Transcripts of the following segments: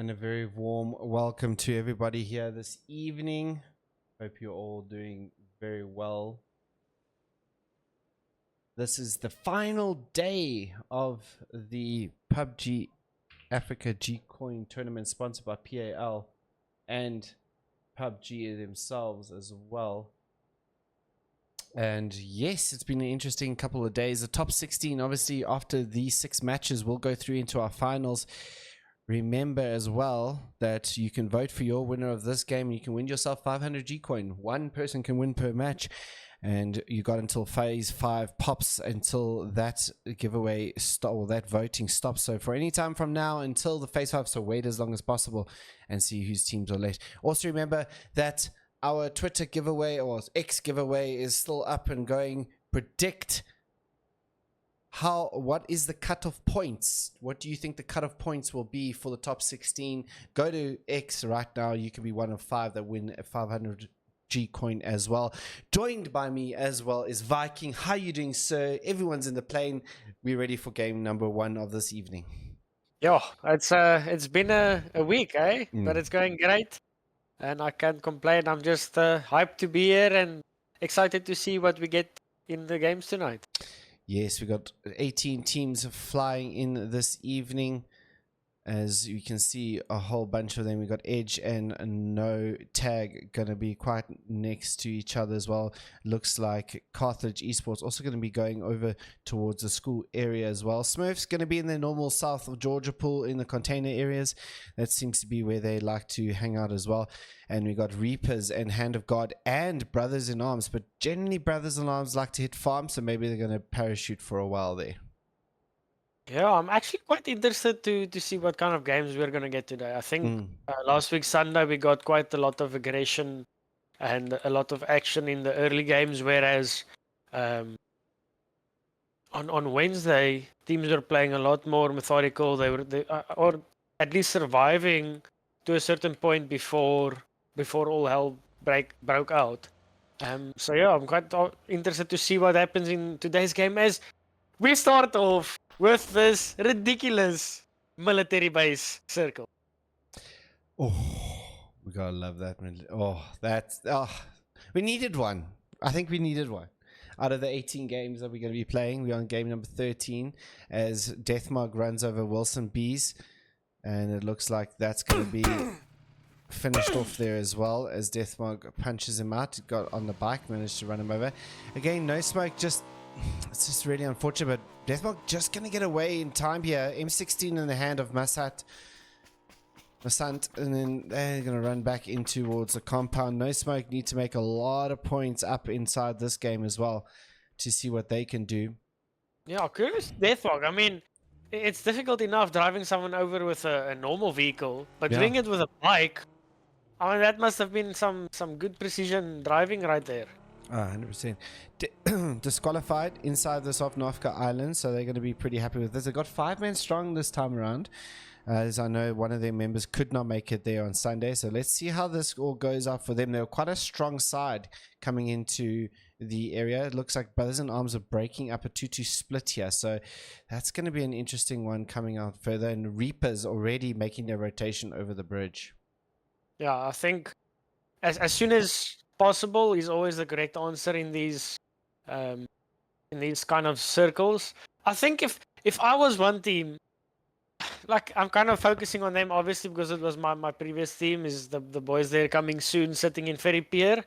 And a very warm welcome to everybody here this evening. Hope you're all doing very well. This is the final day of the PUBG Africa G Coin tournament sponsored by PAL and PUBG themselves as well. And yes, it's been an interesting couple of days. The top 16, obviously, after these 6 matches, will go through into our finals. Remember as well that you can vote for your winner of this game. You can win yourself 500 G coin. One person can win per match, and you got until phase 5 pops until that giveaway or that voting stops. So for any time from now until the phase 5, so wait as long as possible and see whose teams are left. Also remember that our Twitter giveaway or X giveaway is still up and going. Predict what is the cutoff points? What do you think the cutoff points will be for the top 16? Go to X right now. You can be one of 5 that win a 500 G coin as well. Joined by me as well is Viking. How are you doing, sir? Everyone's in the plane. We're ready for game number 1 of this evening. Yeah, it's been a week, eh? But it's going great, and I can't complain. I'm just hyped to be here and excited to see what we get in the games tonight. Yes, we got 18 teams flying in this evening. As you can see, a whole bunch of them. We got Edge and No Tag going to be quite next to each other as well. Looks like Carthage Esports also going to be going over towards the school area as well. Smurfs going to be in the normal south of Georgia pool in the container areas. That seems to be where they like to hang out as well. And we got Reapers and Hand of God and Brothers in Arms. But generally Brothers in Arms like to hit farm, so maybe they're going to parachute for a while there. Yeah, I'm actually quite interested to see what kind of games we're going to get today. I think last week Sunday we got quite a lot of aggression and a lot of action in the early games, whereas on Wednesday teams were playing a lot more methodical. They were or at least surviving to a certain point before all hell broke out. So yeah, I'm quite interested to see what happens in today's game as we start off with this ridiculous military base circle. Oh, we gotta love that. We needed one. I think we needed one. Out of the 18 games that we're going to be playing, we're on game number 13 as Deathmark runs over Wilson Bees. And it looks like that's going to be finished off there as well as Deathmark punches him out. Got on the bike, managed to run him over. Again, No Smoke just... It's just really unfortunate, but Deathmark just going to get away in time here. M16 in the hand of Masant, and then they're going to run back in towards the compound. No Smoke need to make a lot of points up inside this game as well to see what they can do. Yeah, curious Deathmark. I mean, it's difficult enough driving someone over with a normal vehicle, but doing it with a bike, I mean, that must have been some good precision driving right there. 100%. Disqualified inside the South Norfolk Island, so they're going to be pretty happy with this. They got 5 men strong this time around, as I know one of their members could not make it there on Sunday. So let's see how this all goes out for them. They were quite a strong side coming into the area. It looks like Brothers in Arms are breaking up a 2-2 split here, so that's going to be an interesting one coming out further. And Reapers already making their rotation over the bridge. Yeah, I think as soon as possible is always the correct answer in these kind of circles. I think if I was one team, like I'm kind of focusing on them obviously because it was my previous team, is the boys there coming soon sitting in Ferry Pier.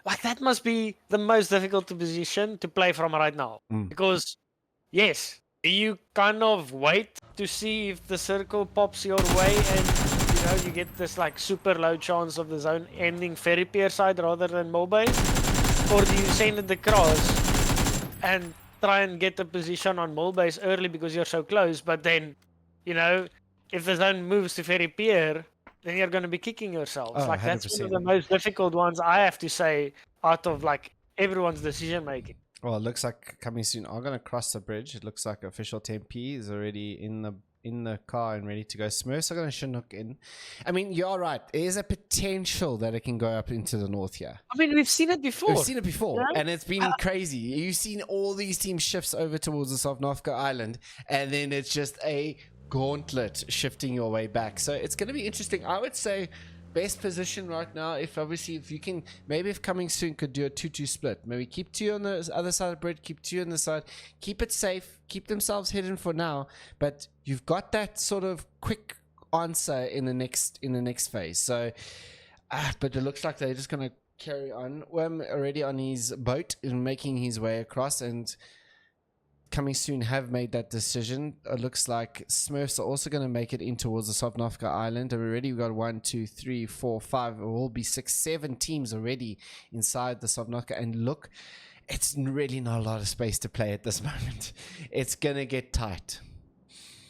Like that must be the most difficult position to play from right now. Because yes, you kind of wait to see if the circle pops your way and you get this like super low chance of the zone ending Ferry Pier side rather than Mulbase, or do you send it across and try and get a position on Mulbase early because you're so close, but then if the zone moves to Ferry Pier, then you're going to be kicking yourself. Like 100%. That's one of the most difficult ones, I have to say, out of like everyone's decision making. Well, it looks like coming soon are going to cross the bridge. It looks like official 10P is already in the car and ready to go. Smurfs are going to Chinook in. I mean, you're right. There is a potential that it can go up into the north here. I mean, we've seen it before. And it's been crazy. You've seen all these teams shifts over towards the South Norfolk Island, and then it's just a gauntlet shifting your way back. So it's going to be interesting. I would say best position right now, if you can, maybe if Coming Soon could do a 2-2 split, maybe keep 2 on the other side of the bridge, keep 2 on the side, keep it safe, keep themselves hidden for now, but you've got that sort of quick answer in the next phase. So but it looks like they're just going to carry on. Worm already on his boat and making his way across, and Coming Soon have made that decision. It looks like Smurfs are also going to make it in towards the Sovnovka Island. And already we've got 1, 2, 3, 4, 5. It will be 6, 7 teams already inside the Sovnovka. And look, it's really not a lot of space to play at this moment. It's going to get tight.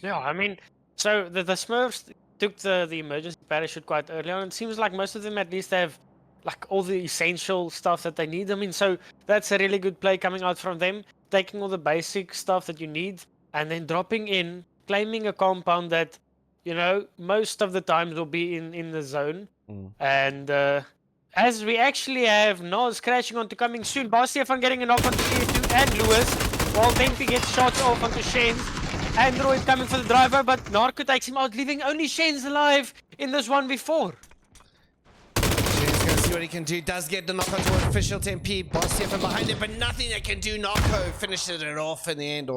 Yeah, I mean, so the Smurfs took the emergency parachute quite early on. It seems like most of them at least have like all the essential stuff that they need. I mean, so that's a really good play coming out from them, taking all the basic stuff that you need and then dropping in, claiming a compound that, you know, most of the times will be in the zone. And as we actually have Nos crashing onto Coming Soon, Bastian getting a knock onto Tier2 and Lewis, while Tempe gets shots off onto Shen. Android coming for the driver, but Narco takes him out, leaving only Shen's alive in this 1v4. Shen's going to see what he can do. Does get the knock on toward official Tempe. Boss from behind it, but nothing they can do. Narco finishes it off in the end.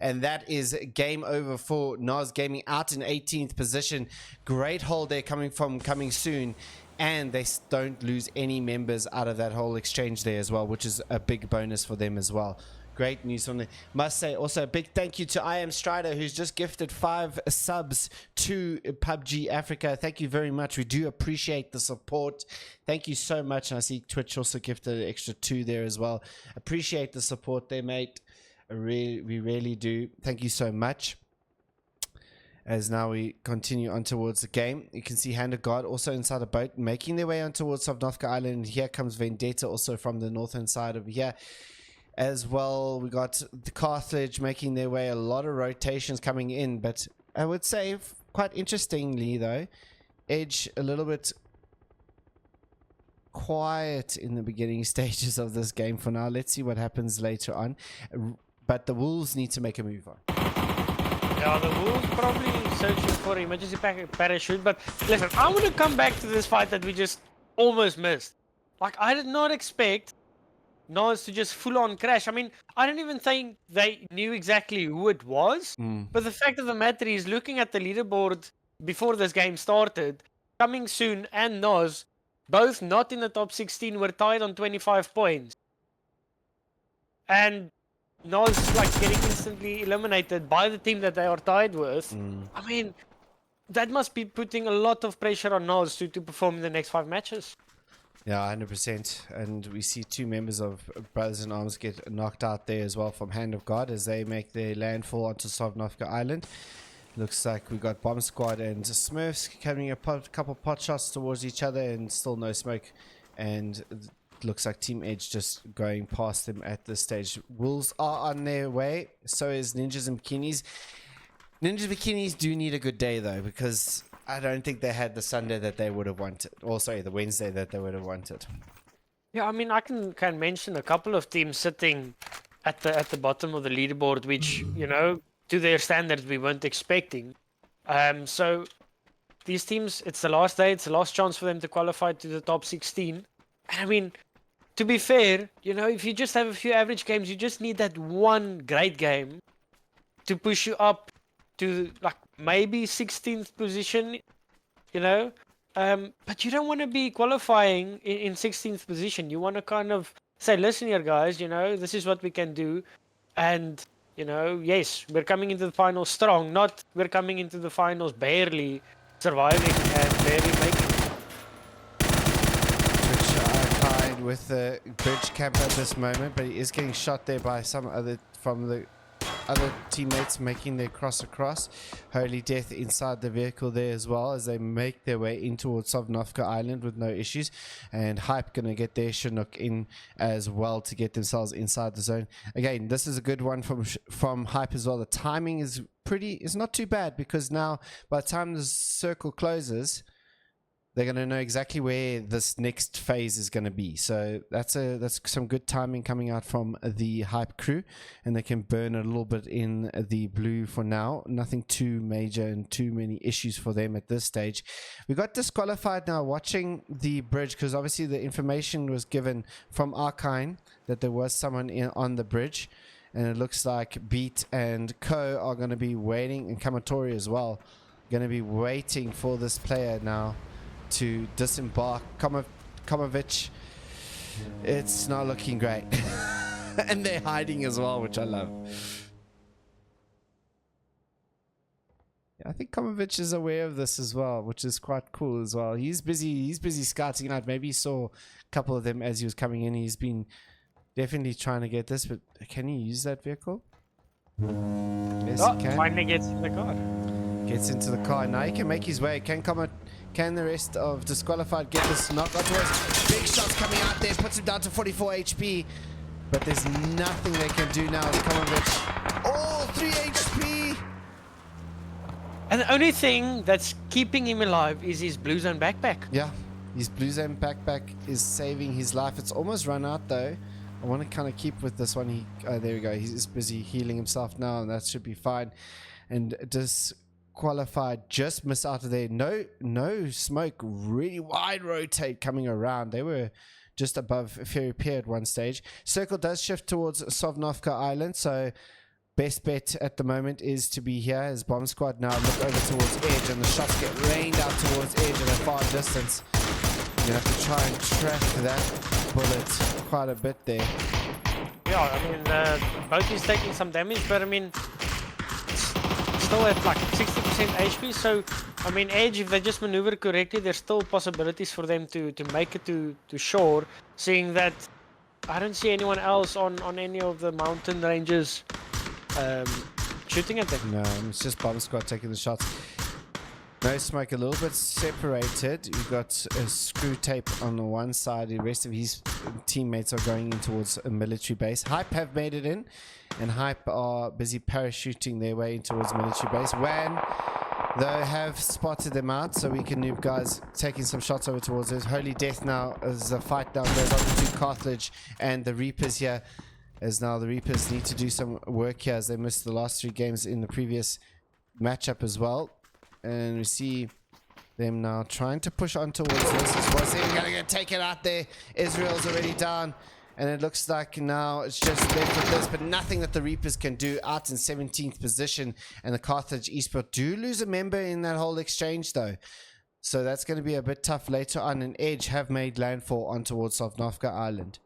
And that is game over for Nas Gaming, out in 18th position. Great hold there coming Soon. And they don't lose any members out of that whole exchange there as well, which is a big bonus for them as well. Great news from them. Must say also a big thank you to I Am Strider, who's just gifted 5 subs to PUBG Africa. Thank you very much. We do appreciate the support. Thank you so much. And I see Twitch also gifted an extra 2 there as well. Appreciate the support there, mate. We really do. Thank you so much. As now we continue on towards the game, you can see Hand of God also inside a boat, making their way on towards Sovnovka Island. Here comes Vendetta also from the northern side over here. As well, we got the Carthage making their way, a lot of rotations coming in, but I would say quite interestingly though, Edge a little bit quiet in the beginning stages of this game for now. Let's see what happens later on, but the Wolves need to make a move on. Yeah, the Wolves probably searching for emergency parachute, but listen, I want to come back to this fight that we just almost missed. Like, I did not expect Nas to just full-on crash. I mean, I don't even think they knew exactly who it was. But the fact of the matter is, looking at the leaderboard before this game started, Coming Soon and Nas, both not in the top 16, were tied on 25 points. And Nas like getting instantly eliminated by the team that they are tied with. I mean, that must be putting a lot of pressure on Nas to perform in the next 5 matches. Yeah, 100%. And we see 2 members of Brothers in Arms get knocked out there as well from Hand of God as they make their landfall onto Sovnovka Island. Looks like we got Bomb Squad and Smurfs carrying a couple pot shots towards each other and still no smoke. And it looks like Team Edge just going past them at this stage. Wolves are on their way. So is Ninjas and Bikinis. Ninjas Bikinis do need a good day though, because I don't think they had the Sunday that they would have wanted. Or sorry, the Wednesday that they would have wanted. Yeah, I mean, I can mention a couple of teams sitting at the bottom of the leaderboard, which, you know, to their standards we weren't expecting. So these teams, it's the last day, it's the last chance for them to qualify to the top 16. I mean, to be fair, you know, if you just have a few average games, you just need that one great game to push you up to like maybe 16th position, you know. But you don't want to be qualifying in 16th position. You want to kind of say, listen here guys, you know, this is what we can do. And, you know, yes, we're coming into the finals strong, not we're coming into the finals barely surviving and barely making it. Which are tied with the bridge camp at this moment, but he is getting shot there by some other from the other teammates making their cross across. Holy Death inside the vehicle there as well as they make their way in towards Sovnovka Island with no issues. And Hype gonna get their Chinook in as well to get themselves inside the zone. Again, this is a good one from Hype as well. The timing is not too bad, because now by the time the circle closes, they're going to know exactly where this next phase is going to be. So that's some good timing coming out from the Hype crew, and they can burn a little bit in the blue for now. Nothing too major and too many issues for them at this stage. We got disqualified now watching the bridge, because obviously the information was given from Arkine that there was someone on the bridge, and it looks like Beat and Co are going to be waiting, and Kamatori as well, going to be waiting for this player now to disembark. Komovic, it's not looking great. And they're hiding as well, which I love. Yeah, I think Komovic is aware of this as well, which is quite cool as well. He's busy scouting out. Maybe he saw a couple of them as he was coming in. He's been definitely trying to get this, but can he use that vehicle? Yes, he can. Finally gets in the car. Gets into the car. Now he can make his way. Can the rest of Disqualified get this knock onwards? Big shots coming out there. Puts him down to 44 HP. But there's nothing they can do now. Komovic. Oh, 3 HP. And the only thing that's keeping him alive is his Blue Zone backpack. Yeah. His Blue Zone backpack is saving his life. It's almost run out though. I want to kind of keep with this one. There we go. He's busy healing himself now, and that should be fine. And Disqualified just miss out of there. No smoke. Really wide rotate coming around. They were just above Ferry Pier at one stage. Circle does shift towards Sovnovka Island, so best bet at the moment is to be here as Bomb Squad now look over towards Edge, and the shots get rained out towards Edge at a far distance. You have to try and track that bullet quite a bit there. Yeah, I mean, both is taking some damage, but I mean, still at like 60% HP, so I mean, Edge, if they just maneuver correctly, there's still possibilities for them to make it to shore, seeing that I don't see anyone else on any of the mountain ranges shooting at them. No, it's just Bomb Squad taking the shots. No smoke, a little bit separated. You've got a screw tape on the one side. The rest of his teammates are going in towards a military base. Hype have made it in, and Hype are busy parachuting their way in towards military base. Wan, though, have spotted them out, so we can noob guys taking some shots over towards it. Holy Death now as the fight down goes over to Carthage and the Reapers here, as now the Reapers need to do some work here as they missed the last 3 games in the previous matchup as well. And we see them now trying to push on towards this as well. They're going to get taken out there. Israel's already down. And it looks like now it's just left with this, but nothing that the Reapers can do. Out in 17th position. And the Carthage Esport do lose a member in that whole exchange though. So that's going to be a bit tough later on. And Edge have made landfall on towards Sovnovka Island.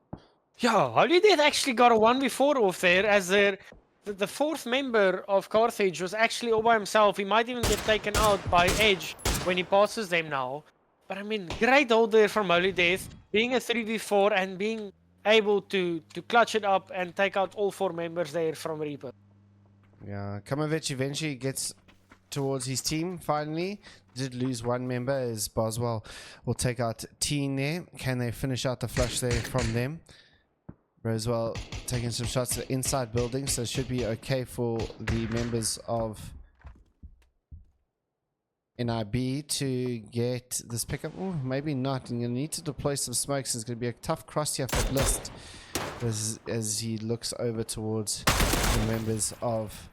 Yeah, Holy Death actually got a 1v4 off there, as the 4th member of Carthage was actually all by himself. He might even get taken out by Edge when he passes them now. But I mean, great hold there from Holy Death, being a 3v4 and being able to clutch it up and take out all 4 members there from Reaper. Yeah, Komovic eventually gets towards his team finally. Did lose 1 member as Boswell will take out Teen there. Can they finish out the flush there from them? Roswell taking some shots at the inside building, so it should be okay for the members of NIB to get this pickup. Oh, maybe not. And you'll need to deploy some smokes. It's going to be a tough cross here for Blist as he looks over towards the members of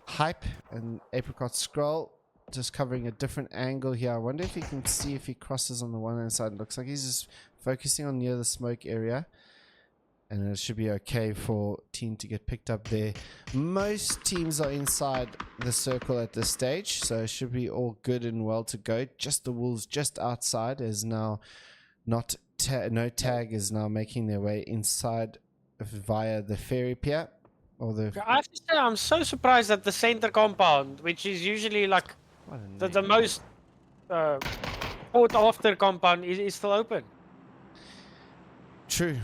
Hype and Apricot Scroll. Just covering a different angle here. I wonder if he can see if he crosses on the one hand side. It looks like he's just focusing on near the smoke area. And it should be okay for team to get picked up there. Most teams are inside the circle at this stage, so it should be all good and well to go. Just the Wolves just outside is now not no tag is now making their way inside via the ferry pier. Or the I have to say, I'm so surprised that the center compound, which is usually like the most sought after compound, is still open. True.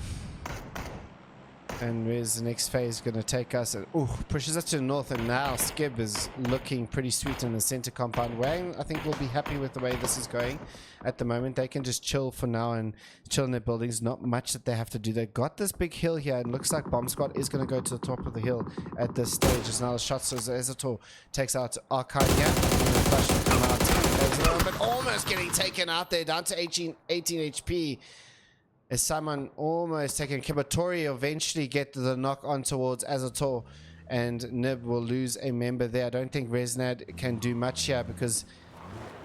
And where's the next phase going to take us? Ooh, pushes us to the north, and now Skib is looking pretty sweet in the center compound. Wang, I think, will be happy with the way this is going at the moment. They can just chill for now and chill in their buildings. Not much that they have to do. They've got this big hill here, and looks like Bomb Squad is going to go to the top of the hill at this stage. As now the shots as Ezator takes out Archive here. And the flash will come out as well, but almost getting taken out there, down to 18 HP. As someone almost taken, Kibatori eventually get the knock on towards Azator, and Nib will lose a member there. I don't think Resnad can do much here because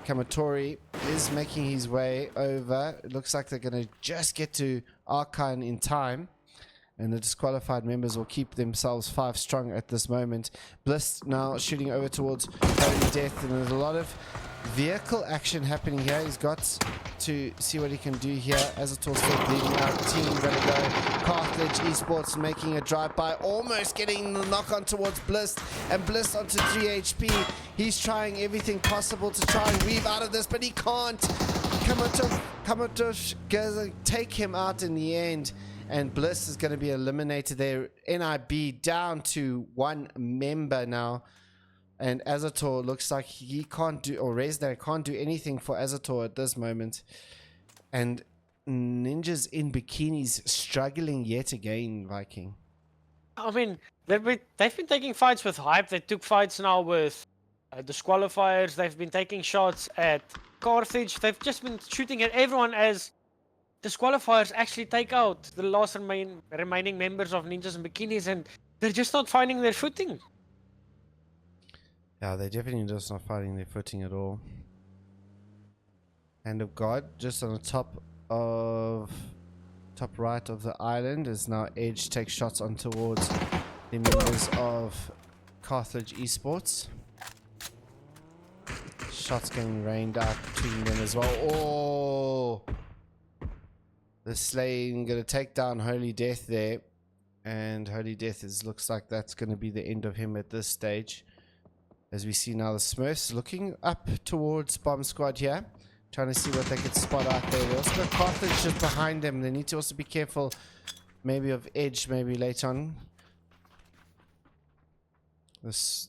Kamatori is making his way over. It looks like they're going to just get to Archon in time, and the disqualified members will keep themselves 5 strong at this moment. Bliss now shooting over towards Holy Death, and there's a lot of vehicle action happening here. He's got to see what he can do here. Azator still bleeding out. Team gonna go. Carthage Esports making a drive-by, almost getting the knock-on towards Bliss, and Bliss onto 3 HP. He's trying everything possible to try and weave out of this, but he can't. Kamatosh gonna take him out in the end, and Bliss is going to be eliminated there. NIB down to 1 member now. And Azator looks like he can't do, or Resnad can't do anything for Azator at this moment. And Ninjas in Bikinis struggling yet again, Viking. I mean, they've been taking fights with hype. They took fights now with disqualifiers. They've been taking shots at Carthage. They've just been shooting at everyone as disqualifiers actually take out the last remaining members of Ninjas in Bikinis, and they're just not finding their footing. Yeah, they're definitely just not finding their footing at all. Hand of God, just on the top right of the island, as now Edge takes shots on towards the members of Carthage Esports. Shots getting rained out between them as well. Oh! The slaying gonna take down Holy Death there. And Holy Death looks like that's gonna be the end of him at this stage. As we see now the Smurfs looking up towards Bomb Squad here, trying to see what they can spot out there. They also got Carthage just behind them. They need to also be careful maybe of Edge maybe later on. This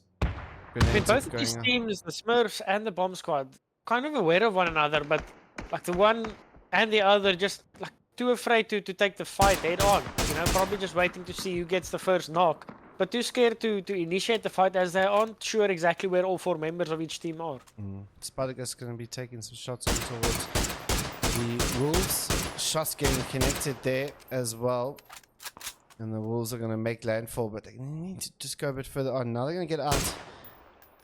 both of these teams, the Smurfs and the Bomb Squad, kind of aware of one another, but like the one and the other just like too afraid to take the fight head on. You know, probably just waiting to see who gets the first knock. But too scared to initiate the fight as they aren't sure exactly where all 4 members of each team are. Spartacus going to be taking some shots on towards the Wolves. Shots getting connected there as well. And the Wolves are going to make landfall, but they need to just go a bit further on. Now they're going to get out.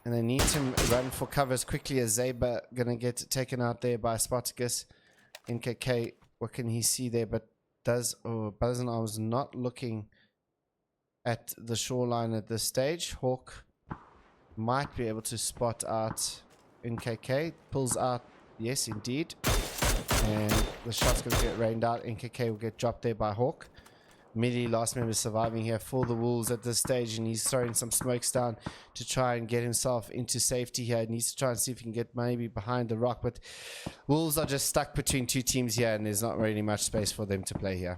And they need to run for cover as quickly as Zaba going to get taken out there by Spartacus. NKK, what can he see there? But Brothers in Arms not looking at the shoreline at this stage. Hawk might be able to spot out NKK. Pulls out, yes indeed. And the shot's going to get rained out. NKK will get dropped there by Hawk. Immediately last member surviving here for the Wolves at this stage, and he's throwing some smokes down to try and get himself into safety here. He needs to try and see if he can get maybe behind the rock, but Wolves are just stuck between 2 teams here, and there's not really much space for them to play here.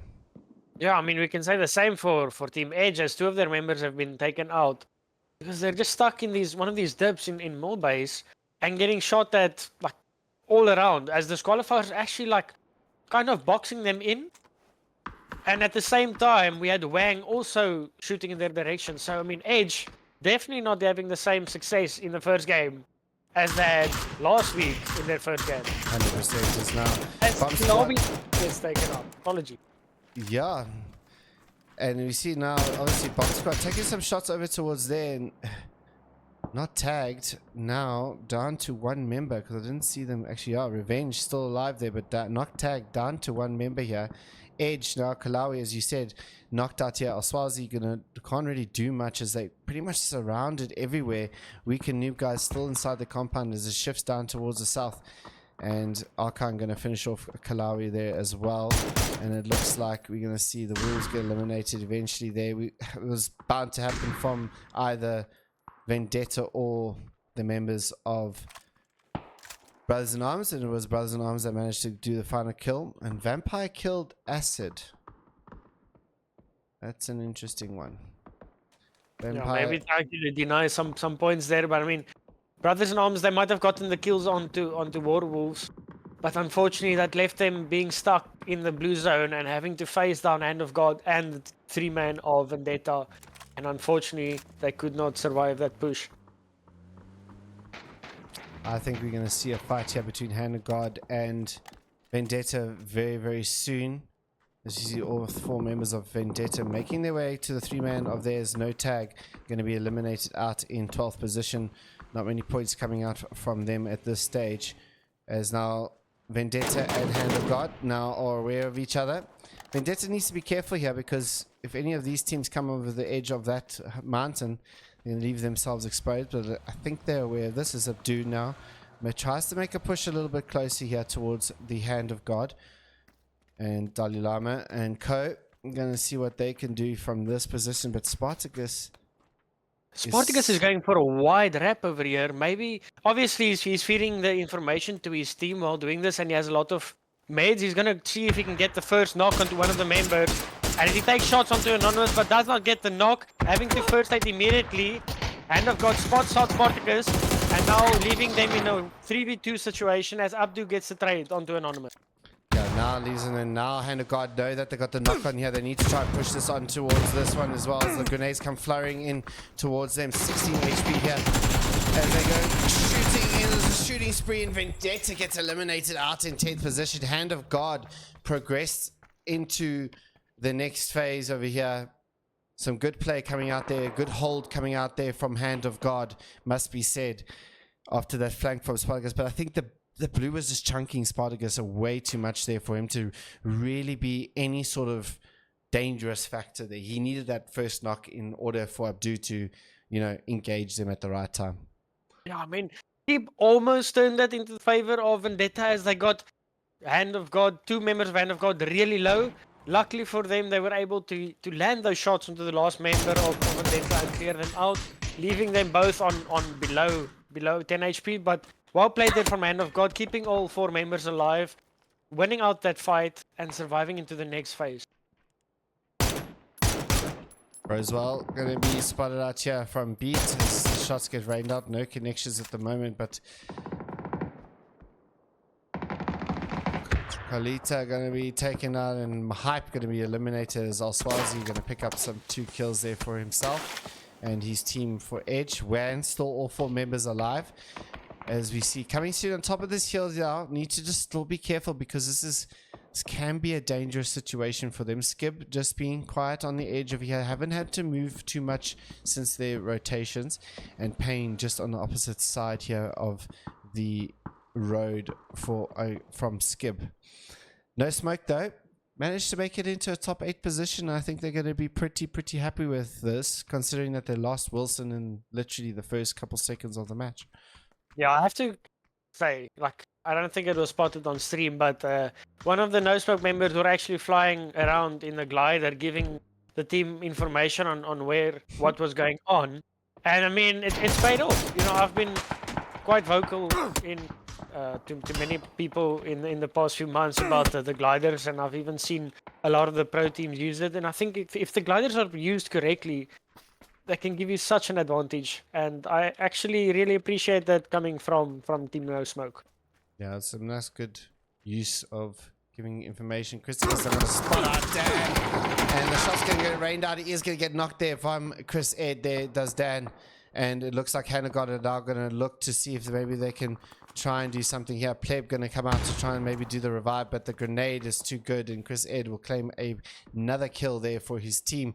Yeah, I mean, we can say the same for Team Edge, as 2 of their members have been taken out because they're just stuck in one of these dips in mill base and getting shot at like all around, as disqualifiers actually like kind of boxing them in. And at the same time, we had Wang also shooting in their direction. So, I mean, Edge definitely not having the same success in the first game as they had last week in their first game. 100% is now. As Lobby gets taken out. Apology. Yeah. And we see now, obviously, Bomb Squad taking some shots over towards there and not tagged. Now down to 1 member, because I didn't see them actually. Yeah, Revenge still alive there, but not tagged, down to 1 member here. Edge now, Kalawi, as you said, knocked out here. Oswazi can't really do much as they pretty much surrounded everywhere. Weak and Noob guys still inside the compound as it shifts down towards the south. And Arkan going to finish off Kalawi there as well. And it looks like we're going to see the Wolves get eliminated eventually there. It was bound to happen from either Vendetta or the members of Brothers in Arms, and it was Brothers in Arms that managed to do the final kill. And Vampire killed Acid. That's an interesting one. Vampire... Yeah, maybe I could deny some points there, but I mean, Brothers in Arms, they might have gotten the kills onto Warwolves, but unfortunately that left them being stuck in the blue zone and having to face down Hand of God and the 3-man of Vendetta, and unfortunately they could not survive that push. I think we're going to see a fight here between Hand of God and Vendetta very, very soon. As you see all 4 members of Vendetta making their way to the 3-man of theirs. No tag, going to be eliminated out in 12th position. Not many points coming out from them at this stage, as now Vendetta and Hand of God now are aware of each other. Vendetta needs to be careful here, because if any of these teams come over the edge of that mountain, they leave themselves exposed. But I think they're aware of this. As Abdu now tries to make a push a little bit closer here towards the Hand of God. And Dalai Lama and Co. I'm going to see what they can do from this position. But Spartacus is going for a wide wrap over here. Maybe, obviously, he's feeding the information to his team while doing this, and he has a lot of meds. He's going to see if he can get the first knock onto one of the members. And if he takes shots onto Anonymous but does not get the knock, having to first aid immediately, Hand of God spots out Spartacus, and now leaving them in a 3v2 situation as Abdu gets the trade onto Anonymous. Yeah, now leaves, and then now Hand of God know that they got the knock on here. They need to try and push this on towards this one, as well as the grenades come flowing in towards them. 16 HP here as they go shooting in. There's a shooting spree, and Vendetta gets eliminated out in 10th position. Hand of God progressed into the next phase over here. Some good play coming out there, good hold coming out there from Hand of God, must be said, after that flank from Spartacus. But I think the blue was just chunking Spartacus way too much there for him to really be any sort of dangerous factor there. He needed that first knock in order for Abdu to, you know, engage them at the right time. Yeah, I mean, he almost turned that into the favor of Vendetta, as they got Hand of God, 2 members of Hand of God really low. Luckily for them, they were able to land those shots into the last member of Vendetta and clear them out, leaving them both on below 10 HP. But well played there from Hand of God, keeping all 4 members alive, winning out that fight, and surviving into the next phase. Roswell going to be spotted out here from Beat as the shots get rained out. No connections at the moment, but Kalita going to be taken out, and Hype going to be eliminated, as Al-Swazi going to pick up some 2 kills there for himself and his team for Edge. Wan still all 4 members alive. As we see coming soon on top of this hill now, need to just still be careful, because this can be a dangerous situation for them. Skib just being quiet on the edge of here, haven't had to move too much since their rotations, and Payne just on the opposite side here of the road from Skib. No smoke though, managed to make it into a top 8 position. I think they're going to be pretty happy with this, considering that they lost Wilson in literally the first couple seconds of the match. Yeah, I have to say, like, I don't think it was spotted on stream, but one of the No Smoke members were actually flying around in the glider, giving the team information on what was going on. And I mean, it's paid off. You know, I've been quite vocal to many people in the past few months about the gliders, and I've even seen a lot of the pro teams use it. And I think if the gliders are used correctly, that can give you such an advantage, and I actually really appreciate that coming from Team No Smoke. Yeah, it's a nice good use of giving information. Chris is going to spot out Dan, and the shot's going to get rained out. He is going to get knocked there from Chris Ed. There does Dan, and it looks like Hand of God are now going to look to see if maybe they can try and do something here. Pleb going to come out to try and maybe do the revive, but the grenade is too good, and Chris Ed will claim another kill there for his team.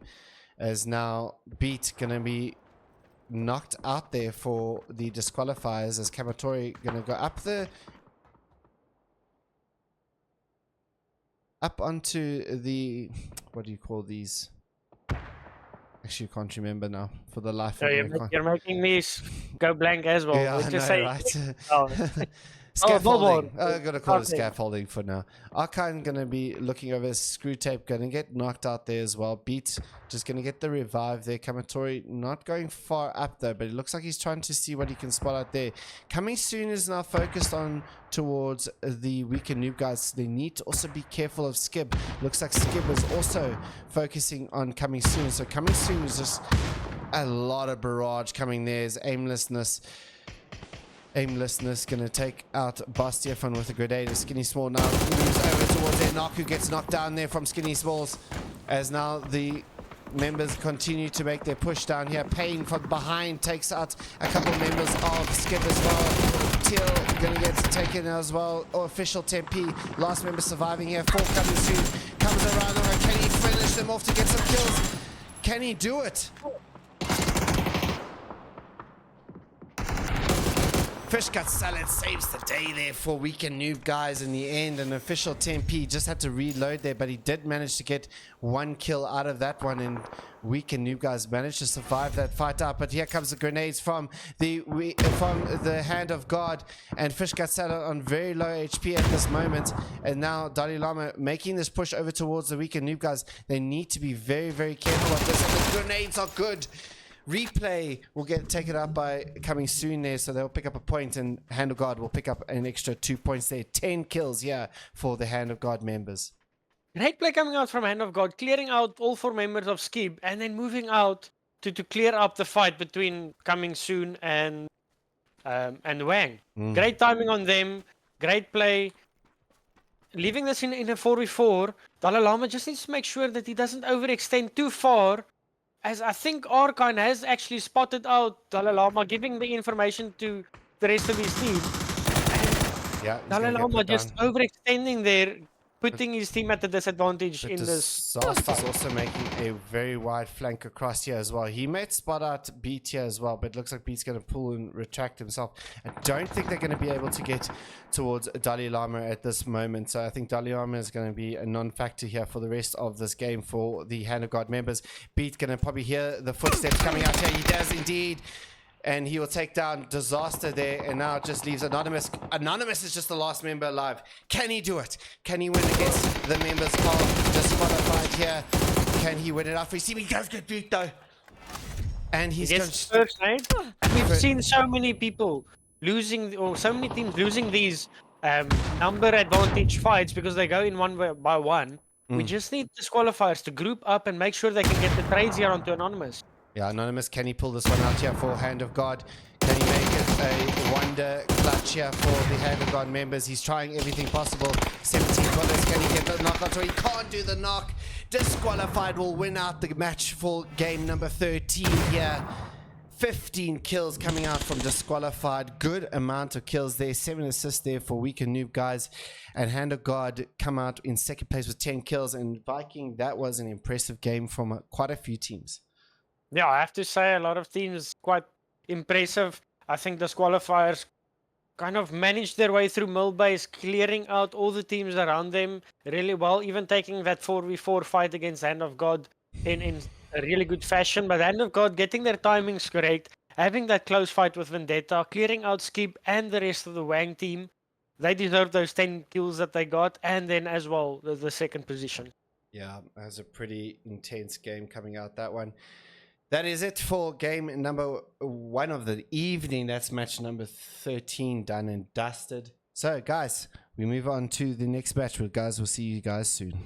As now Beat gonna be knocked out there for the disqualifiers, as Kamatori gonna go up onto the, what do you call these? Actually, can't remember now for the life of me. You're making me go blank as well. Yeah, I know, say, right? oh. Scaffolding. I'm going to call it scaffolding for now. Archon going to be looking over Screw Tape, going to get knocked out there as well. Beat just going to get the revive there. Kamatori not going far up though, but it looks like he's trying to see what he can spot out there. Coming soon is now focused on towards the weaker noob guys. They need to also be careful of Skib. Looks like Skib is also focusing on coming soon. So coming soon is just a lot of barrage coming there. Is Aimlessness gonna take out Bastiafon with a grenade. Skinny Small now moves over towards there. Naku gets knocked down there from Skinny Smalls, as now the members continue to make their push down here. Payne from behind takes out a couple members of Skip as well. teal gonna get taken as well. Official Tempe, last member surviving here. 4 coming soon. Comes around. Can he finish them off to get some kills? Can he do it? Fish Gut Salad saves the day there for Weekend Noob guys in the end. An official Tempe just had to reload there, but he did manage to get 1 kill out of that one, and Weekend Noob guys managed to survive that fight out. But here comes the grenades from the hand of God, and Fish Gut Salad on very low HP at this moment. And now Dalai Lama making this push over towards the Weekend Noob guys. They need to be very, very careful of this, and the grenades are good. Replay will get taken up by coming soon there, so they'll pick up a point, and Hand of God will pick up an extra 2 points there. 10 kills here for the Hand of God members. Great play coming out from Hand of God, clearing out all 4 members of Skib, and then moving out to clear up the fight between Coming Soon and Wang. Great timing on them, great play. Leaving this in a 4v4, Dalai Lama just needs to make sure that he doesn't overextend too far, as I think Archon has actually spotted out Dalai Lama, giving the information to the rest of his team. And Yeah, Dalai Lama just overextending there, putting his team at a disadvantage in this. Disaster's also making a very wide flank across here as well. He might spot out Beat here as well, but it looks like Beat's going to pull and retract himself. I don't think they're going to be able to get towards Dalai Lama at this moment. So I think Dalai Lama is going to be a non-factor here for the rest of this game for the Hand of God members. Beat going to probably hear the footsteps coming out here. He does indeed. And he will take down Disaster there, and now it just leaves Anonymous. Anonymous is just the last member alive. Can he do it? Can he win against the members of disqualified here? Can he win it after? See, he does get beat though. And he's first name. And we've seen so many people losing, or so many teams losing these number advantage fights because they go in one by one. We just need disqualifiers to group up and make sure they can get the trades here onto Anonymous. Yeah, Anonymous, can he pull this one out here for Hand of God? Can he make it a wonder clutch here for the Hand of God members? He's trying everything possible. 17 bullets, can he get the knockout? So he can't do the knock. Disqualified will win out the match for game number 13 here. 15 kills coming out from Disqualified. Good amount of kills there. 7 assists there for Weekend Noob guys. And Hand of God come out in second place with 10 kills. And Viking, that was an impressive game from quite a few teams. Yeah, I have to say a lot of teams quite impressive. I think Disqualifiers kind of managed their way through mill base, clearing out all the teams around them really well, even taking that 4v4 fight against Hand of God in a really good fashion. But Hand of God getting their timings correct, having that close fight with Vendetta, clearing out Skip and the rest of the Wang team. They deserve those 10 kills that they got, and then as well the second position. Yeah, that was a pretty intense game coming out, that one. That is it for game number 1 of the evening. That's match number 13 done and dusted. So, guys, we move on to the next match. Guys, we'll see you guys soon.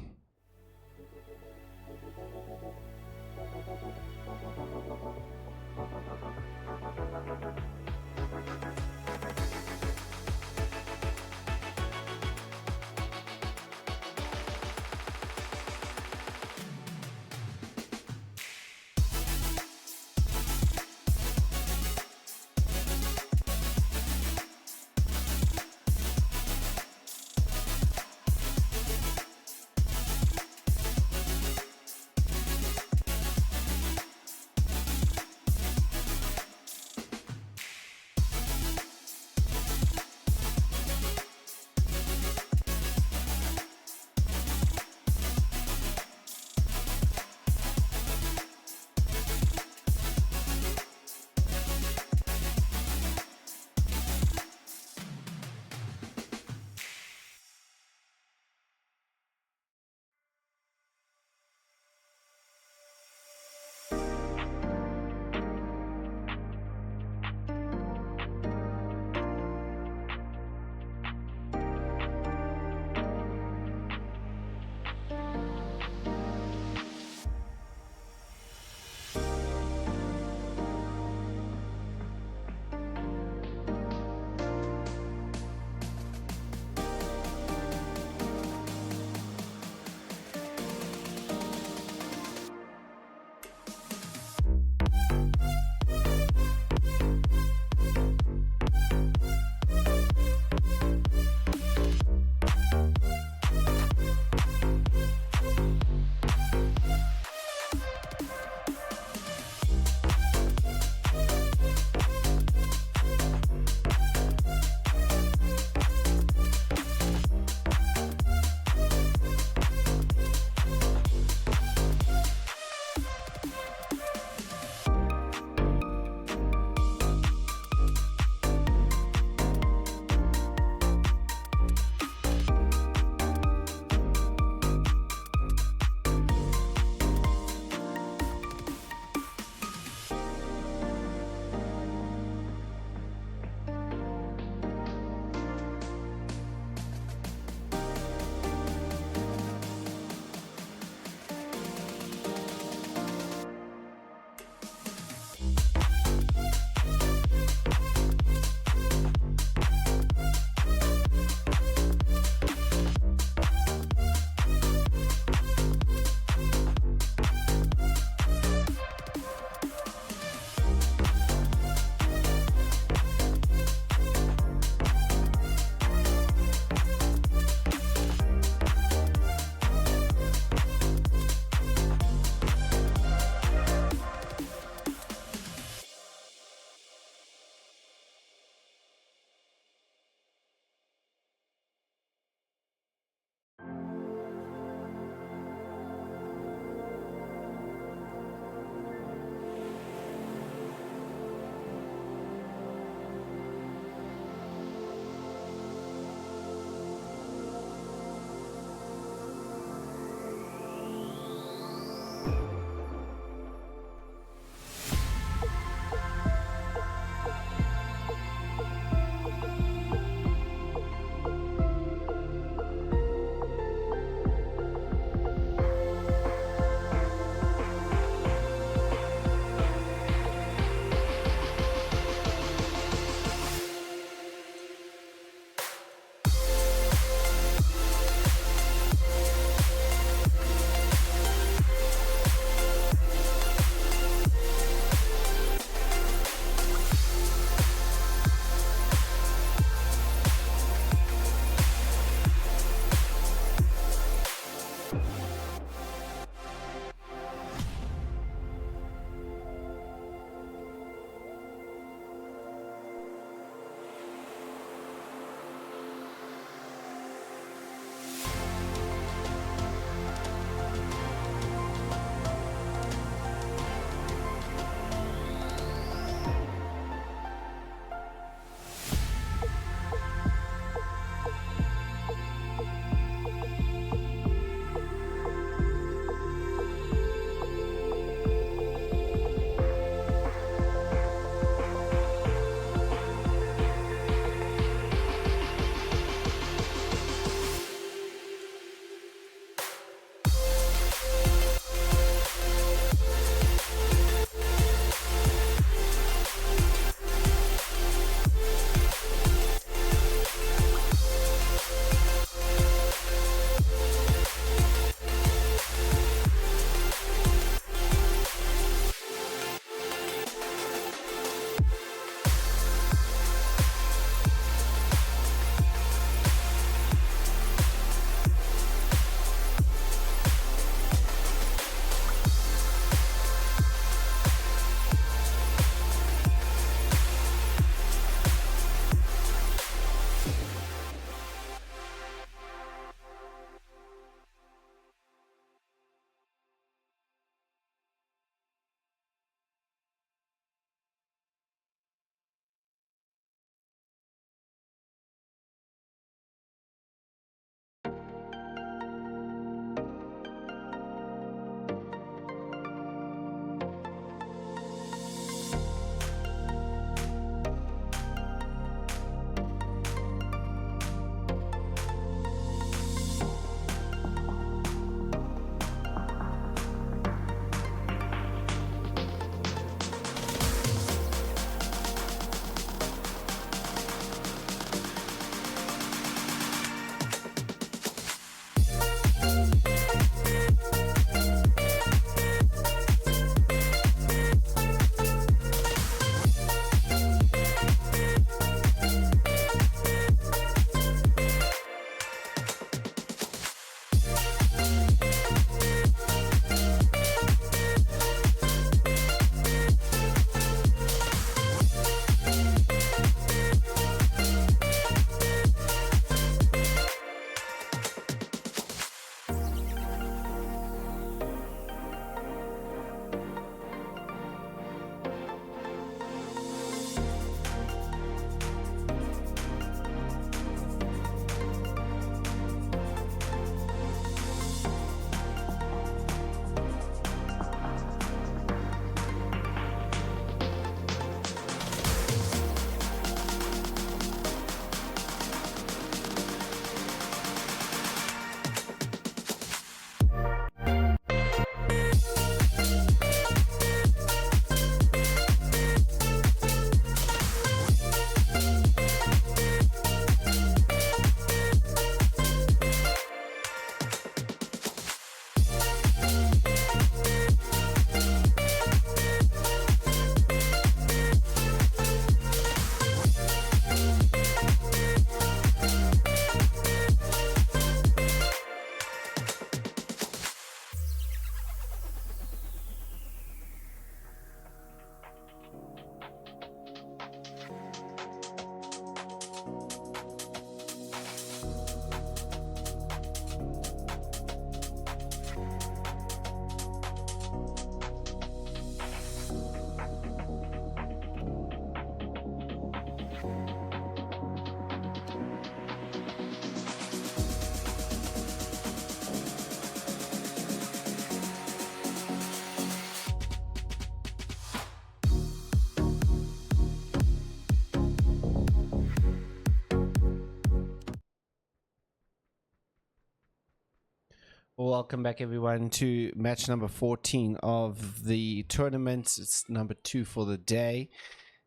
Well, welcome back, everyone, to match number 14 of the tournament. It's number 2 for the day.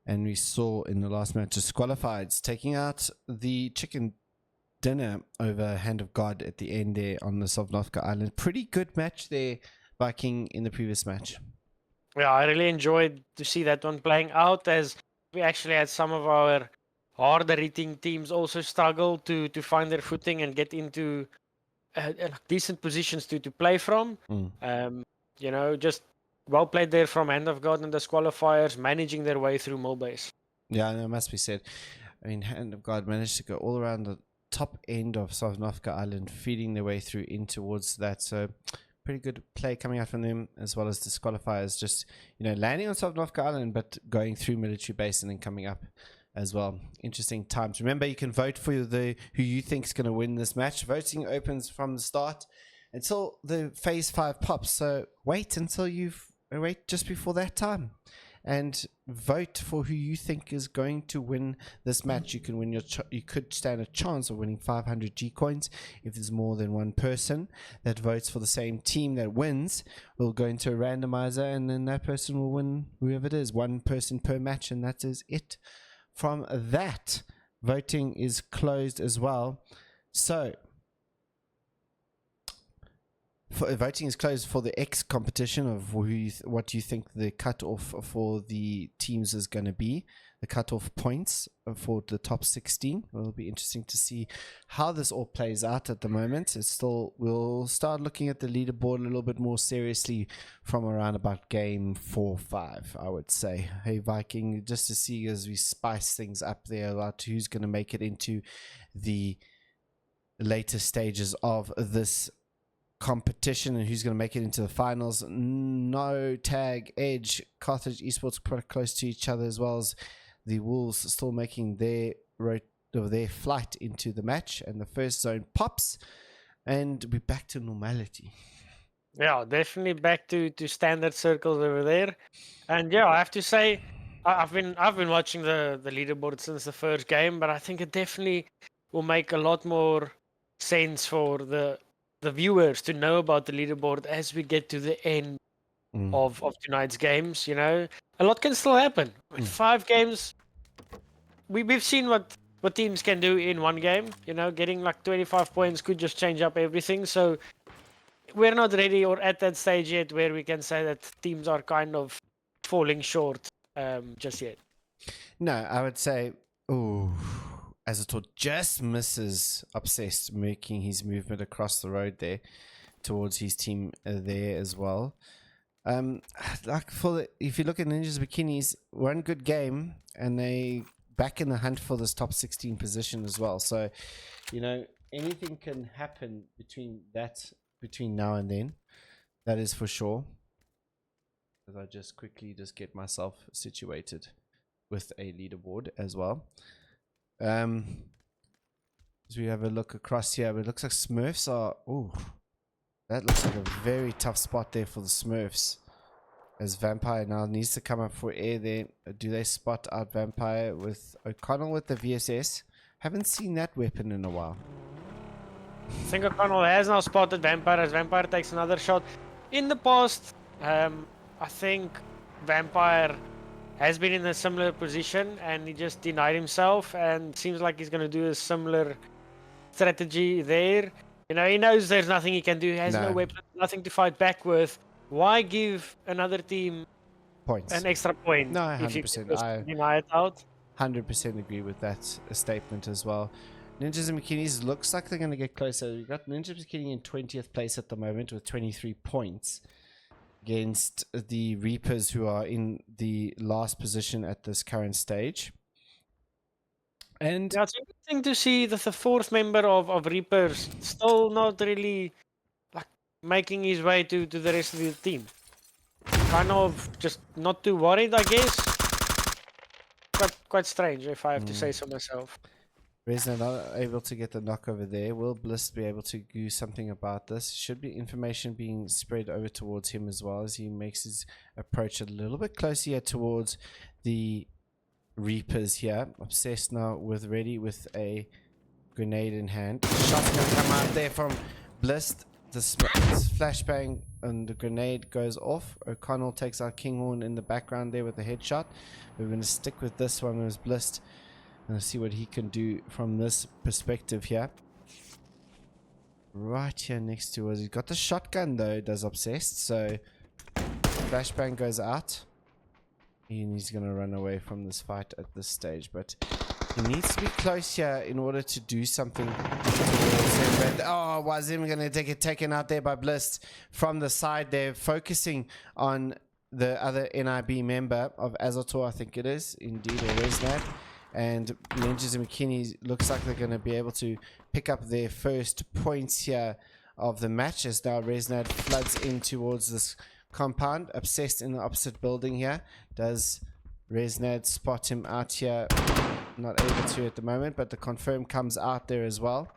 And we saw in the last match, the Disqualifieds taking out the chicken dinner over Hand of God at the end there on the Sovnovka Island. Pretty good match there, Viking, in the previous match. Yeah, I really enjoyed to see that one playing out, as we actually had some of our harder hitting teams also struggle to find their footing and get into decent positions to play from. Just well played there from Hand of God and the Disqualifiers, managing their way through Millbase. Yeah, no, it must be said. I mean, Hand of God managed to go all around the top end of Sovnovka Island, feeding their way through in towards that. So pretty good play coming out from them, as well as Disqualifiers just, landing on Sovnovka Island, but going through military base and then coming up as well. Interesting times. Remember, you can vote for who you think is going to win this match. Voting opens from the start until the phase 5 pops. So wait just before that time and vote for who you think is going to win this match. You can win you could stand a chance of winning 500 G coins if there's more than one person that votes for the same team that wins. Will go into a randomizer, and then that person will win, whoever it is, one person per match, and that is it. From that, voting is closed as well. So voting is closed for the X competition of what you think the cutoff for the teams is going to be, the cutoff points for the top 16. It will be interesting to see how this all plays out at the moment. We'll start looking at the leaderboard a little bit more seriously from around about game 4-5, I would say. Hey, Viking, just to see as we spice things up there about who's going to make it into the later stages of this competition and who's going to make it into the finals. No Tag, Edge, Carthage Esports quite close to each other, as well as the Wolves still making their flight into the match. And the first zone pops, and we're back to normality. Yeah, definitely back to standard circles over there. And yeah, I have to say, I've been watching the leaderboard since the first game, but I think it definitely will make a lot more sense for the viewers to know about the leaderboard as we get to the end of tonight's games. A lot can still happen. With 5 games, we've seen what teams can do in one game. Getting like 25 points could just change up everything. So we're not ready or at that stage yet where we can say that teams are kind of falling short just yet. No, I would say, as it just misses Obsessed making his movement across the road there towards his team there as well. If you look at Ninjas Bikinis, one good game and they back in the hunt for this top 16 position as well. So, anything can happen between now and then. That is for sure. As I just quickly get myself situated with a leaderboard as well. As we have a look across here, but it looks like Smurfs are. That looks like a very tough spot there for the Smurfs. As Vampire now needs to come up for air there. Do they spot out Vampire with O'Connell with the VSS? Haven't seen that weapon in a while. I think O'Connell has now spotted Vampire as Vampire takes another shot. In the past, I think Vampire has been in a similar position and he just denied himself, and seems like he's going to do a similar strategy there. He knows there's nothing he can do. He has no weapon, nothing to fight back with. Why give another team points, an extra point? No, 100%. I deny it out. 100% agree with that statement as well. Ninjas and Bikinis looks like they're going to get closer. We've got Ninjas Bikini in 20th place at the moment with 23 points against the Reapers, who are in the last position at this current stage. And yeah, it's interesting to see that the 4th member of Reapers still not really making his way to the rest of the team. Kind of just not too worried, I guess. Quite strange, if I have to say so myself. Resna not able to get the knock over there. Will Bliss be able to do something about this? Should be information being spread over towards him as well, as he makes his approach a little bit closer here towards the Reapers here. Obsessed now ready with a grenade in hand. Shot's going to come out there from Bliss. flashbang and the grenade goes off. O'Connell takes out Kinghorn in the background there with the headshot. We're going to stick with this one as Blist and see what he can do from this perspective here. Right here next to us. He's got the shotgun though, does Obsessed. So flashbang goes out. And he's going to run away from this fight at this stage. But he needs to be close here in order to do something towards him. But, oh, Wazim going to get taken out there by Blist from the side there, focusing on the other NIB member of Azotor, I think it is, indeed, or Resnad. And Ninjas and McKinney looks like they're going to be able to pick up their first points here of the match as now Resnad floods in towards this compound. Obsessed in the opposite building here. Does Resnad spot him out here? Not able to at the moment, but the confirm comes out there as well.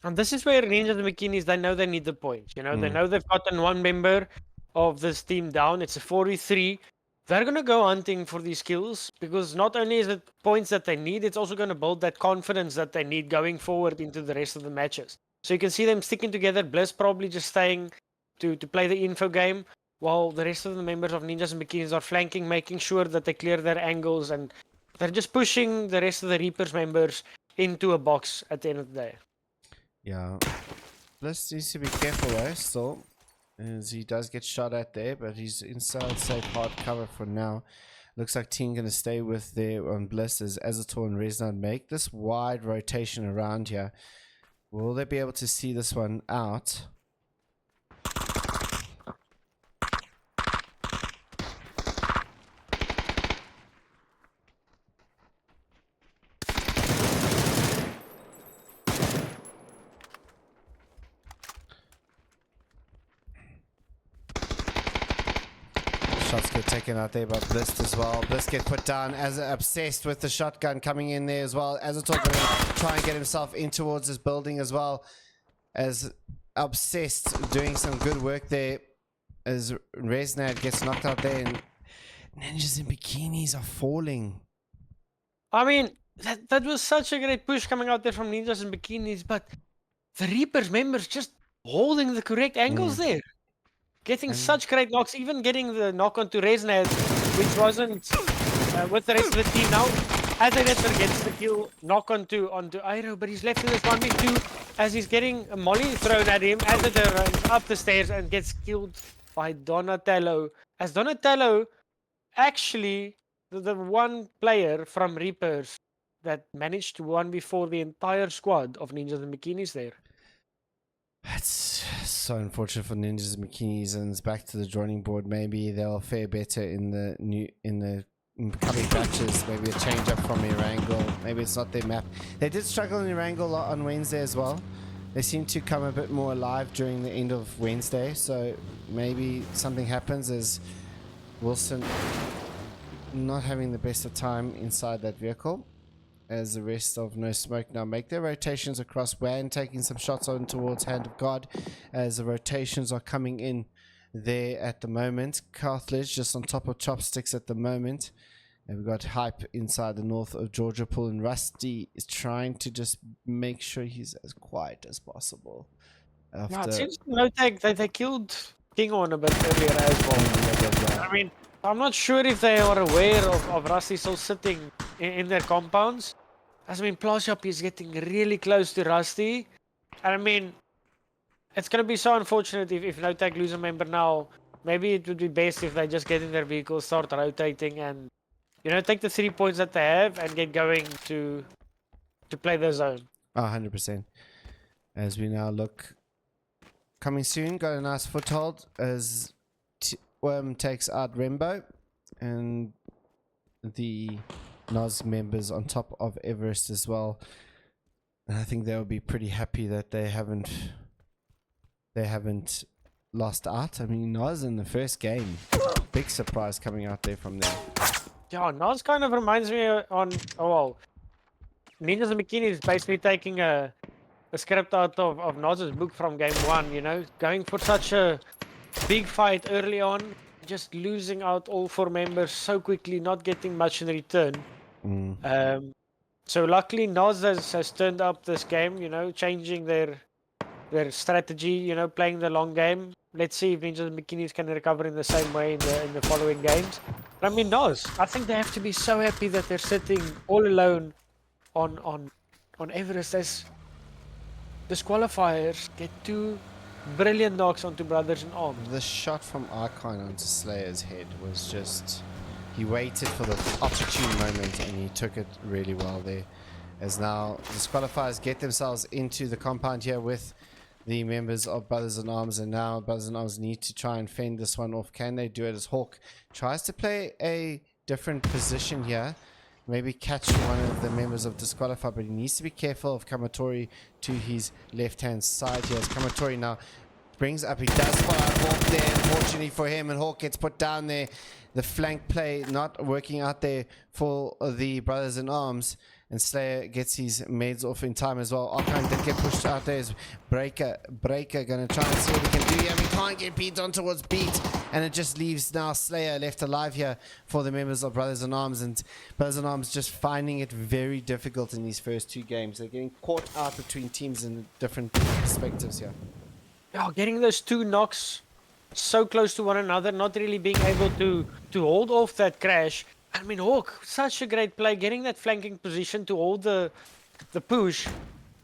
And this is where Ninjas and Bikinis, they know they need the points. You know, they know they've gotten one member of this team down. It's a 4v3. They're going to go hunting for these kills because not only is it points that they need, it's also going to build that confidence that they need going forward into the rest of the matches. So you can see them sticking together. Bliss probably just staying to play the info game while the rest of the members of Ninjas and Bikinis are flanking, making sure that they clear their angles, and they're just pushing the rest of the Reapers members into a box at the end of the day. Yeah. Bliss needs to be careful though, still. As he does get shot at there, but he's inside safe hard cover for now. Looks like team going to stay with there on Bliss as Azator and Resnad make this wide rotation around here. Will they be able to see this one out? Shots get taken out there by Bliss as well. Bliss get put down as Obsessed with the shotgun coming in there as well. Azator going to try and get himself in towards this building as well. As Obsessed doing some good work there. As Resnad gets knocked out there and Ninjas in Bikinis are falling. I mean, that was such a great push coming out there from Ninjas and Bikinis, but the Reapers members just holding the correct angles there. Getting such great knocks, even getting the knock onto Resnad, which wasn't with the rest of the team now. Azaretter gets the kill, knock onto Airo, but he's left in this 1v2 as he's getting a molly thrown at him. Azaretter runs up the stairs and gets killed by Donatello. As Donatello, actually, the one player from Reapers that managed to 1v4 the entire squad of Ninjas and Bikinis there. That's so unfortunate for Ninjas and Bikinis, and it's back to the drawing board. Maybe they'll fare better in the coming batches. Maybe a change up from Erangel. Maybe it's not their map. They did struggle in Erangel on Wednesday as well. They seem to come a bit more alive during the end of Wednesday, so maybe something happens as Wilson not having the best of time inside that vehicle. As the rest of No Smoke now make their rotations across WAN, taking some shots on towards Hand of God as the rotations are coming in there at the moment. Carthage just on top of Chopsticks at the moment. And we've got Hype inside the north of Georgia Pool, and Rusty is trying to just make sure he's as quiet as possible. Yeah, it seems like they killed Kinghorn a bit earlier as well. I mean, I'm not sure if they are aware of Rusty still sitting in their compounds. I mean, Plashop is getting really close to Rusty. And I mean, it's going to be so unfortunate if No-Tag lose a member now. Maybe it would be best if they just get in their vehicles, start rotating, and, you know, take the 3 points that they have and get going to play their zone. 100%. As we now look, coming soon, got a nice foothold as Worm takes out Rembo, and the Nos members on top of Everest as well. And I think they'll be pretty happy that they haven't lost out. I mean, Nos in the first game, big surprise coming out there from them. Yeah, Nos kind of reminds me well, Ninjas and Bikini is basically taking a script out of Nos's book from game 1, you know, going for such a big fight early on, just losing out all 4 members so quickly, not getting much in return. So luckily Nos has turned up this game, you know, changing their their strategy, you know, playing the long game. Let's see if Ninjas and Bikinis can recover in the same way in the following games. But I mean, Nos, I think they have to be so happy that they're sitting all alone on Everest as disqualifiers get 2 brilliant knocks onto Brothers in Arms. The shot from Archon onto Slayer's head was just... He waited for the opportune moment and he took it really well there. As now disqualifiers get themselves into the compound here with the members of Brothers in Arms, and now Brothers in Arms need to try and fend this one off. Can they do it as Hawk tries to play a different position here? Maybe catch one of the members of Disqualified, but he needs to be careful of Kamatori to his left-hand side here. As Kamatori now brings up, he does spot out Hawk there, unfortunately for him, and Hawk gets put down there. The flank play not working out there for the Brothers in Arms, and Slayer gets his meds off in time as well. Archon did get pushed out there as Breaker gonna try and see what he can do here. We can't get beat on towards beat, and it just leaves now Slayer left alive here for the members of Brothers in Arms, and Brothers in Arms just finding it very difficult in these first 2 games. They're getting caught out between teams in different perspectives here. Yeah, getting those 2 knocks so close to one another, not really being able to hold off that crash. I mean, Hawk, such a great play, getting that flanking position to hold the push,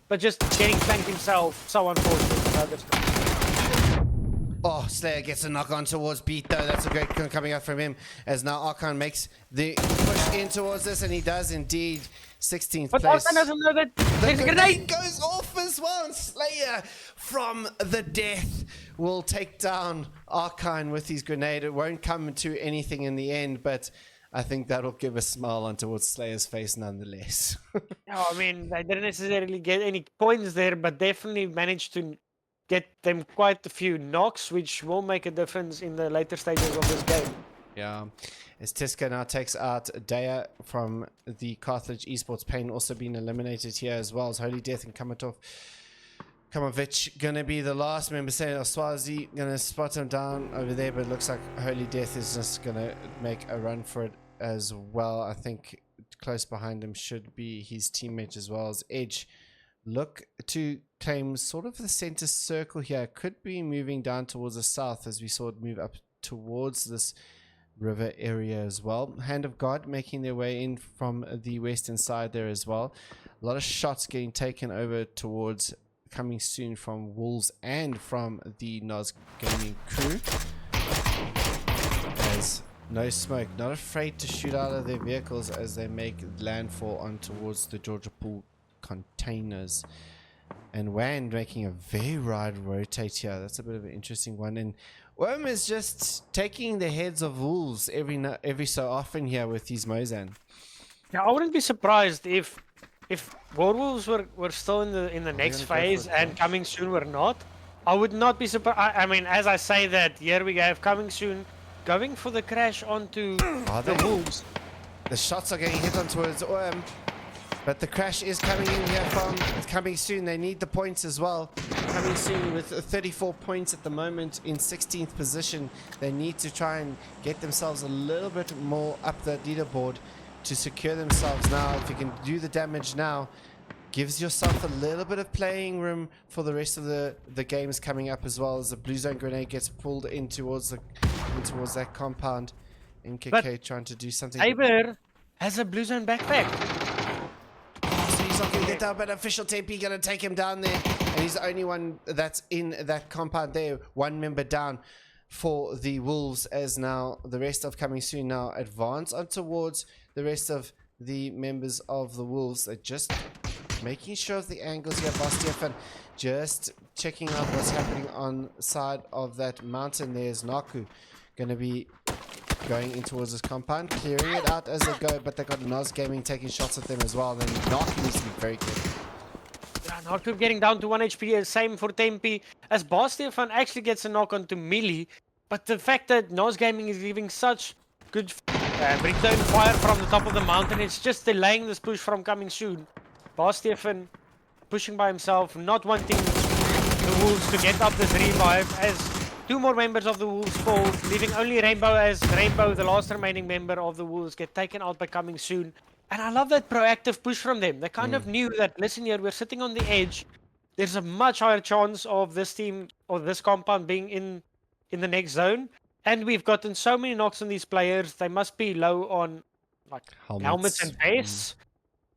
but just getting flanked himself, so unfortunate. Oh, Slayer gets a knock on towards beat though. That's a great coming out from him, as now Archon makes the push in towards this, and he does indeed. 16th but place. Archon doesn't know that there's a The grenade! grenade goes off as well, and Slayer from the death will take down Archon with his grenade. It won't come to anything in the end, but I think that'll give a smile on towards Slayer's face nonetheless. No, I mean, they didn't necessarily get any points there, but definitely managed to get them quite a few knocks, which will make a difference in the later stages of this game. Yeah, as Tiska now takes out Daya from the Carthage Esports. Pain also being eliminated here, as well as Holy Death and Kamovic gonna be the last member. Saying Oswazi gonna spot him down over there, but it looks like Holy Death is just gonna make a run for it as well. I think close behind him should be his teammate as well as Edge. Look to claim sort of the center circle here. Could be moving down towards the south, as we saw it move up towards this river area as well. Hand of God making their way in from the western side there as well. A lot of shots getting taken over towards coming soon from Wolves and from the Nos Gaming crew. As No Smoke not afraid to shoot out of their vehicles as they make landfall on towards the Georgia Pool containers. And Wan making a very wide rotate here. That's a bit of an interesting one. And Worm is just taking the heads of wolves every so often here with his Mozan. Yeah, I wouldn't be surprised if Werewolves were still in the next phase and coming soon were not. I would not be surprised. I mean, as I say that, here we have coming soon, going for the crash onto the Wolves. The shots are getting hit on towards Worm. But the crash is coming in here from coming soon. They need the points as well. Coming soon with 34 points at the moment in 16th position. They need to try and get themselves a little bit more up the leaderboard to secure themselves now. If you can do the damage now, gives yourself a little bit of playing room for the rest of the games coming up, as well as the blue zone grenade gets pulled in towards that compound. MKK trying to do something. Saber has a blue zone backpack. He's not going to get down, but official TP going to take him down there, and he's the only one that's in that compound there. 1 member down for the Wolves, as now the rest of coming soon now advance on towards the rest of the members of the Wolves. They're just making sure of the angles here. Bastiafan just checking out what's happening on the side of that mountain. There's Naku going to be going in towards this compound, clearing it out as they go, but they got Nos Gaming taking shots at them as well. Then Naku needs to be very careful. Yeah, Naku getting down to 1 HP, same for Tempi, as Bastiafan actually gets a knock onto Melee, but the fact that Nos Gaming is giving such good return fire from the top of the mountain, it's just delaying this push from coming soon. Bastiafan pushing by himself, not wanting the Wolves to get up this revive, as 2 more members of the Wolves fall, leaving only Rainbow, as Rainbow, the last remaining member of the Wolves, get taken out by coming soon. And I love that proactive push from them. They kind of knew that, listen here, we're sitting on the edge. there's a much higher chance of this team or this compound being in the next zone. And we've gotten so many knocks on these players. They must be low on like helmets Helmets. and vests.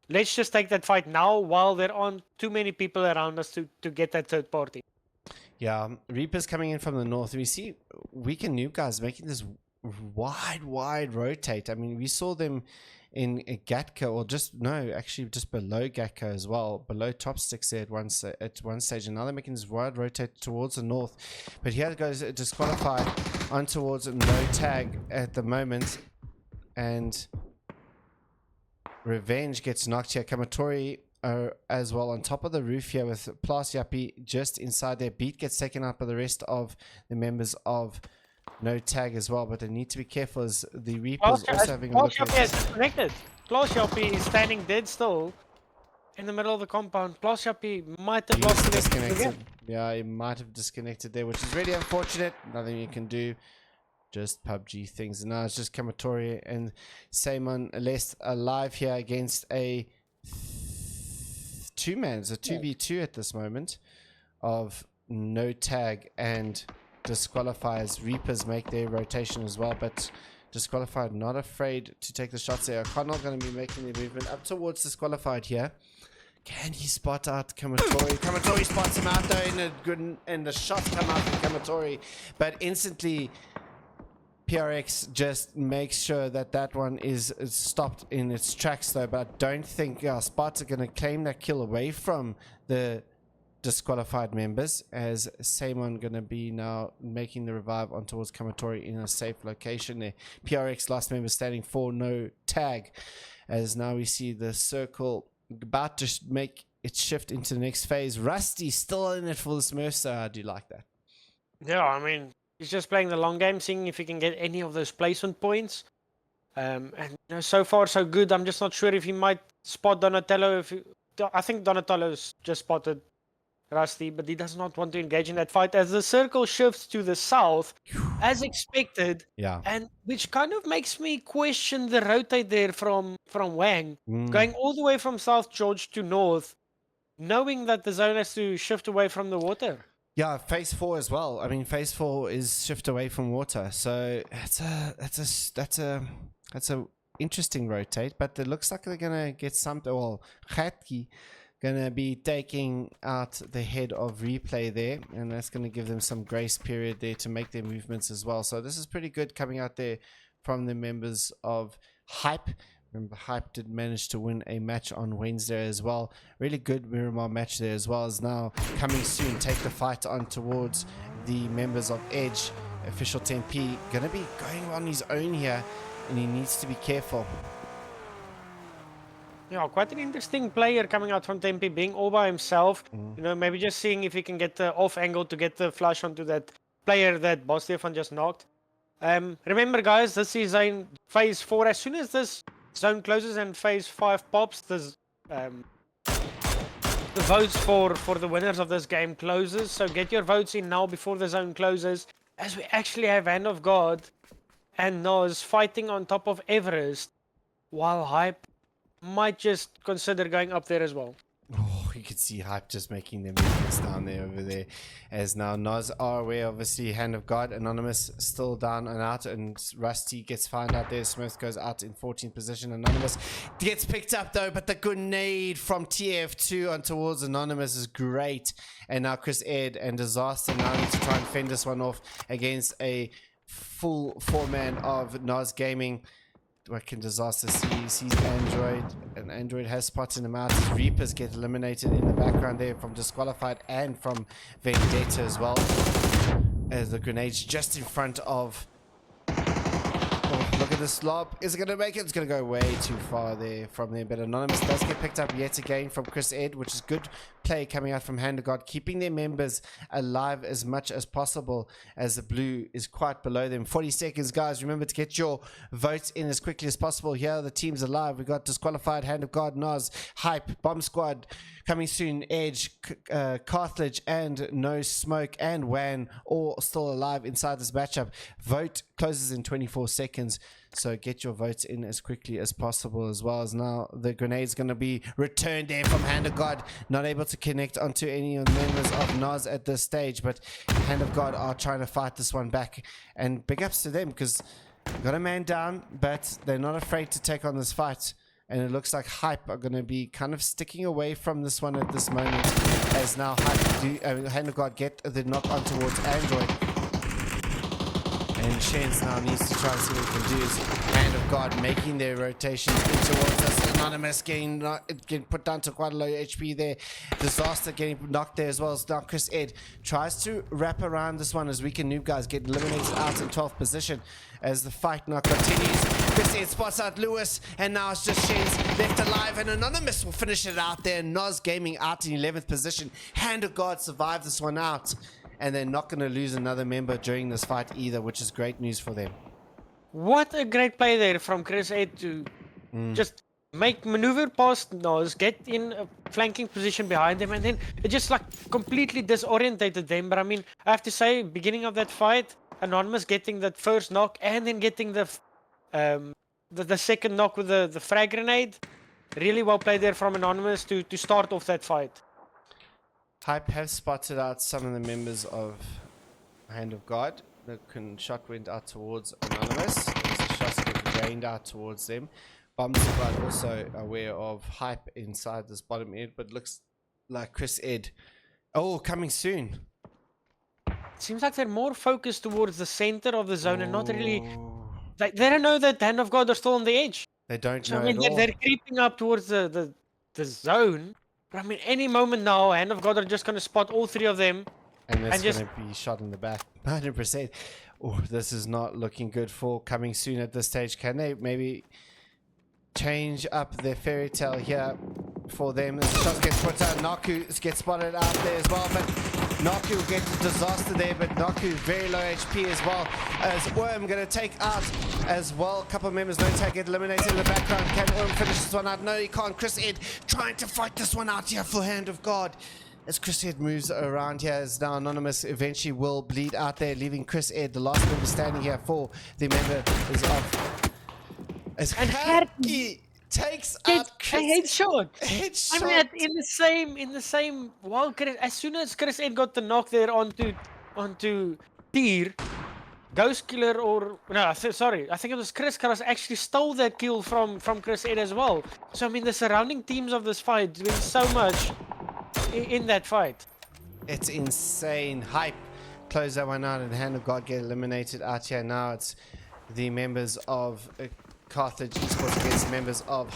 Let's just take that fight now while there aren't too many people around us to get that third party. Yeah, Reapers coming in from the north. We see weakened new guys making this wide rotate. I mean, we saw them in Gatka, or actually just below Gatka as well, below top sticks there at one stage, and now they're making this wide rotate towards the north. But here it goes, disqualified on towards no tag at the moment, and Revenge gets knocked here. Kamatori as well on top of the roof here with Plus Yappy just inside there. Beat gets taken out by the rest of the members of No Tag as well, but they need to be careful as the Reapers also having a look at is disconnected. Klaus Yappy is standing dead still in the middle of the compound. Klaus Yappy might have lost disconnected. Yeah, he might have disconnected there, which is really unfortunate. Nothing you can do. Just PUBG things. And now it's just Kamatori and Simon left alive here against a two-man. It's a 2v2 at this moment of No Tag and Disqualifiers. Reapers make their rotation as well, but Disqualified not afraid to take the shots there. O'Connell going to be making the movement up towards Disqualified here. Can he spot out Kamatori? Kamatori spots him out though, and the shots come out from Kamatori, but instantly PRX just makes sure that one is stopped in its tracks though. But I don't think Spots are going to claim that kill away from the disqualified members, as Samon going to be now making the revive on towards Kamatori in a safe location there. PRX last member standing for No Tag, as now we see the circle about to make its shift into the next phase. Rusty still in it for the Smurf, so I do like that. Yeah, I mean, he's just playing the long game, seeing if he can get any of those placement points. And so far so good. I'm just not sure if he might spot Donatello. I think Donatello's just spotted Rusty, but he does not want to engage in that fight as the circle shifts to the south, as expected. Yeah. And which kind of makes me question the rotate there from Wang, going all the way from South George to north, knowing that the zone has to shift away from the water. Yeah, phase 4 as well. I mean, phase 4 is shift away from water, so that's a interesting rotate. But it looks like they're gonna get something. Well, Khatki gonna be taking out the head of Replay there, and that's gonna give them some grace period there to make their movements as well. So this is pretty good coming out there from the members of Hype. Remember, Hype did manage to win a match on Wednesday as well. Really good Miramar match there, as well as now coming soon. Take the fight on towards the members of Edge. Official 10P going to be going on his own here, and he needs to be careful. Yeah, quite an interesting player coming out from Tempe, being all by himself. You know, maybe just seeing if he can get the off angle to get the flash onto that player that Boss Stefan just knocked. Remember, guys, this is in phase 4. As soon as this zone closes and phase 5 pops, the votes for the winners of this game closes. So get your votes in now before the zone closes, as we actually have Hand of God and Noz fighting on top of Everest, while Hype might just consider going up there as well. Oh, you could see Hype just making their movements down there over there. As now Noz are aware, obviously, Hand of God, Anonymous still down and out, and Rusty gets found out there. Smith goes out in 14th position. Anonymous gets picked up though, but the grenade from TF2 on towards Anonymous is great. And now Chris Ed and Disaster now need to try and fend this one off against a full 4-man of Noz Gaming. What can Disaster see? He sees Android, and Android has spotted him out. His Reapers get eliminated in the background there from Disqualified and from Vendetta as well. As the grenade's just in front of... Oh, look at this lob. Is it going to make it? It's going to go way too far there from there. But Anonymous does get picked up yet again from Chris Ed, which is good play coming out from Hand of God, keeping their members alive as much as possible, as the blue is quite below them. 40 seconds, guys. Remember to get your votes in as quickly as possible. Here are the teams alive. We got Disqualified, Hand of God, Noz, Hype, Bomb Squad coming soon, Edge, Carthage, and No Smoke, and Wan all still alive inside this matchup. Vote closes in 24 seconds. seconds. So get your votes in as quickly as possible, as well as now the grenade's going to be returned there from Hand of God. Not able to connect onto any of the members of Nas at this stage, but Hand of God are trying to fight this one back. And big ups to them, because got a man down, but they're not afraid to take on this fight. And it looks like Hype are going to be kind of sticking away from this one at this moment, as now Hand of God get the knock on towards Android. And Shens now needs to try and see what he can do. Is Hand of God making their rotations in towards us. Anonymous getting put down to quite a low HP there. Disaster getting knocked there as well. As now Chris Ed tries to wrap around this one as Weekend Noob guys get eliminated out in 12th position as the fight now continues. Chris Ed spots out Lewis, and now it's just Shens left alive, and Anonymous will finish it out there. Nos Gaming out in 11th position. Hand of God survived this one out, and they're not going to lose another member during this fight either, which is great news for them. What a great play there from Chris Ed to just maneuver past Nos, get in a flanking position behind them, and then it just like completely disorientated them. But I mean, I have to say, beginning of that fight, Anonymous getting that first knock and then getting the second knock with the frag grenade, really well played there from Anonymous to start off that fight. Hype have spotted out some of the members of Hand of God. The shot went out towards Anonymous. The shots get rained out towards them. Bomb Squad also aware of Hype inside this bottom end, but looks like Chris Ed. Oh, coming soon. Seems like they're more focused towards the center of the zone and not really. They don't know that Hand of God are still on the edge. They don't know I mean, at all. they're creeping up towards the zone. But I mean, any moment now, Hand of God are just going to spot all three of them. And that's going to be shot in the back. 100%. Oh, this is not looking good for coming soon at this stage. Can they maybe change up their fairy tale here for them? The shot gets put out. Naku gets spotted out there as well, but Naku will get the disaster there, but Naku very low HP as well. As Worm going to take out as well. A couple of members no tag get eliminated in the background. Can Worm finish this one out? No, he can't. Chris Ed trying to fight this one out here for Hand of God. As Chris Ed moves around here, as now Anonymous eventually will bleed out there, leaving Chris Ed, the last member standing here for the member is off. As Harky takes out Chris a headshot. Headshot. I mean, in the same. Well, as soon as Chris Ed got the knock there onto Tier, Ghost Killer or no, sorry, I think it was Chris Karas actually stole that kill from Chris Ed as well. So I mean, the surrounding teams of this fight doing so much in that fight. It's insane. Hype close that one out, and Hand of God get eliminated out here. Now it's the members of Carthage Esports against members of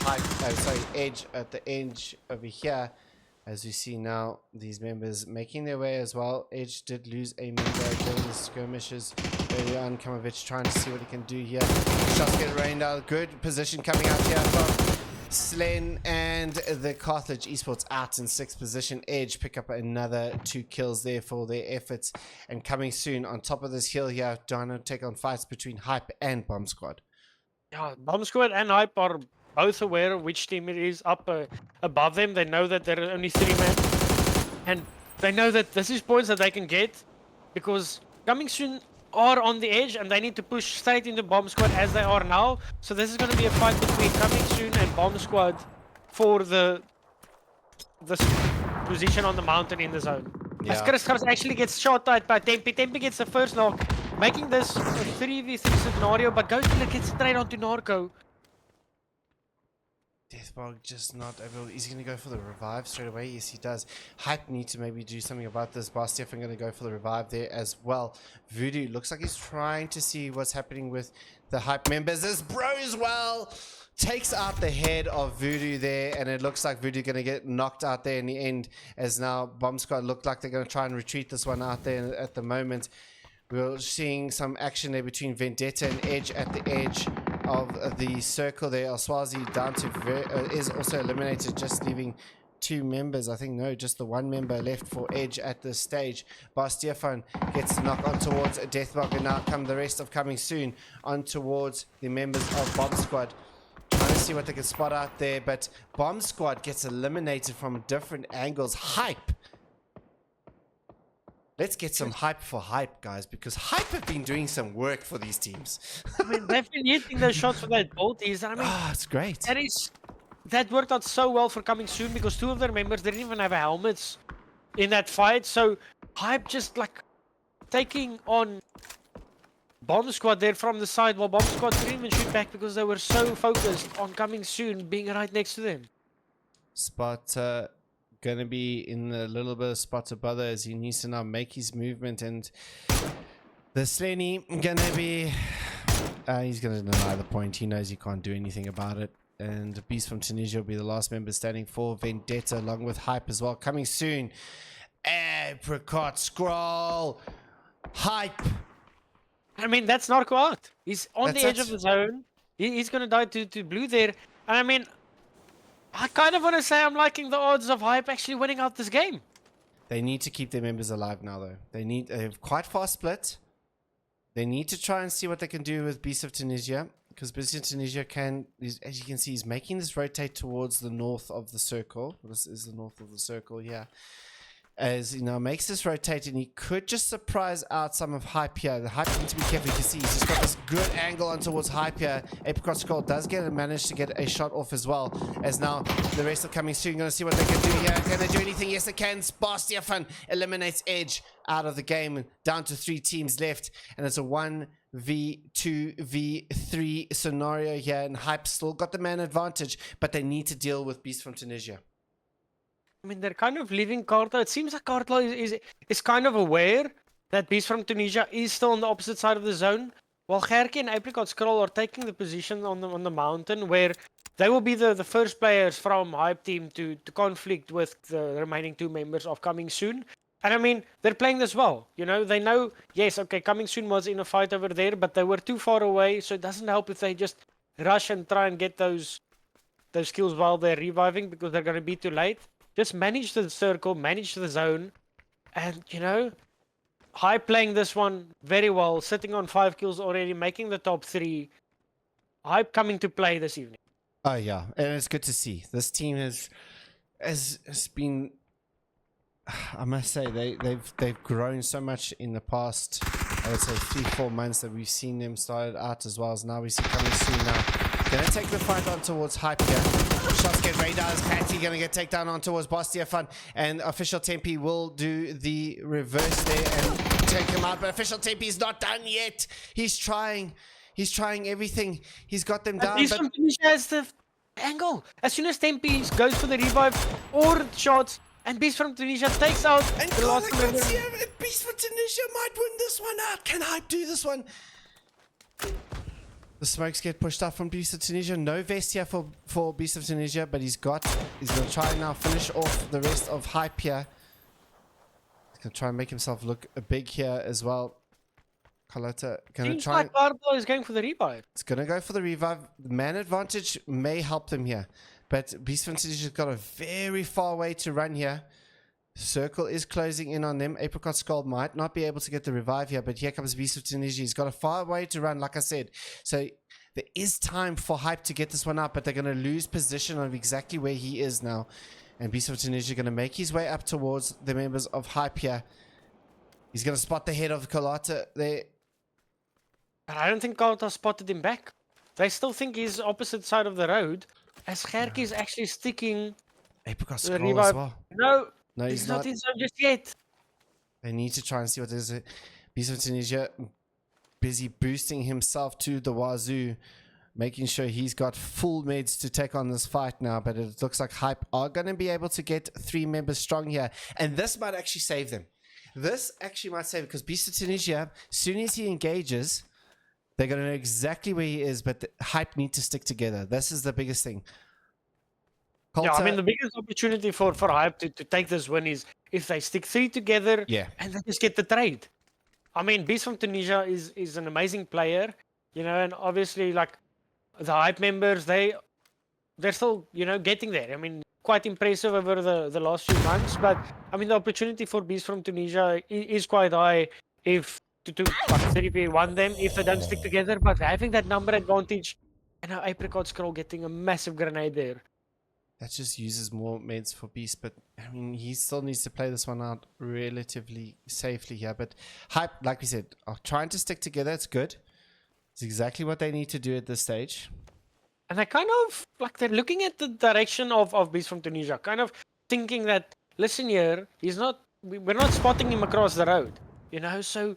Edge at the edge over here. As you see now, these members making their way as well. Edge did lose a member during the skirmishes early on. Kamovich trying to see what he can do here. Shots get rained out. Good position coming out here from Slen, and the Carthage Esports out in 6th position. Edge pick up another 2 kills there for their efforts. And coming soon on top of this hill here, trying to take on fights between Hype and Bomb Squad. Yeah, Bomb Squad and Hype are both aware of which team it is up above them. They know that there are only 3 men, and they know that this is points that they can get because coming soon are on the edge, and they need to push straight into Bomb Squad as they are now. So this is going to be a fight between coming soon and Bomb Squad for the position on the mountain in the zone. Yeah. As Chris Kars actually gets shot at by Tempe. Tempe gets the first knock, making this a 3v3 scenario, but Ghost Killer gets straight onto Narco. Deathbog just not able. He's going to go for the revive straight away. Yes, he does. Hype need to maybe do something about this. Bastieff going to go for the revive there as well. Voodoo looks like he's trying to see what's happening with the Hype members. As Broswell takes out the head of Voodoo there, and it looks like Voodoo going to get knocked out there in the end, as now Bomb Squad look like they're going to try and retreat this one out there at the moment. We're seeing some action there between Vendetta and Edge at the edge of the circle there. Oswazi down to is also eliminated, just leaving 2 members. I think no, just the 1 member left for Edge at this stage. Bastiephone gets the knock on towards Deathbug, and now come the rest of coming soon on towards the members of Bomb Squad. Trying to see what they can spot out there, but Bomb Squad gets eliminated from different angles. Hype Let's get some hype for hype, guys, because hype have been doing some work for these teams. I mean, they've been hitting those shots with that bolties. I mean, It's great. that worked out so well for coming soon because two of their members didn't even have helmets in that fight. So hype just like taking on Bomb Squad there from the side while Bomb Squad didn't even shoot back because they were so focused on coming soon, being right next to them. Spot gonna be in a little bit of spot of bother as he needs to now make his movement, and the Slenny gonna be he's gonna deny the point. He knows he can't do anything about it. And Beast from Tunisia will be the last member standing for Vendetta, along with Hype as well. Coming soon, Apricot Scroll, Hype. I mean, that's Narco out. He's on the edge of the zone. He's going to die to blue there. And I mean, I kind of want to say I'm liking the odds of Hype actually winning out this game. They need to keep their members alive now, though. They have quite fast split. They need to try and see what they can do with Beast of Tunisia. Because Beast of Tunisia as you can see, he's making this rotate towards the north of the circle. This is the north of the circle, yeah. As you know, makes this rotate, and he could just surprise out some of Hype here. The Hype needs to be careful. You can see he's just got this good angle on towards Hype here. Apricot Skull does manage to get a shot off as well. As now the rest are coming soon. Going to see what they can do here. Can they do anything? Yes, they can. Sparstiafan eliminates Edge out of the game. Down to 3 teams left, and it's a 1v2v3 scenario here. And Hype still got the man advantage, but they need to deal with Beast from Tunisia. I mean, they're kind of leaving Cartla. It seems like Cartla is kind of aware that Beast from Tunisia is still on the opposite side of the zone, while Gerke and Apricot Scroll are taking the position on the mountain, where they will be the first players from Hype team to conflict with the remaining 2 members of Coming Soon. And I mean, they're playing this well. You know, they know, yes, okay, Coming Soon was in a fight over there, but they were too far away, so it doesn't help if they just rush and try and get those kills while they're reviving, because they're going to be too late. Just manage the circle, manage the zone, and, you know, Hype playing this one very well, sitting on 5 kills already, making the top 3. Hype coming to play this evening. Oh, yeah, and it's good to see. This team has been, I must say, they've grown so much in the past, I would say 3-4 months that we've seen them started out, as well as now we see Coming Soon now. Gonna take the fight on towards Hype here. Shots get radars. Patty gonna get takedown on towards Bastiafan, and Official Tempe will do the reverse there and take him out. But Official Tempe is not done yet. He's trying everything. He's got them down. Beast from Tunisia has the angle. As soon as Tempe goes for the revive or shots, and Beast from Tunisia takes out and the last member. Beast from Tunisia might win this one out. Can Hype do this one? The smokes get pushed up from Beast of Tunisia. No vest here for Beast of Tunisia, but he's going to try and now finish off the rest of Hype here. He's going to try and make himself look big here as well. Carlotta going to try. Like Bardo is going for the revive. It's going to go for the revive. The man advantage may help them here, but Beast of Tunisia's got a very far way to run here. Circle is closing in on them. Apricot Skull might not be able to get the revive here, but here comes Beast of Tunisia. He's got a far way to run, like I said. So there is time for Hype to get this one up, but they're going to lose position of exactly where he is now. And Beast of Tunisia going to make his way up towards the members of Hype here. He's going to spot the head of Carlotta there. But I don't think Carlota spotted him back. They still think he's opposite side of the road, as Gerke is actually sticking Apricot the Skull revive. as well. No, he's not in zone just yet. They need to try and see what there's. Beast of Tunisia busy boosting himself to the wazoo, making sure he's got full meds to take on this fight now. But it looks like Hype are going to be able to get 3 members strong here, and this might actually save them. This actually might save, because Beast of Tunisia, as soon as he engages, they're going to know exactly where he is, but the Hype need to stick together. This is the biggest thing. Yeah, I mean, the biggest opportunity for Hype to take this win is if they stick 3 together, and they just get the trade. I mean, Beast from Tunisia is an amazing player, you know, and obviously, like, the Hype members, they're still, you know, getting there. I mean, quite impressive over the last few months, but, I mean, the opportunity for Beast from Tunisia is quite high if to 3v1 them if they don't stick together, but having that number advantage, and now Apricot Scroll getting a massive grenade there. that just uses more meds for Beast, but I mean, he still needs to play this one out relatively safely here. But Hype, like we said, are trying to stick together. It's good. It's exactly what they need to do at this stage. And they kind of like they're looking at the direction of Beast from Tunisia, kind of thinking that listen here, we're not spotting him across the road, you know. So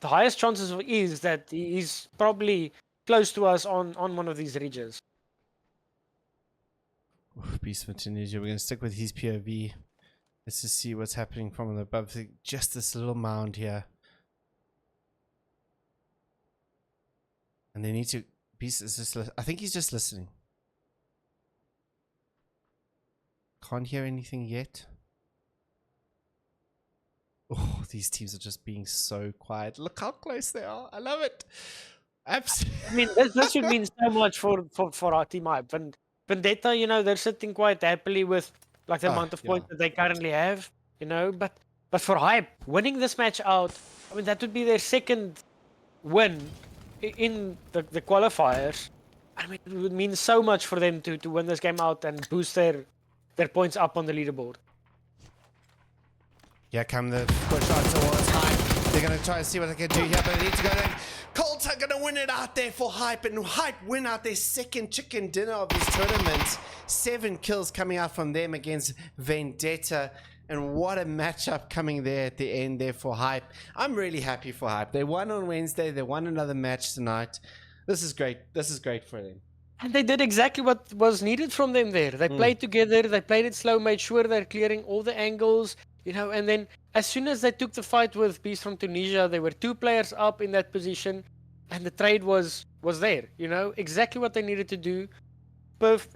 the highest chances is that he's probably close to us on one of these ridges. Beast from Tunisia. We're going to stick with his POV. Let's just see what's happening from above. Just this little mound here. And they need to... Beast is just... I think he's just listening. Can't hear anything yet. Oh, these teams are just being so quiet. Look how close they are. I love it. Absolutely. I mean, this should mean so much for our team Hype. And Vendetta, you know, they're sitting quite happily with like the amount of points that they currently have, you know. But for Hype, winning this match out, I mean, that would be their second win in the qualifiers. I mean, it would mean so much for them to win this game out and boost their points up on the leaderboard. Yeah, come the push on towards Hype. They're going to try and see what they can do here, but they need to go there. Colts are going to win it out there for Hype, and Hype win out their second chicken dinner of this tournament. 7 kills coming out from them against Vendetta, and what a matchup coming there at the end there for Hype. I'm really happy for Hype. They won on Wednesday. They won another match tonight. This is great. This is great for them. And they did exactly what was needed from them there. They played together. They played it slow, made sure they're clearing all the angles, you know, and then as soon as they took the fight with Beast from Tunisia, there were 2 players up in that position, and the trade was there, you know, exactly what they needed to do,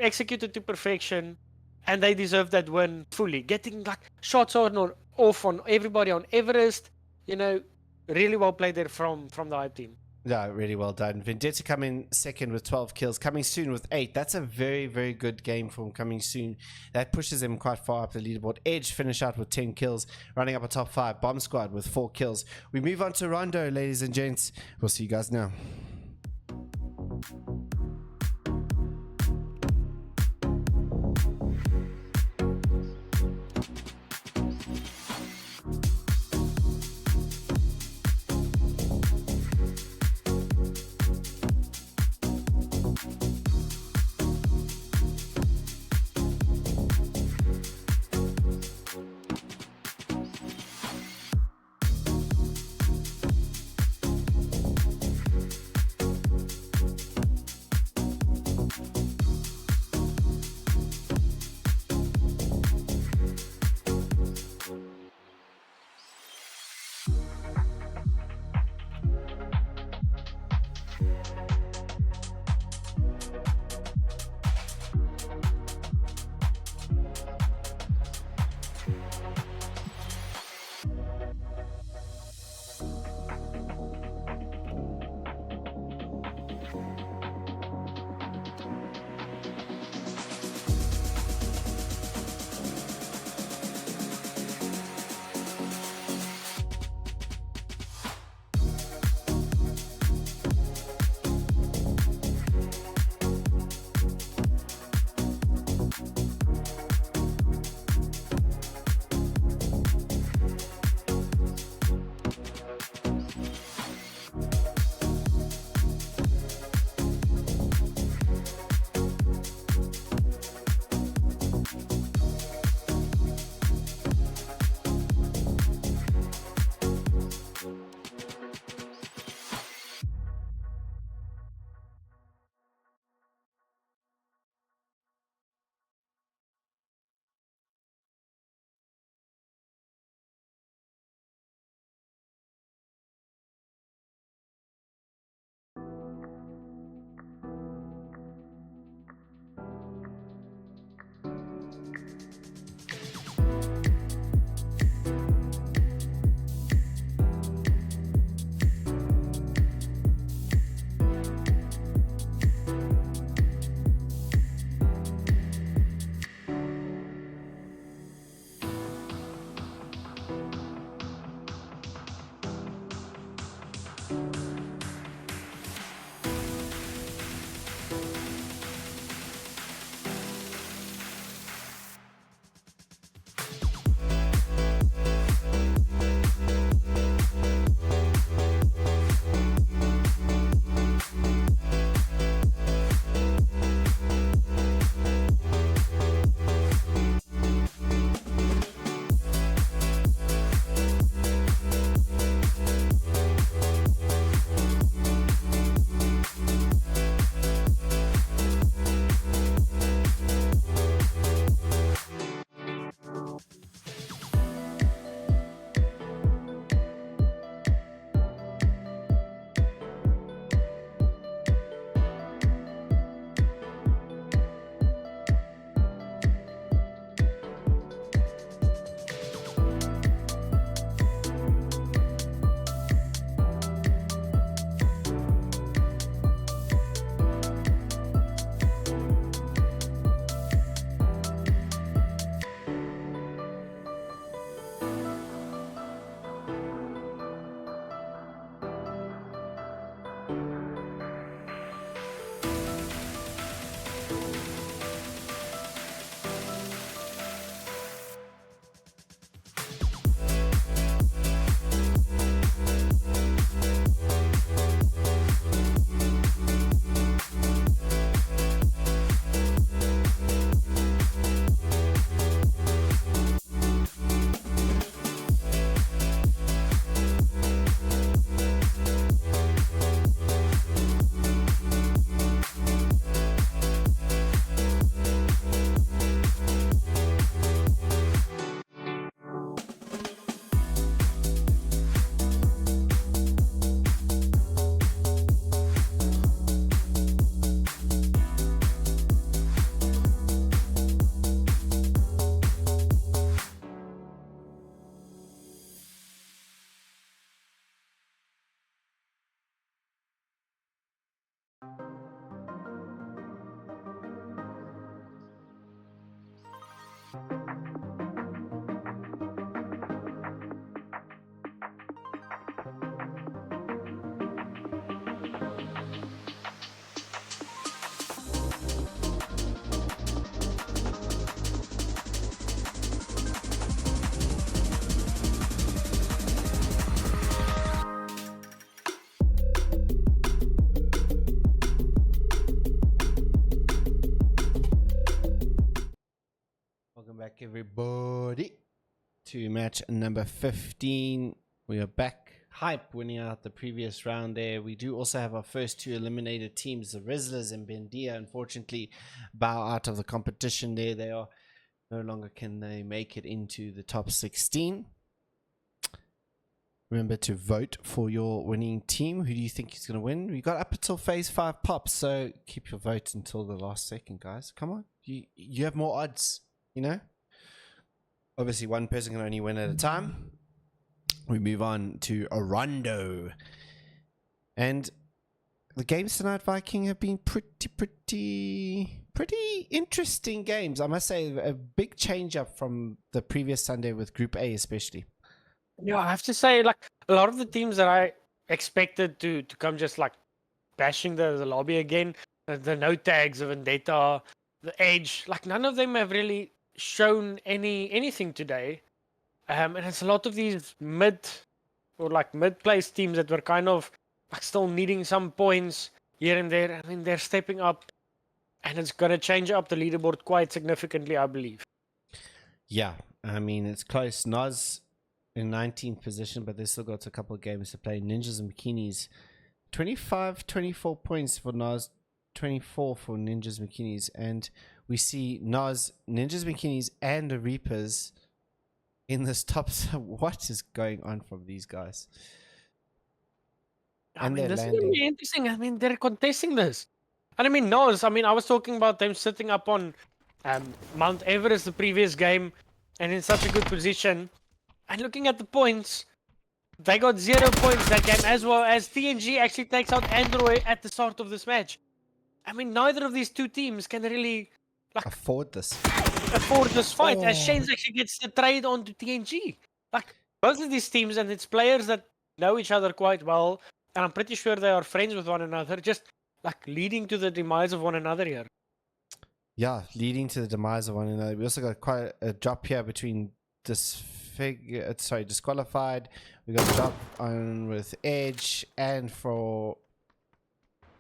executed to perfection, and they deserved that win fully. Getting like shots on or off on everybody on Everest, you know, really well played there from the Hype team. Yeah, really well done. Vendetta coming second with 12 kills. Coming Soon with 8. That's a very, very good game from Coming Soon. That pushes them quite far up the leaderboard. Edge finish out with 10 kills, running up a top 5. Bomb Squad with 4 kills. We move on to Rondo, ladies and gents. We'll see you guys now. everybody, to match number 15. We are back. Hype winning out the previous round there. We do also have our first two eliminated teams, the Rizzlers and Bendia, unfortunately bow out of the competition there. They are no longer can they make it into the top 16. Remember to vote for your winning team. Who do you think is going to win? We got up until phase 5 pops, so keep your votes until the last second, guys. Come on. You have more odds, you know? Obviously, one person can only win at a time. We move on to Orondo. And the games tonight, Viking, have been pretty interesting games. I must say, a big change up from the previous Sunday with Group A especially. Yeah, I have to say, like, a lot of the teams that I expected to come just like bashing the lobby again, the no tags of Vendetta, the Edge, like none of them have really shown anything today. And it's a lot of these mid-place teams that were kind of like still needing some points here and there. I mean, they're stepping up, and it's gonna change up the leaderboard quite significantly, I believe. Yeah, I mean, it's close. Nas in 19th position, but they've still got a couple of games to play. Ninjas and Bikinis, 24 points for Nas, 24 for Ninjas and Bikinis. And we see Nas, Ninjas and Bikinis, and the Reapers in this top. What is going on from these guys? I mean, this is gonna be interesting. I mean, they're contesting this. And I mean, Nos, I mean, I was talking about them sitting up on Mount Everest the previous game and in such a good position. And looking at the points, they got 0 points that game, as well as TNG actually takes out Android at the start of this match. I mean, neither of these two teams can really afford this fight, as Shane's actually gets the trade onto TNG. Like, both of these teams, and it's players that know each other quite well, and I'm pretty sure they are friends with one another, just like leading to the demise of one another here. Yeah, leading to the demise of one another. We also got quite a drop here between disqualified. We got a drop on with Edge, and for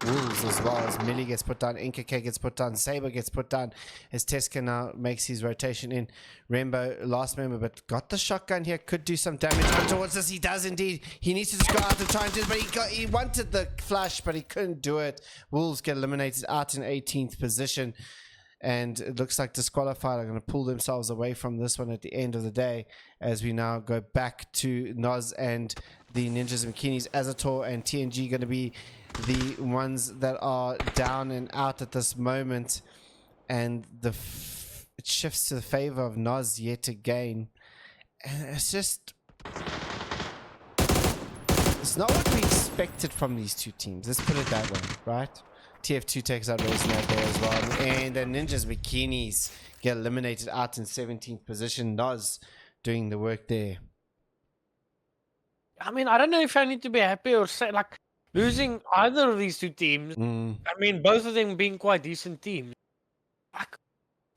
Wolves as well, as Millie gets put down, Inkake gets put down, Saber gets put down as Teska now makes his rotation in. Rainbow, last member, but got the shotgun here, could do some damage on towards us. He does indeed. He needs to just go out and try and do it, but he wanted the flash, but he couldn't do it. Wolves get eliminated out in 18th position, and it looks like disqualified are going to pull themselves away from this one at the end of the day, as we now go back to Noz and the Ninjas and Bikinis. Azator and TNG going to be the ones that are down and out at this moment, and it shifts to the favor of Noz yet again. And it's not what we expected from these two teams, let's put it that way, right? TF2 takes out Racing out there as well, and the Ninjas Bikinis get eliminated out in 17th position. Noz doing the work there. I mean, I don't know if I need to be happy or say, like, losing either of these two teams. I mean, both of them being quite decent teams. Like,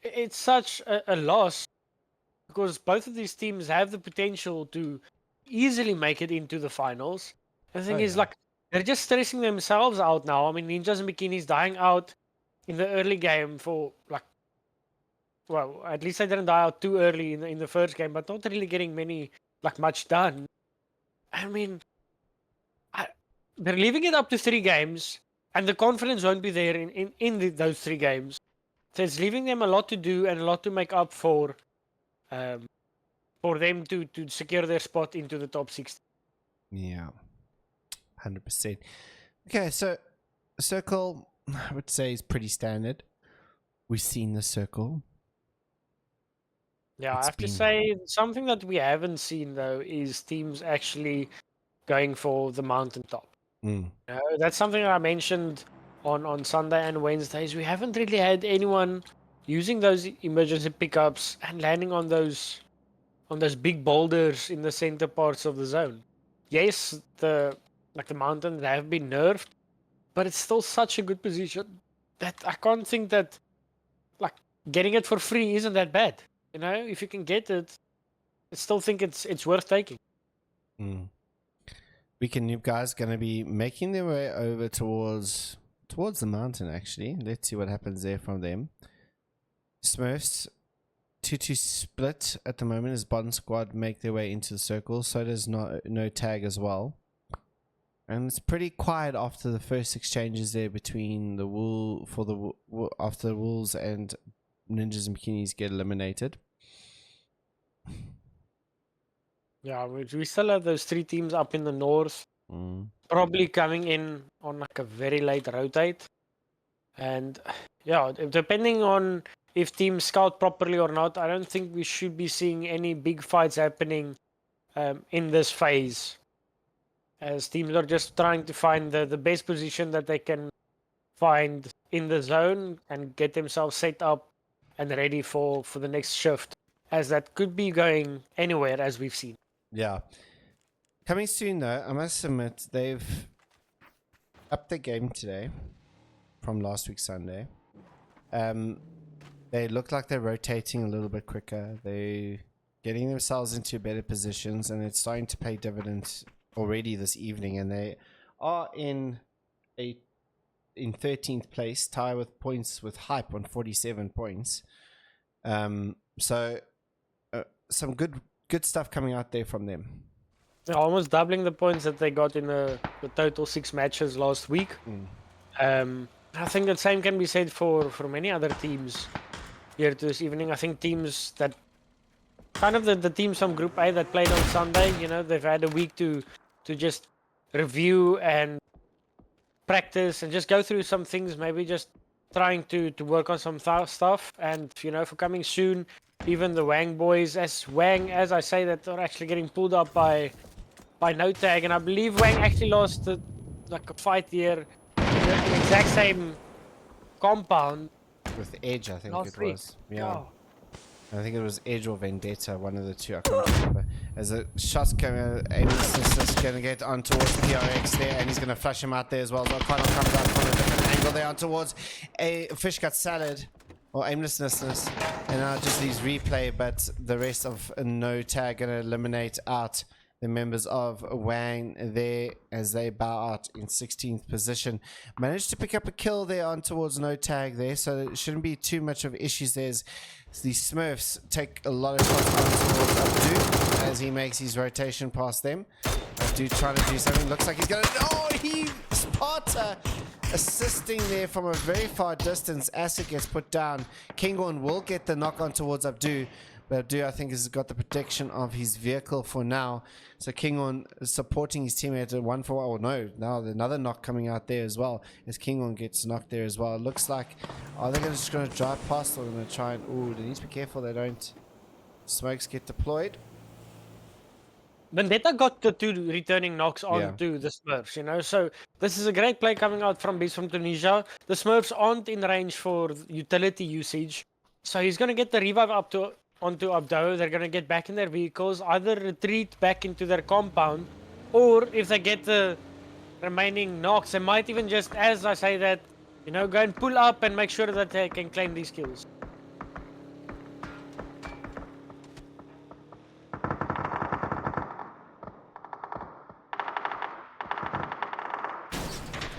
it's such a loss, because both of these teams have the potential to easily make it into the finals. The thing is, like, they're just stressing themselves out now. I mean, Ninjas and Bikinis dying out in the early game for, like, well, at least they didn't die out too early in the first game, but not really getting much done. I mean, they're leaving it up to 3 games, and the confidence won't be there in those 3 games. So it's leaving them a lot to do and a lot to make up for them to secure their spot into the top 16. Yeah, 100%. Okay, so circle, I would say, is pretty standard. We've seen the circle. Yeah, I have to say, something that we haven't seen, though, is teams actually going for the mountaintop. You know, that's something that I mentioned on Sunday and Wednesdays. We haven't really had anyone using those emergency pickups and landing on those big boulders in the center parts of the zone. Yes, the mountains have been nerfed, but it's still such a good position that I can't think that, like, getting it for free isn't that bad. You know, if you can get it, I still think it's worth taking. Weekend Noob guys going to be making their way over towards the mountain, actually. Let's see what happens there from them. Smurfs 2-2 split at the moment as bottom squad make their way into the circle. So does no tag as well. And it's pretty quiet after the first exchanges there between the after the Wolves and Ninjas and Bikinis get eliminated. Yeah, we still have those 3 teams up in the north. Probably coming in on like a very late rotate. And yeah, depending on if teams scout properly or not, I don't think we should be seeing any big fights happening in this phase. As teams are just trying to find the best position that they can find in the zone and get themselves set up and ready for the next shift. As that could be going anywhere, as we've seen. Yeah. Coming soon, though, I must admit, they've upped the game today from last week Sunday. They look like they're rotating a little bit quicker. They're getting themselves into better positions, and it's starting to pay dividends already this evening. And they are in 13th place, tie with points with Hype on 47 points. So some good stuff coming out there from them. They're almost doubling the points that they got in the total 6 matches last week. I think the same can be said for many other teams here this evening. I think teams that kind of the teams from Group A that played on Sunday, they've had a week to just review and practice and just go through some things, maybe just trying to work on some stuff. And for coming soon, even the Wang boys, as I say, that are actually getting pulled up by no tag. And I believe Wang actually lost a fight here in the exact same compound with Edge, I think last it week. was. Yeah. I think it was Edge or Vendetta, one of the two. I can't remember. As a shot's coming out, Aimlessness is going to get on towards PRX there, and he's going to flush him out there as well. So O'Connell comes out from a different angle there on towards a Fish Cut Salad, or Aimlessness, and now it just leaves replay, but the rest of no tag going to eliminate out the members of Wang there as they bow out in 16th position. Managed to pick up a kill there on towards no tag there, so it shouldn't be too much of issues there. As the Smurfs take a lot of shots on towards Abdu as he makes his rotation past them. Abdu trying to do something. Looks like he's going to... Sparta assisting there from a very far distance. Acid gets put down. Kingon will get the knock on towards Abdu. But Abdu, I think, has got the protection of his vehicle for now. So Kingon is supporting his teammate at 1 for 1. Oh no, now another knock coming out there as well. As Kingon gets knocked there as well. It looks like, are they just going to drive past or going to try and... Ooh, they need to be careful they don't... Smokes get deployed. Vendetta got the 2 returning knocks onto the Smurfs, So this is a great play coming out from Beast from Tunisia. The Smurfs aren't in range for utility usage. So he's going to get the revive onto Abdo. They're going to get back in their vehicles, either retreat back into their compound, or if they get the remaining knocks, they might even just, as I say that, go and pull up and make sure that they can claim these kills.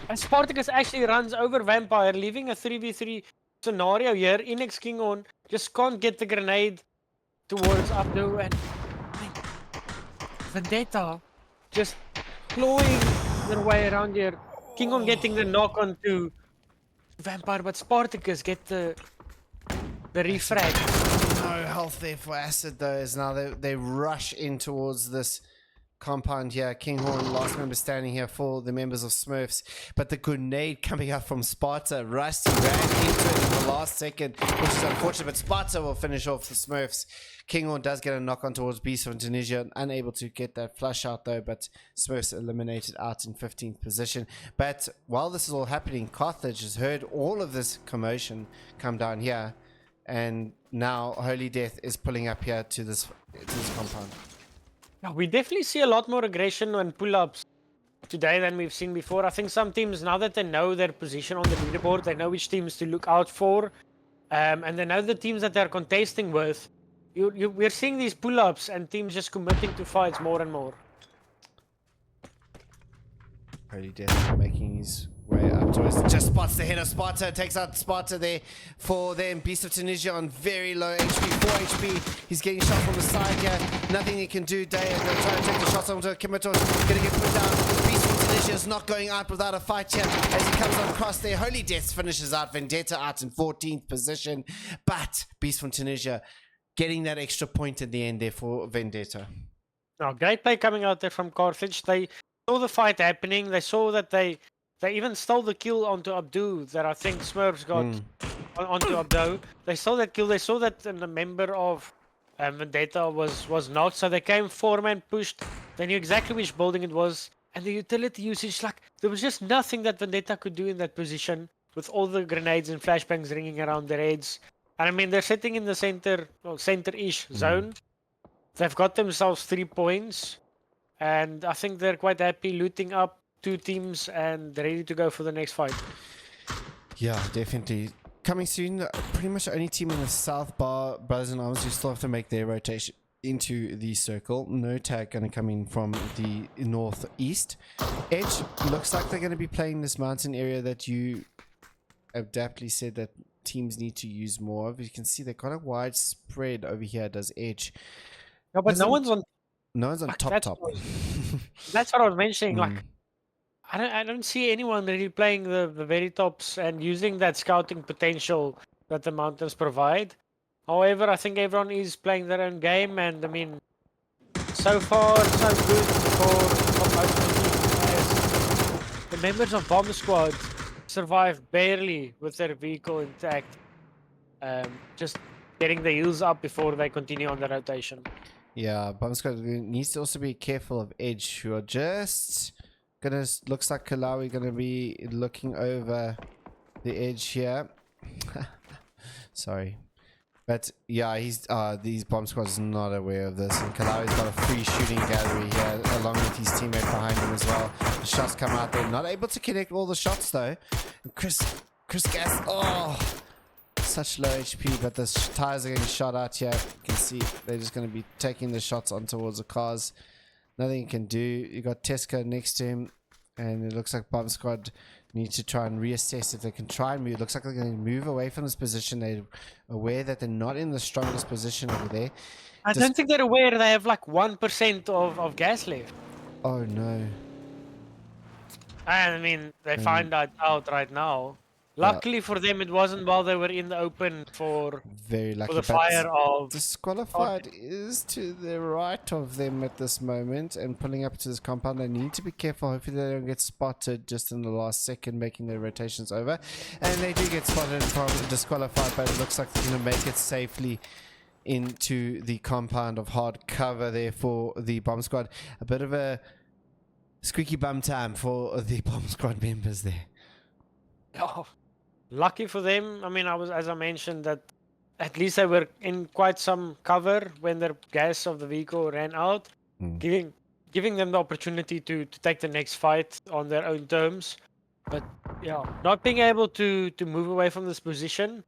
And Spartacus actually runs over Vampire, leaving a 3v3 scenario here. Inex Kingon just can't get the grenade towards Abdu, and Vendetta just clawing their way around here. Kingon getting the knock onto Vampire, but Spartacus get the refrag. No health there for Acid though, as now they rush in towards this compound here. Kinghorn, last member standing here for the members of Smurfs, but the grenade coming out from Sparta. Rusty ran into it in the last second, which is unfortunate, but Sparta will finish off the Smurfs. Kinghorn does get a knock on towards Beast from Tunisia, unable to get that flush out though, but Smurfs eliminated out in 15th position. But while this is all happening, Carthage has heard all of this commotion come down here, and now Holy Death is pulling up here to this compound. We definitely see a lot more aggression and pull-ups today than we've seen before. I think some teams, now that they know their position on the leaderboard, they know which teams to look out for, and they know the teams that they're contesting with. We're seeing these pull-ups and teams just committing to fights more and more. Holy Death making his way up Torres just spots the head of Sparta, takes out Sparta there for them. Beast of Tunisia on very low HP, 4 HP. He's getting shot from the side here. Nothing he can do. Day and they're trying to take the shots onto Kimito. Gonna get put down. Beast of Tunisia is not going out without a fight here as he comes on across there. Holy Death finishes out Vendetta out in 14th position. But Beast from Tunisia getting that extra point in the end there for Vendetta. No, great play coming out there from Carthage. They saw the fight happening. They saw that they even stole the kill onto Abdu that I think Smurfs got onto Abdu. They saw that kill. They saw that the member of Vendetta was knocked. So they came 4-man pushed. They knew exactly which building it was. And the utility usage, like, there was just nothing that Vendetta could do in that position with all the grenades and flashbangs ringing around their heads. And I mean, they're sitting in the center-ish zone. They've got themselves 3 points. And I think they're quite happy looting up 2 teams and ready to go for the next fight. Yeah, definitely. Coming soon, pretty much the only team in the South Bar, Brothers in Arms, who still have to make their rotation into the circle. No tag going to come in from the northeast. Edge looks like they're going to be playing this mountain area that you adeptly said that teams need to use more of. You can see they're quite a wide spread over here, does Edge. No, but no one's on like, top. That's what I was mentioning. Like, I don't see anyone really playing the very tops and using that scouting potential that the mountains provide. However, I think everyone is playing their own game, and I mean, so far so good for most of the teams. The members of Bomb Squad survived barely with their vehicle intact. Just getting the heals up before they continue on the rotation. Yeah, Bomb Squad needs to also be careful of Edge, who are just gonna, looks like Kalawi gonna be looking over the edge here. Sorry. But yeah, he's these Bomb Squad is not aware of this, and Kalawi's got a free shooting gallery here along with his teammate behind him as well. The shots come out there, not able to connect all the shots though. And Chris Gas, oh, such low HP, but the tires are getting shot out here. You can see they're just going to be taking the shots on towards the cars. Nothing you can do. You got Tesco next to him, and it looks like Bomb Squad need to try and reassess if they can try and move. It looks like they're going to move away from this position. They're aware that they're not in the strongest position over there. I don't think they're aware they have like 1% of gas left. Oh no. I mean, they find that out right now. Luckily for them, it wasn't while they were in the open for very lucky. For the fire of disqualified is to the right of them at this moment and pulling up to this compound. They need to be careful. Hopefully they don't get spotted just in the last second, making their rotations over. And they do get spotted from disqualified, but it looks like they're going to make it safely into the compound of hard cover there for the Bomb Squad. A bit of a squeaky bum time for the Bomb Squad members there. Oh. Lucky for them. I mean, as I mentioned, that at least they were in quite some cover when their gas of the vehicle ran out, giving them the opportunity to take the next fight on their own terms. But yeah, not being able to move away from this position,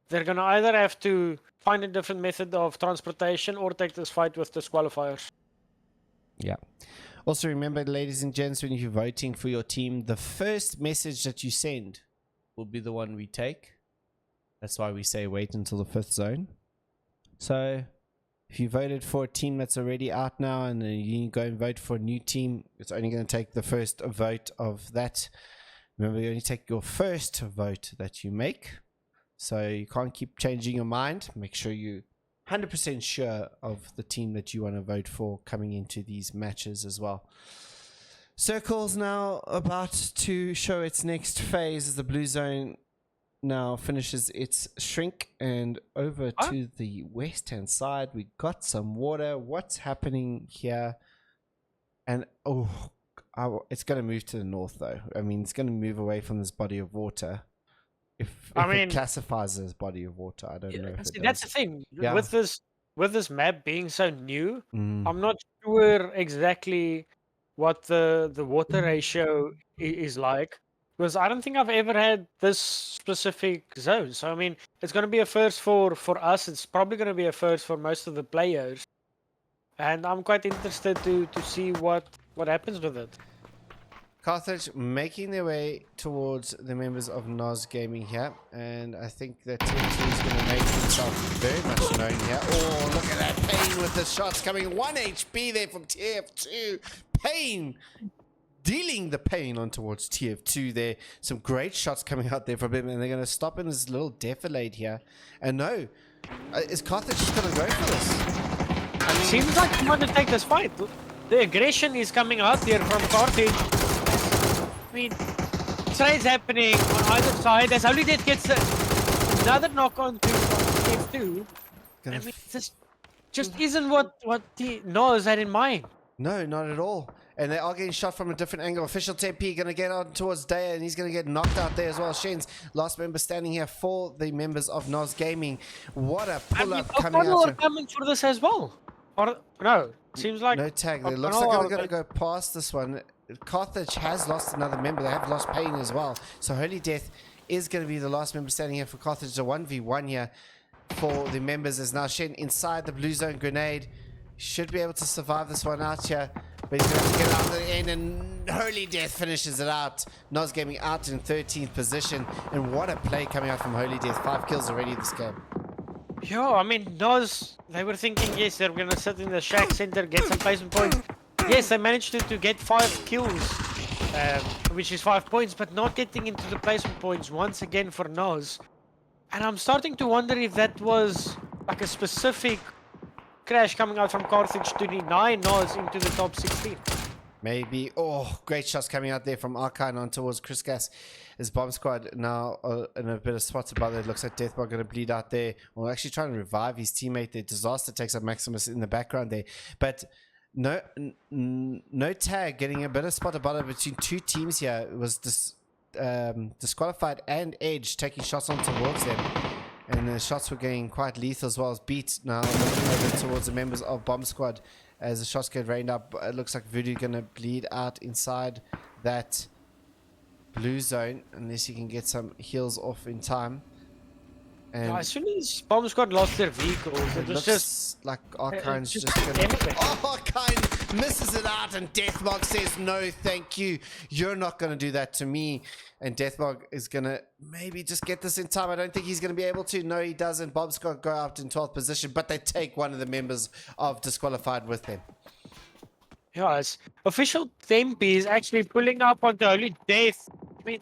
they're gonna either have to find a different method of transportation or take this fight with disqualifiers. Yeah. Also remember, ladies and gents, when you're voting for your team, the first message that you send will be the one we take. That's why we say wait until the 5th zone. So if you voted for a team that's already out now and then you go and vote for a new team, it's only going to take the first vote of that. Remember, you only take your first vote that you make, so you can't keep changing your mind. Make sure you 100% sure of the team that you want to vote for coming into these matches as well. Circle's now about to show its next phase as the blue zone now finishes its shrink, and over to the west hand side we got some water. What's happening here? And it's going to move to the north though. I mean, it's going to move away from this body of water. If it classifies as body of water, I don't know if it that's does. the thing. Yeah. With this map being so new, I'm not sure exactly what the water ratio is like, because I don't think I've ever had this specific zone. So I mean, it's going to be a first for us. It's probably going to be a first for most of the players, and I'm quite interested to see what happens with it. Carthage making their way towards the members of Nos Gaming here, and I think that TF2 is going to make himself very much known here. Oh, look at that Pain with the shots coming. 1 HP there from TF2. Pain dealing the pain on towards TF2 there. Some great shots coming out there from him, and they're going to stop in this little defilade here. And no, is Carthage just going to go for this? It seems like he want to take this fight. The aggression is coming out here from Carthage. I mean, trades happening on either side. As Holy Death gets another knock on to TF2. I mean, this just isn't what the Nos had in mind. No, not at all. And they are getting shot from a different angle. Official TP going to get on towards Daya, and he's going to get knocked out there as well. Shane's last member standing here for the members of Nos Gaming. What a pull-up coming out. Are coming for this as well. Or no, seems like no tag. It looks like they're going to go past this one. Carthage has lost another member. They have lost Pain as well. So Holy Death is going to be the last member standing here for Carthage. It's a 1v1 here for the members. As now Shen inside the blue zone grenade. Should be able to survive this one out here. But he's going to have to get out of the end, and Holy Death finishes it out. Nos Gaming out in 13th position. And what a play coming out from Holy Death. 5 kills already this game. Yeah, I mean, Nos, they were thinking, yes, they're going to sit in the shack center, get some placement points. Yes, they managed to get 5 kills, which is 5 points, but not getting into the placement points once again for Nos. And I'm starting to wonder if that was like a specific crash coming out from Carthage to deny Nos into the top 16. Maybe. Oh, great shots coming out there from Archine on towards Chris Gas. His bomb squad now in a bit of spots about it. Looks like Deathbug going to bleed out there. Well, actually trying to revive his teammate there. Disaster takes up Maximus in the background there. But no tag, getting a bit of spot about it between two teams here. It was disqualified and Edge taking shots on towards them. And the shots were getting quite lethal as well as Beat now looking over towards the members of Bomb Squad as the shots get rained up. It looks like Voodoo going to bleed out inside that blue zone unless he can get some heals off in time. And as soon as Bomb Squad lost their vehicles, it was just like Archine's just gonna... Oh, Archine misses it out, and Deathbug says no thank you, you're not gonna do that to me. And Deathbug is gonna maybe just get this in time. I don't think he's gonna be able to. No, he doesn't. Bomb Squad go out in 12th position, but they take one of the members of Disqualified with them. Yeah, it's official Tempe is actually pulling up on the Holy Death. I mean,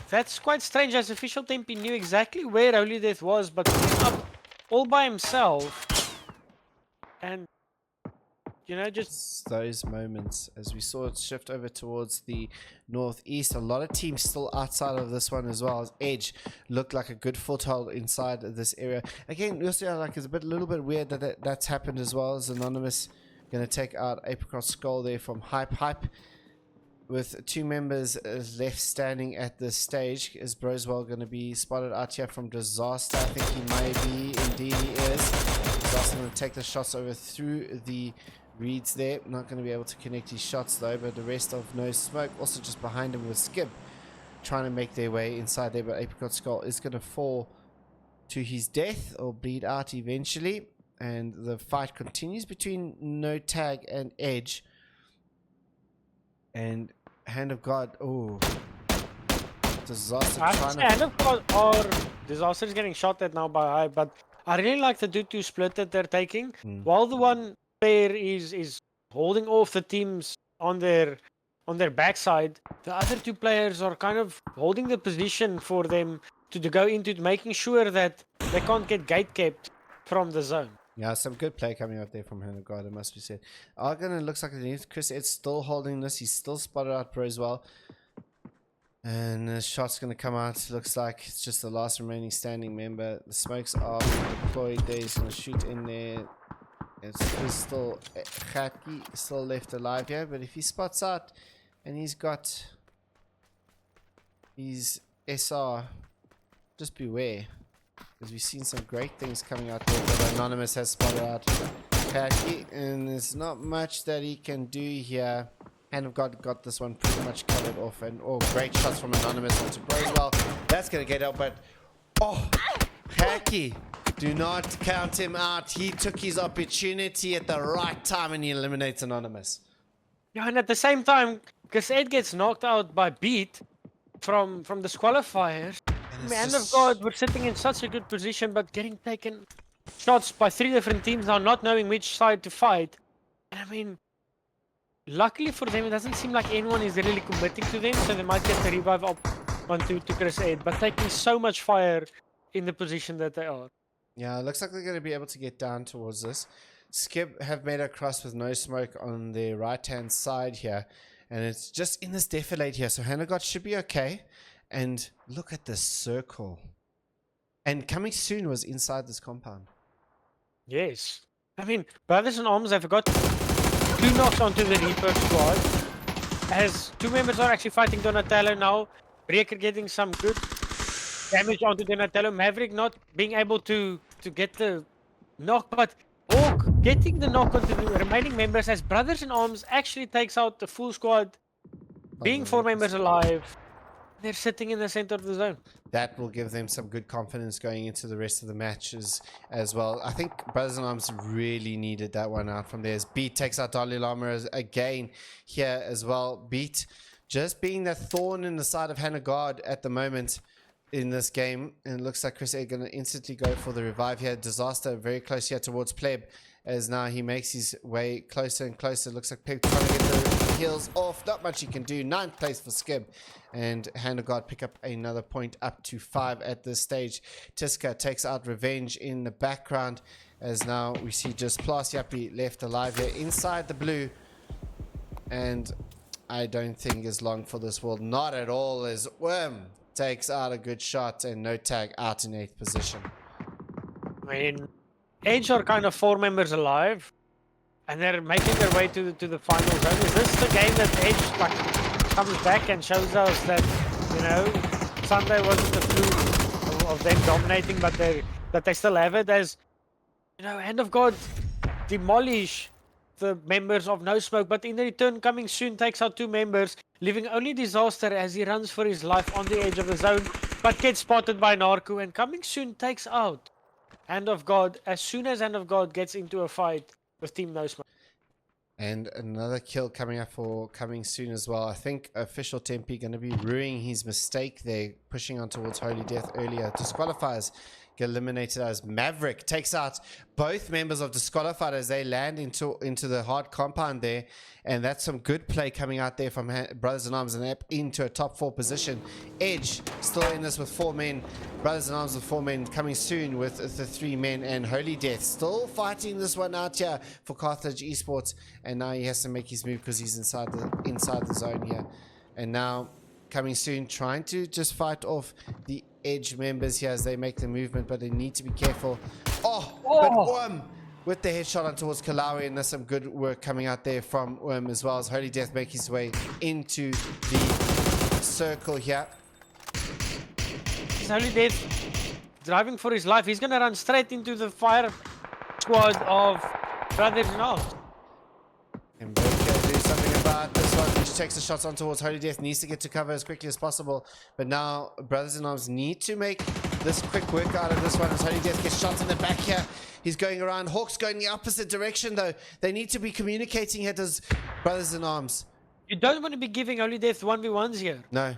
that's quite strange, as official Tempe knew exactly where Holy Death was, but pulling up all by himself. And, you know, just those moments as we saw it shift over towards the northeast. A lot of teams still outside of this one as well, as Edge looked like a good foothold inside this area. Again, also like it's a little bit weird that that's happened as well, as Anonymous going to take out Apricot Skull there from Hype. With 2 members left standing at this stage, is Broswell going to be spotted out here from Disaster? I think he may be. Indeed he is. Disaster going to take the shots over through the reeds there. Not going to be able to connect his shots though, but the rest of No Smoke also just behind him with Skib trying to make their way inside there, but Apricot Skull is going to fall to his death or bleed out eventually, and the fight continues between No Tag and Edge. And Hand of God, oh, Disaster trying to... Hand of God or Disaster is getting shot at now by High, but I really like the 2-2 split that they're taking. While the one player is holding off the teams on their backside, the other 2 players are kind of holding the position for them to go into, making sure that they can't get gate kept from the zone. Yeah, some good play coming out there from Hand of God, it must be said. Argon looks like Chris Ed's still holding this. He's still spotted out Pro as well. And the shot's going to come out. Looks like it's just the last remaining standing member. The smokes are deployed there. He's going to shoot in there. It's still Khatki still left alive here. But if he spots out and he's got his SR, just beware. Because we've seen some great things coming out there, but Anonymous has spotted out Khatki, and there's not much that he can do here. Hand of God got this one pretty much covered off, and oh, great shots from Anonymous onto Broswell. That's going to get out, but oh, Khatki, do not count him out. He took his opportunity at the right time, and he eliminates Anonymous. Yeah, and at the same time, Because Ed gets knocked out by Beat from the disqualifiers. And it's Man of just- God, we're sitting in such a good position, but getting taken shots by 3 different teams now, not knowing which side to fight. And I mean, luckily for them, it doesn't seem like anyone is really committing to them, so they might get the revive up onto Chris Ed, but taking so much fire in the position that they are. Yeah, it looks like they're going to be able to get down towards this. Skip have made a cross with no smoke on the right-hand side here. And it's just in this defilade here. So Hanagot should be okay. And look at this circle. And coming soon was inside this compound. Yes. I mean, Brothers in Arms have got 2 knocks onto the Reaper squad. As 2 members are actually fighting Donatello now. Breaker getting some good damage onto Donatello. Maverick not being able to get the knock, but Hawk getting the knock onto the remaining members as Brothers in Arms actually takes out the full squad, being 4 members alive. They're sitting in the center of the zone. That will give them some good confidence going into the rest of the matches as well. I think Brothers in Arms really needed that one out from there. As Beat takes out Dalai Lama again here as well. Beat just being that thorn in the side of Hannah God at the moment in this game. And it looks like Chris A going to instantly go for the revive here. Disaster very close here towards Pleb. As now he makes his way closer and closer. Looks like Pleb trying to get the heels off. Not much he can do. 9th place for Skib. And Hand of God pick up another point up to 5 at this stage. Tiska takes out Revenge in the background. As now we see just Plasiapi left alive here inside the blue. And I don't think is long for this world. Not at all, as Worm takes out a good shot and no tag out in 8th position. I mean, Edge are kind of 4 members alive, and they're making their way to the final zone. Is this the game that Edge like comes back and shows us that, you know, Sunday wasn't the fluke of them dominating, but that they still have it? As, you know, Hand of God demolish the members of No Smoke, but in return, coming soon takes out 2 members, leaving only Disaster as he runs for his life on the edge of the zone, but gets spotted by Narco, and coming soon takes out Hand of God as soon as Hand of God gets into a fight with Team No Smoke. And another kill coming up for coming soon as well. I think official Tempe going to be ruining his mistake there, pushing on towards Holy Death earlier. Disqualifiers get eliminated as Maverick takes out both members of Disqualified as they land into the hard compound there. And that's some good play coming out there from Brothers in Arms and up into a top 4 position. Edge still in this with 4 men. Brothers in Arms with 4 men coming soon with the 3 men. And Holy Death still fighting this one out here for Carthage Esports. And now he has to make his move because he's inside the zone here. And now coming soon, trying to just fight off the Edge members here as they make the movement, but they need to be careful. But with the headshot on towards Kalawi, and there's some good work coming out there from as well as Holy Death make his way into the circle here. Holy Death driving for his life. He's going to run straight into the fire squad of Brothers in Arms. And Breaker do something about this one, which takes the shots on towards Holy Death, needs to get to cover as quickly as possible. But now Brothers in Arms need to make this quick work out of this one as Holy Death gets shots in the back here. He's going around. Hawk's going the opposite direction though. They need to be communicating here, does Brothers in Arms. You don't want to be giving Holy Death 1v1s here. No.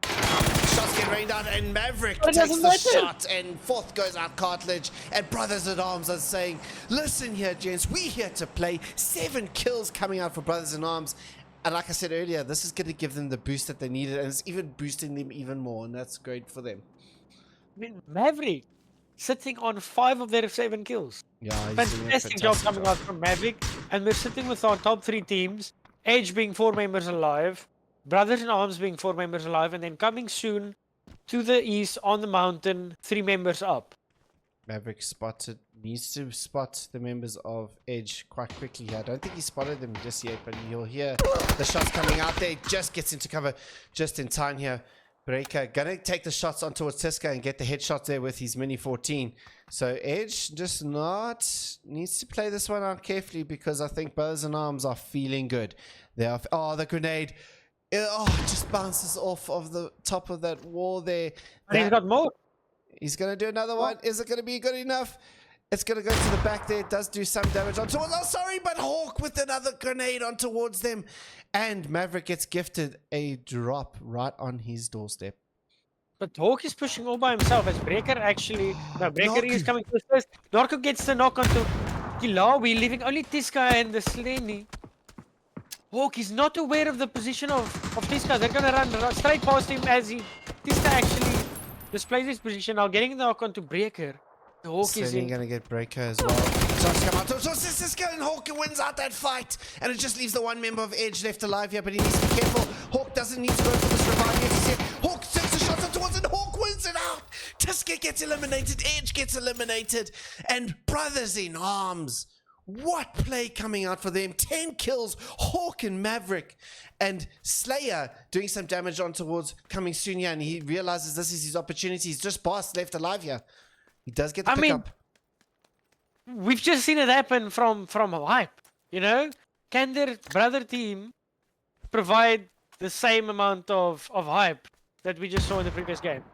Shots get rained out and Maverick takes the shot and 4th goes out Cartilage, and Brothers in Arms are saying, listen here gents, we're here to play. 7 kills coming out for Brothers in Arms, and like I said earlier, this is going to give them the boost that they needed, and it's even boosting them even more, and that's great for them. I mean, Maverick sitting on 5 of their 7 kills. Yeah, he's doing a Fantastic job coming out from Maverick, and we're sitting with our top 3 teams, Edge being 4 members alive, Brothers in Arms being 4 members alive, and then coming soon to the east on the mountain, 3 members up. Maverick needs to spot the members of Edge quite quickly here. I don't think he spotted them just yet, but you'll hear the shots coming out there. Just gets into cover just in time here. Breaker gonna take the shots on towards Tiska and get the headshots there with his Mini 14. So Edge just needs to play this one out carefully, because I think Brothers in Arms are feeling good. They are. Oh, the grenade. It just bounces off of the top of that wall there. And he's got more. He's going to do another one. Is it going to be good enough? It's going to go to the back there. It does do some damage on towards. Oh, sorry, but Hawk with another grenade on towards them. And Maverick gets gifted a drop right on his doorstep. But Hawk is pushing all by himself as Breaker actually. No, Breaker is Narku. coming first. Narco gets the knock onto Kilawi, leaving only Tiska and the Slenny. Hawk is not aware of the position of Tiska. They're gonna run straight past him as Tiska actually displays his position. Now getting the knock onto Breaker. The Hawk is Slenny in. gonna get Breaker as well. Shots come out. So Cisco and Hawk wins out that fight. And it just leaves the one member of Edge left alive here, but he needs to be careful. Hawk doesn't need to go for this revive yet. He's here. Hawk sends the shots up towards it. Hawk wins it out. Tiska gets eliminated. Edge gets eliminated. And brothers in arms. What play coming out for them. 10 kills. Hawk and Maverick. And Slayer doing some damage on towards coming soon here. And he realizes this is his opportunity. He's just boss left alive here. He does get the pickup. We've just seen it happen from Hype. You know? Can their brother team provide the same amount of hype that we just saw in the previous game?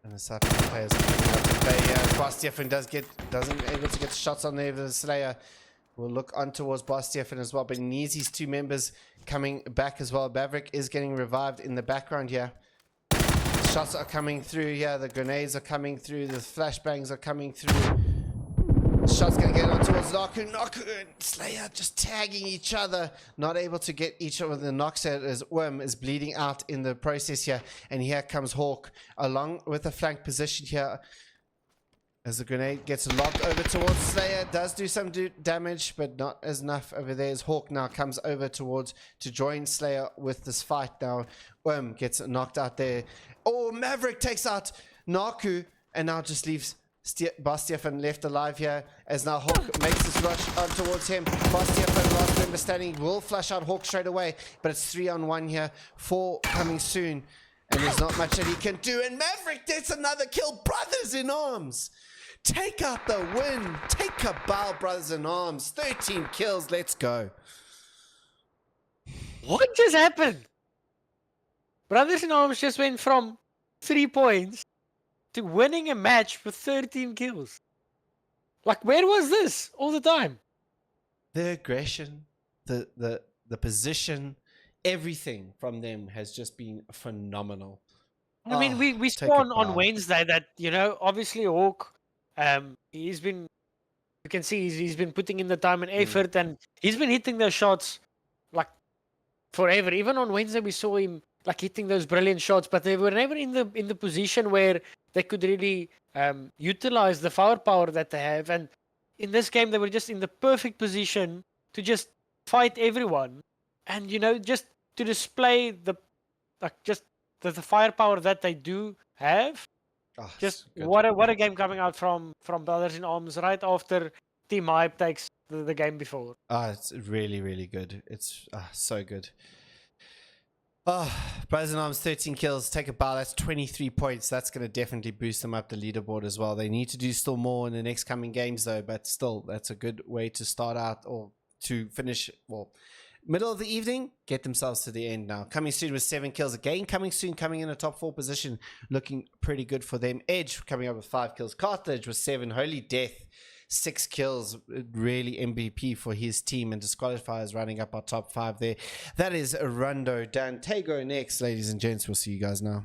And the South African players are coming out to play here. Boss Stefan doesn't able to get shots on there. The Slayer will look on towards Boss Stefan as well, but he needs his two members coming back as well. Maverick is getting revived in the background here. Shots are coming through here. The grenades are coming through. The flashbangs are coming through. Shots gonna get on towards Naku and Slayer just tagging each other, not able to get each other. The knocks out as Worm is bleeding out in the process here, and here comes Hawk along with the flank position here as the grenade gets lobbed over towards Slayer. Does do some damage, but not as enough over there as Hawk now comes over towards to join Slayer with this fight. Now Worm gets knocked out there. Oh, Maverick takes out Naku and now just leaves Boss Stefan left alive here as now Hawk makes this rush on towards him. Boss Stefan, last member standing, will flush out Hawk straight away, but it's 3-on-1 here. 4 coming soon, and there's not much that he can do. And Maverick gets another kill. Brothers in arms take out the win. Take Cabal, brothers in arms. 13 kills. Let's go. What just happened? Brothers in Arms just went from 3 points to winning a match with 13 kills. Like, where was this all the time? The aggression, the position, everything from them has just been phenomenal. I mean, we saw on Wednesday that, you know, obviously Hawk, he's been, you can see he's been putting in the time and effort, and he's been hitting those shots like forever. Even on Wednesday, we saw him like hitting those brilliant shots, but they were never in the position where they could really utilize the firepower that they have. And in this game, they were just in the perfect position to just fight everyone, and, you know, just to display the firepower that they do have. Oh, just what a game coming out from Brothers in Arms right after Team Hype takes the game before. It's really, really good. It's so good. Brothers in Arms, 13 kills, take a bow. That's 23 points. That's going to definitely boost them up the leaderboard as well. They need to do still more in the next coming games, though, but still, that's a good way to start out or to finish, well, middle of the evening, get themselves to the end now. Coming soon with 7 kills. Again, coming soon, coming in a top 4 position, looking pretty good for them. Edge coming up with 5 kills. Carthage with 7. Holy Death, 6 kills, really MVP for his team, and Disqualifiers running up our top 5 there. That is Rundo. Dantego next, ladies and gents. We'll see you guys now.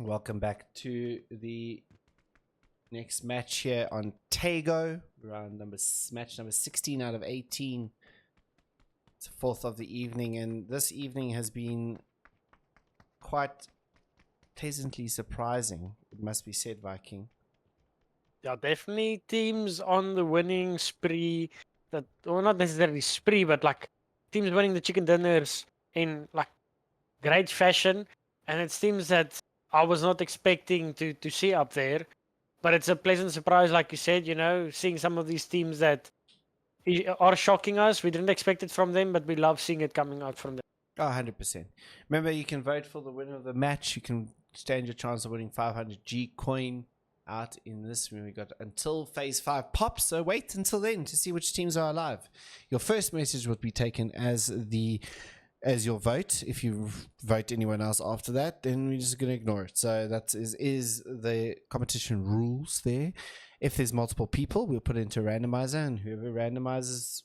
Welcome back to the next match here on Tago. Match number 16 out of 18. It's the fourth of the evening, and this evening has been quite pleasantly surprising, it must be said, Viking. Yeah, definitely teams on the winning spree that, or not necessarily spree, but like teams winning the chicken dinners in like great fashion. And it seems that I was not expecting to see up there. But it's a pleasant surprise, like you said, seeing some of these teams that are shocking us. We didn't expect it from them, but we love seeing it coming out from them. Oh, 100%. Remember, you can vote for the winner of the match. You can stand your chance of winning 500 G coin out in this room. We got until phase 5 pops, so wait until then to see which teams are alive. Your first message will be taken as your vote. If you vote anyone else after that, then we're just going to ignore it. So that is the competition rules there. If there's multiple people, we'll put it into a randomizer, and whoever randomizer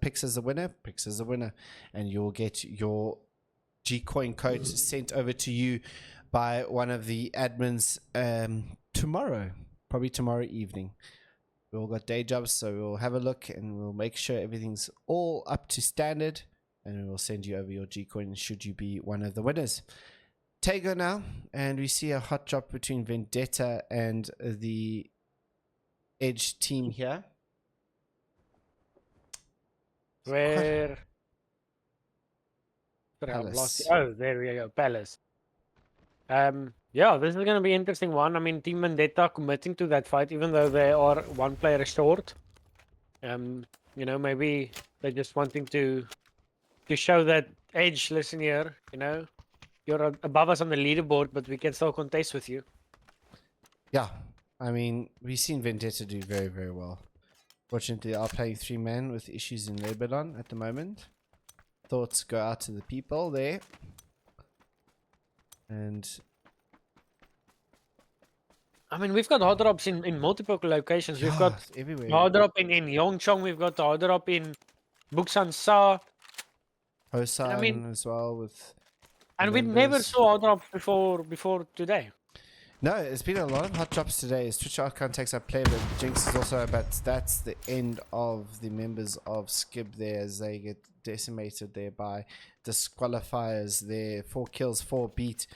picks as the winner, and you'll get your G-Coin code sent over to you by one of the admins probably tomorrow evening. We all got day jobs, so we'll have a look and we'll make sure everything's all up to standard, and we will send you over your G-Coin should you be one of the winners. Tago now, and we see a hot drop between Vendetta and the Edge team here. Where? Palace. Oh, there we go, Palace. Yeah, this is going to be an interesting one. I mean, Team Vendetta committing to that fight, even though they are one player short. Maybe they're just wanting to show that Edge, listen here, you're above us on the leaderboard, but we can still contest with you. Yeah, I mean, we've seen Vendetta do very, very well. Fortunately, they are playing 3-man with issues in Lebanon at the moment. Thoughts go out to the people there. And I mean, we've got hard drops in multiple locations. We've got everywhere. hard drop in Yongchong. We've got the hard drop in Buksan Sa. Hosan as well with. And we never saw hard drops before today. No, it's been a lot of hot drops today. Twitch Archon takes up play, but Jinx is also. But that's the end of the members of Skib there as they get decimated there by disqualifiers there. 4 kills, 4 beat.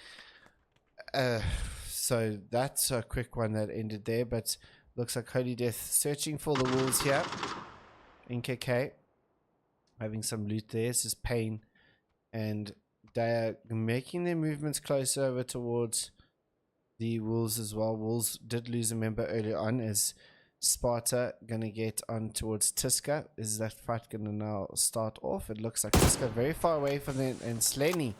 So that's a quick one that ended there, but looks like Holy Death searching for the wolves here. NKK having some loot there. This is Pain, and they are making their movements closer over towards the Wolves as well. Wolves did lose a member earlier on as Sparta gonna get on towards Tiska. Is that fight gonna now start off? It looks like Tiska very far away from them, and Slaney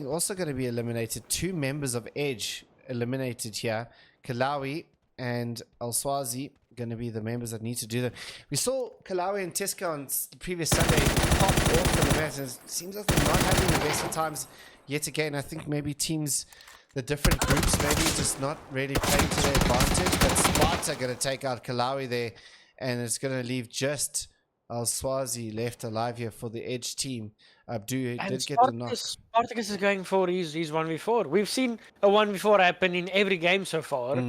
also gonna be eliminated. 2 members of Edge eliminated here. Kalawi and Al-Swazi gonna be the members that need to do that. We saw Kalawi and Tiska on the previous Sunday pop off in the match, and it seems like they're not having the best of times. Yet again, I think maybe teams, the different groups, maybe just not really playing to their advantage. But Sparta going to take out Kalawi there, and it's going to leave just Al-Swazi left alive here for the Edge team. Abdu did get the knock. Spartacus is going for his 1v4. We've seen a 1v4 happen in every game so far.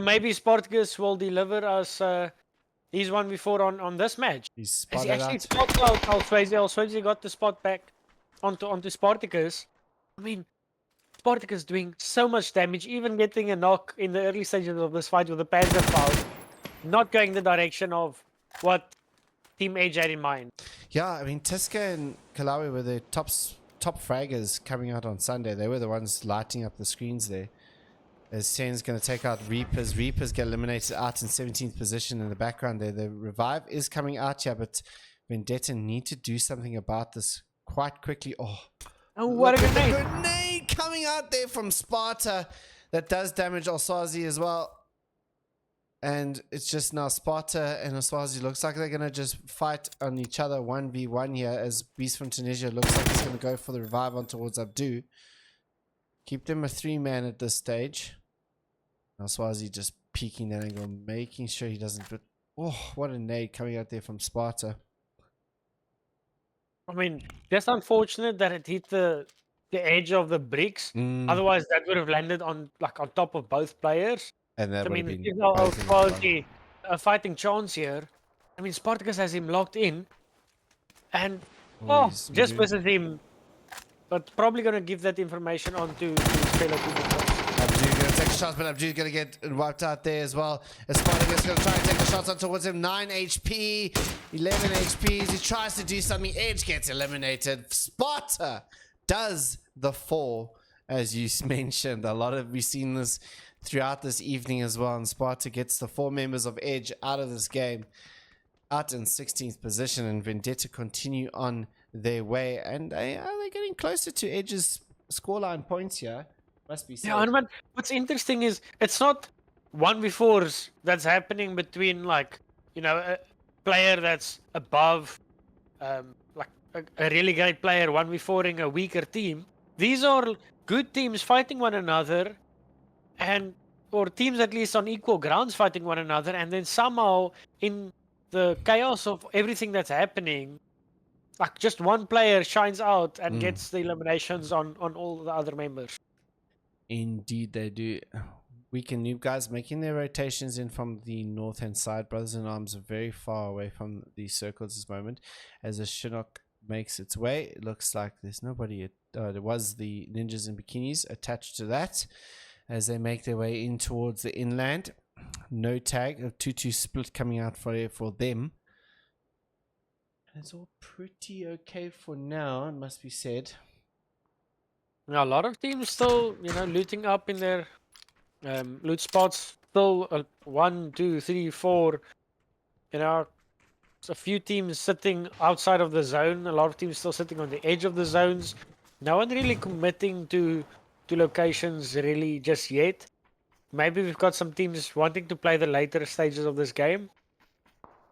Maybe Spartacus will deliver us his 1v4 on this match. He's Has spotted he actually out. spotted out Al-Swazi? Al-Swazi got the spot back onto Spartacus. I mean, Spartacus doing so much damage, even getting a knock in the early stages of this fight with the Panzer foul, not going the direction of what Team Edge had in mind. Yeah, I mean, Tiska and Kalawi were the top fraggers coming out on Sunday. They were the ones lighting up the screens there. As Sen's going to take out Reapers. Reapers get eliminated out in 17th position in the background there. The revive is coming out here, but Vendetta need to do something about this quite quickly. Oh, what a grenade! The grenade coming out there from Sparta that does damage Al-Swazi as well. And it's just now Sparta and Al-Swazi looks like they're going to just fight on each other 1v1 here, as Beast from Tunisia looks like he's going to go for the revive on towards Abdu. Keep them a 3-man at this stage. Al-Swazi just peeking that angle, making sure he doesn't. But oh, what a nade coming out there from Sparta. I mean, just unfortunate that it hit the edge of the bricks. Mm, Otherwise, that would have landed on top of both players. and that So, I would have mean, it been gives our both in the squad. quality a fighting chance here. I mean, Spartacus has him locked in, and Oh, oh, he's just moved. misses him. But probably gonna give that information on to his fellow teammates. Abju's gonna take a shot, but Abju's gonna get wiped out there as well. As Spartacus gonna try and take the shots on towards him. 9 HP, 11 HPs. He tries to do something. Edge gets eliminated. Sparta does the 4, as you mentioned. A lot of we've seen this throughout this evening as well. And Sparta gets the 4 members of Edge out of this game, out in 16th position, and Vendetta continue on their way. And they're getting closer to Edge's scoreline points here. Must be said. Yeah, and what's interesting is it's not 1v4s that's happening between like a player that's above like a really great player 1v4ing a weaker team. These are good teams fighting one another, and or teams at least on equal grounds fighting one another, and then somehow in the chaos of everything that's happening, like just one player shines out and gets the eliminations on all the other members. Indeed, they do. Weekend noob guys making their rotations in from the north hand side. Brothers in Arms are very far away from the circles at this moment. As a Chinook makes its way, it looks like there's nobody. There was the ninjas in bikinis attached to that as they make their way in towards the inland. No tag, a 2-2 split coming out for them. And it's all pretty okay for now, it must be said. Yeah, a lot of teams still, looting up in their loot spots. Still 1, 2, 3, 4. A few teams sitting outside of the zone. A lot of teams still sitting on the edge of the zones. No one really committing to locations really just yet. Maybe we've got some teams wanting to play the later stages of this game,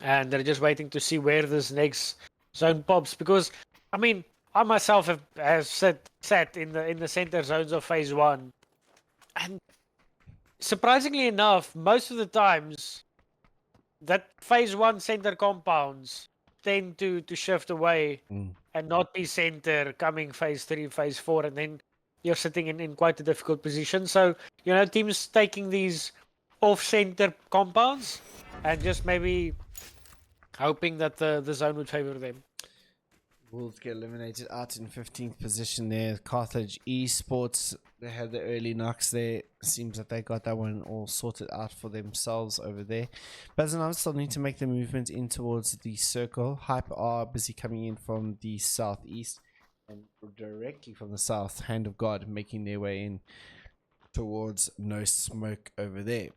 and they're just waiting to see where this next zone pops. Because, I mean, I myself have sat in the center zones of phase 1, and surprisingly enough, most of the times that phase 1 center compounds tend to shift away and not be center coming phase 3, phase 4, and then you're sitting in quite a difficult position. So, teams taking these off-center compounds and just maybe hoping that the zone would favor them. Wolves get eliminated out in 15th position there. Carthage Esports, they had the early knocks there. Seems that they got that one all sorted out for themselves over there. Bazanam still need to make the movement in towards the circle. Hype are busy coming in from the southeast and directly from the south. Hand of God making their way in towards No Smoke over there.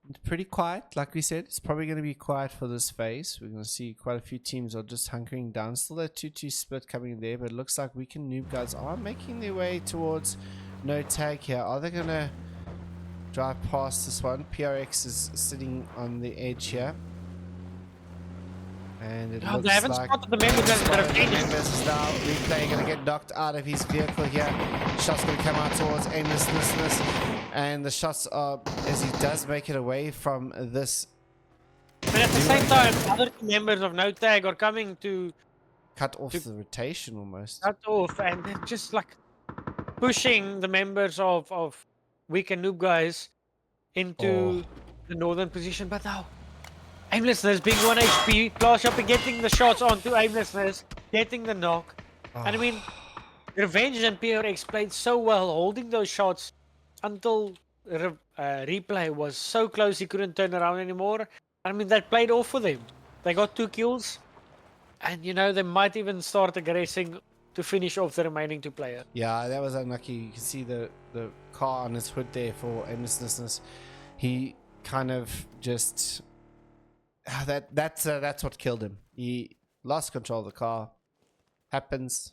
It's pretty quiet, like we said. It's probably going to be quiet for this phase. We're going to see quite a few teams are just hunkering down. Still that 2-2 split coming there, but it looks like Weekend Noob guys are making their way towards no tag here. Are they going to drive past this one? PRX is sitting on the edge here. And it looks they haven't like spotted the members that have the changed. members is now Replay going to get knocked out of his vehicle here. Shots going to come out towards Aimlessness, and the shots are as he does make it away from this. But at the same time, other members of No Tag are coming to Cut off the rotation almost. cut off, and they're just like pushing the members of Weekend Noob guys into the northern position. But now Aimlessness being 1 HP, Clash up and getting the shots onto Aimlessness, getting the knock. And I mean, Revenge and PRX played so well, holding those shots until Replay was so close he couldn't turn around anymore. I mean, that played off for them. They got 2 kills, and they might even start aggressing to finish off the remaining 2 players. Yeah, that was unlucky. You can see the car on his hood there for Aimlessness. He kind of just... That's what killed him. He lost control of the car. Happens.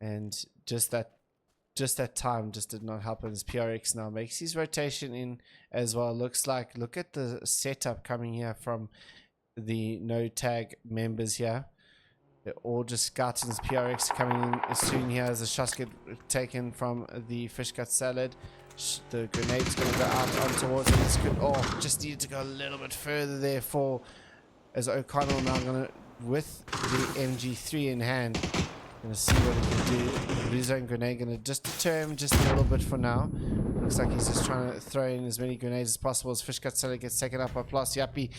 And just that time just did not help him. His PRX now makes his rotation in as well. Look at the setup coming here from the no tag members here. They're all just scouting. His PRX coming in as soon here as the shots get taken from the fish gut salad. The grenade's going to go out on towards him. It's good. Oh, just needed to go a little bit further there for as O'Connell now gonna, with the MG3 in hand, gonna see what he can do. Blue zone grenade gonna just deter him just a little bit for now. Looks like he's just trying to throw in as many grenades as possible as Fish Cut Seller gets taken up by Plus Yappy.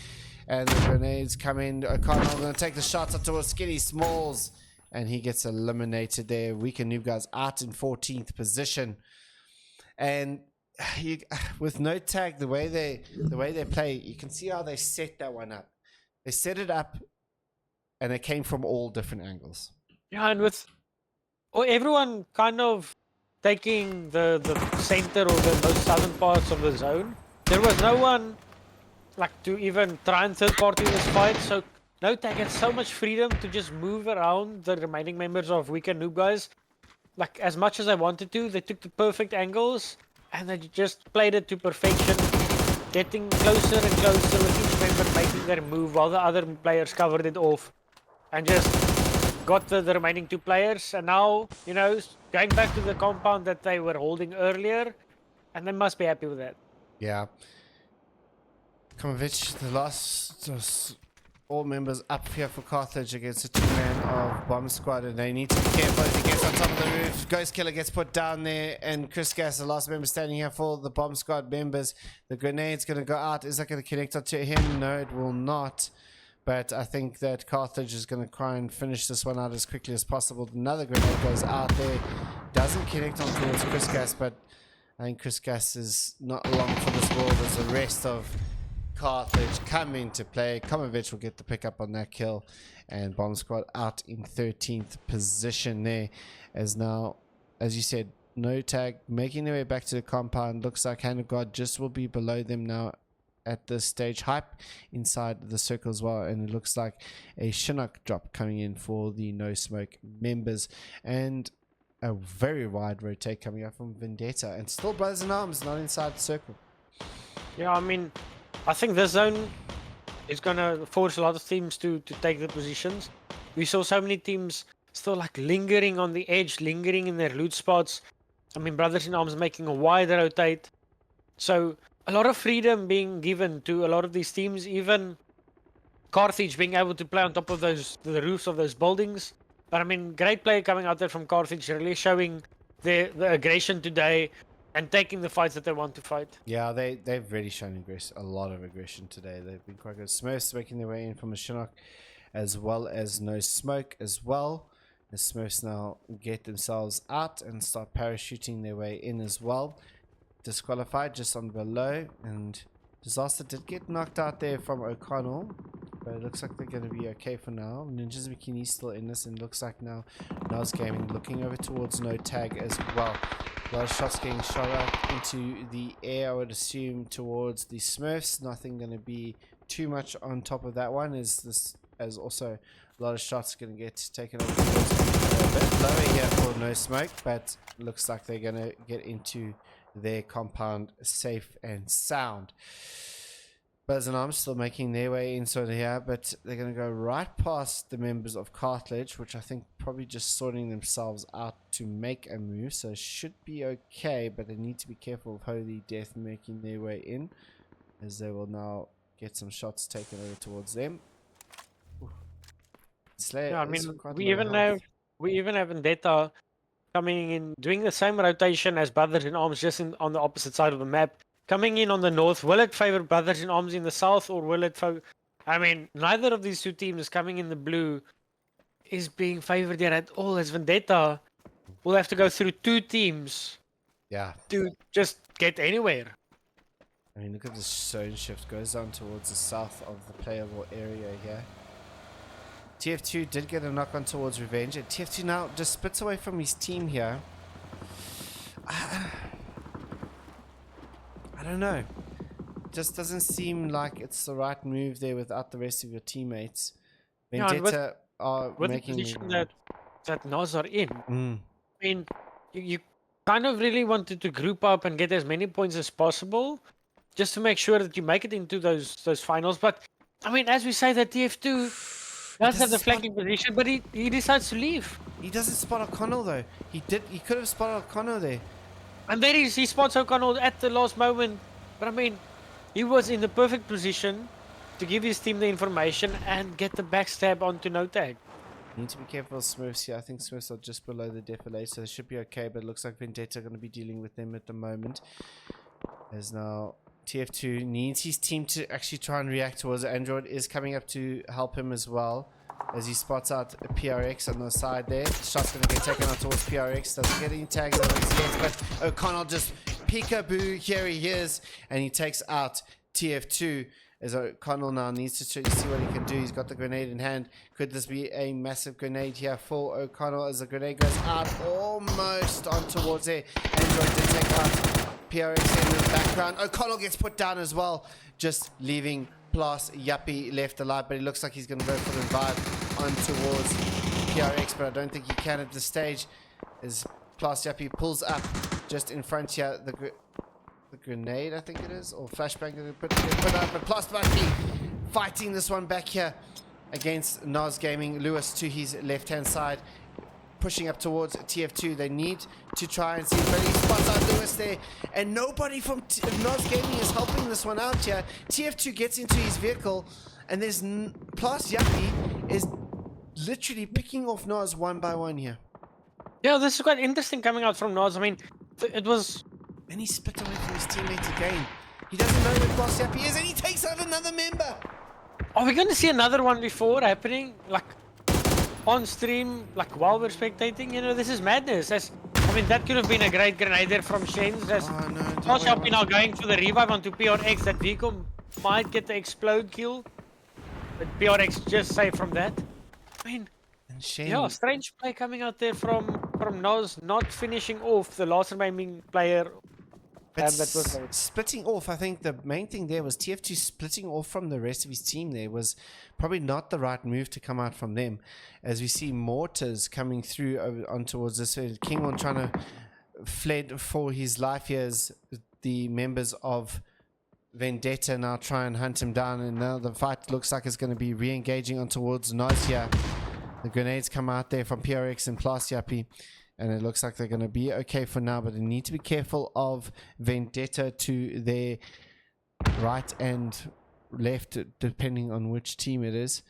And the grenades come in. O'Connell gonna take the shots up towards Skinny Smalls. And he gets eliminated there. Weak and Noob guys out in 14th position. And with no tag, the way they play, you can see how they set that one up. They set it up, and it came from all different angles. Yeah, and with everyone kind of taking the center or the most southern parts of the zone, there was no one like to even try and third party this fight. So no tag had so much freedom to just move around the remaining members of Weak and Noob guys. Like as much as they wanted to, they took the perfect angles. And they just played it to perfection, getting closer and closer with each member making their move while the other players covered it off. And just got the remaining 2 players. And now, you know, going back to the compound that they were holding earlier. And they must be happy with that. Yeah. Komovic, the last all members up here for Carthage against a 2-man of Bomb Squad, and they need to be careful as he gets on top of the roof. Ghost Killer gets put down there, and Chris Gas, the last member standing here for the Bomb Squad members. The grenade's going to go out. Is that going to connect onto him? No, it will not. But I think that Carthage is going to try and finish this one out as quickly as possible. Another grenade goes out there. Doesn't connect on towards Chris Gas, but I think Chris Gas is not long for this world as the rest of Carthage come into play. Komovic will get the pickup on that kill, and Bomb Squad out in 13th position there. As now, as you said, no tag making their way back to the compound. Looks like Hand of God just will be below them now at this stage. Hype inside the circle as well, and it looks like a Chinook drop coming in for the No Smoke members, and a very wide rotate coming up from Vendetta, and still Brothers in Arms not inside the circle. Yeah, I mean, I think this zone is going to force a lot of teams to take the positions. We saw so many teams still like lingering on the edge, lingering in their loot spots. I mean, Brothers in Arms making a wide rotate. So a lot of freedom being given to a lot of these teams, even Carthage being able to play on top of the roofs of those buildings. But I mean, great play coming out there from Carthage, really showing the aggression today. And taking the fights that they want to fight. Yeah, they've really shown a lot of aggression today. They've been quite good. Smurfs making their way in from a Chinook, as well as No Smoke as well. The Smurfs now get themselves out and start parachuting their way in as well. Disqualified just on below, and Disaster did get knocked out there from O'Connell, but it looks like they're going to be okay for now. Ninja's Bikini still in this, and looks like now Nas Gaming looking over towards No Tag as well. A lot of shots getting shot up into the air, I would assume, towards the Smurfs. Nothing going to be too much on top of that one, as also a lot of shots going to get taken over towards a bit lower here for No Smoke, but looks like they're going to get into their compound safe and sound. Brothers in Arms still making their way inside here, but they're going to go right past the members of Carthage, which I think probably just sorting themselves out to make a move, so it should be okay, but they need to be careful of Holy Death making their way in, as they will now get some shots taken over towards them. Slayer, yeah, I mean, we even have Vendetta coming in, doing the same rotation as Brothers in Arms, just on the opposite side of the map. Coming in on the north, will it favor Brothers in Arms in the south, or will it I mean, neither of these two teams coming in the blue is being favored yet at all, as Vendetta will have to go through two teams to just get anywhere. I mean, look at this zone shift. Goes down towards the south of the playable area here. TF2 did get a knock on towards Revenge, and TF2 now just spits away from his team here. I don't know. Just doesn't seem like it's the right move there without the rest of your teammates. Vendetta are with making the position that Nas are in. Mm. I mean, you kind of really wanted to group up and get as many points as possible, just to make sure that you make it into those finals. But I mean, as we say, that TF2 does have the flanking position, but he decides to leave. He doesn't spot O'Connell though. He could have spotted O'Connell there. And there he spots O'Connell at the last moment. But I mean, he was in the perfect position to give his team the information and get the backstab onto no tag. Need to be careful of Smurfs here. I think Smurfs are just below the defilade, so they should be okay, but it looks like Vendetta are going to be dealing with them at the moment. As now TF2 needs his team to actually try and react towards it. Android is coming up to help him as well, as he spots out a PRX on the side there. Shot's going to get taken out towards PRX. Doesn't get any tags on his head, but O'Connell just peekaboo. Here he is, and he takes out TF2. As O'Connell now needs to see what he can do. He's got the grenade in hand. Could this be a massive grenade here for O'Connell as the grenade goes out almost on towards there? Android did take out PRX in the background. O'Connell gets put down as well, just leaving Plus Yuppie left alive, but it looks like he's going to go for the revive on towards PRX, but I don't think he can at this stage, as Plus Yuppie pulls up just in front here. The grenade, I think it is, or flashbang put up, but Plus Yuppie fighting this one back here against Nas Gaming. Lewis to his left-hand side, pushing up towards TF2. They need to try and see, but he spots out Lewis there, and nobody from Nas Gaming is helping this one out here. TF2 gets into his vehicle, and there's Plus Yuppie is literally picking off Nas one by one here. Yeah, this is quite interesting coming out from Nas. I mean, it was... And he split away from his teammates again. He doesn't know where Plus Yuppie is, and he takes out another member. Are we going to see another one before happening? Like, on stream, like, while we're spectating? You know, this is madness. I mean, that could have been a great grenade there from Shens. Oh, no. Plus Yuppie now going for the revive onto PRX. That vehicle might get the explode kill. But PRX just saved from that. I mean, yeah, strange play coming out there from Nos, not finishing off the last remaining player. But that was splitting off. I think the main thing there was TF2 splitting off from the rest of his team. There was probably not the right move to come out from them, as we see mortars coming through on towards this. King trying to fled for his life here as the members of Vendetta now try and hunt him down, and now the fight looks like it's going to be re-engaging on towards Nausea. The grenades come out there from PRX and Plus Yuppie, and it looks like they're going to be okay for now, but they need to be careful of Vendetta to their right and left, depending on which team it is.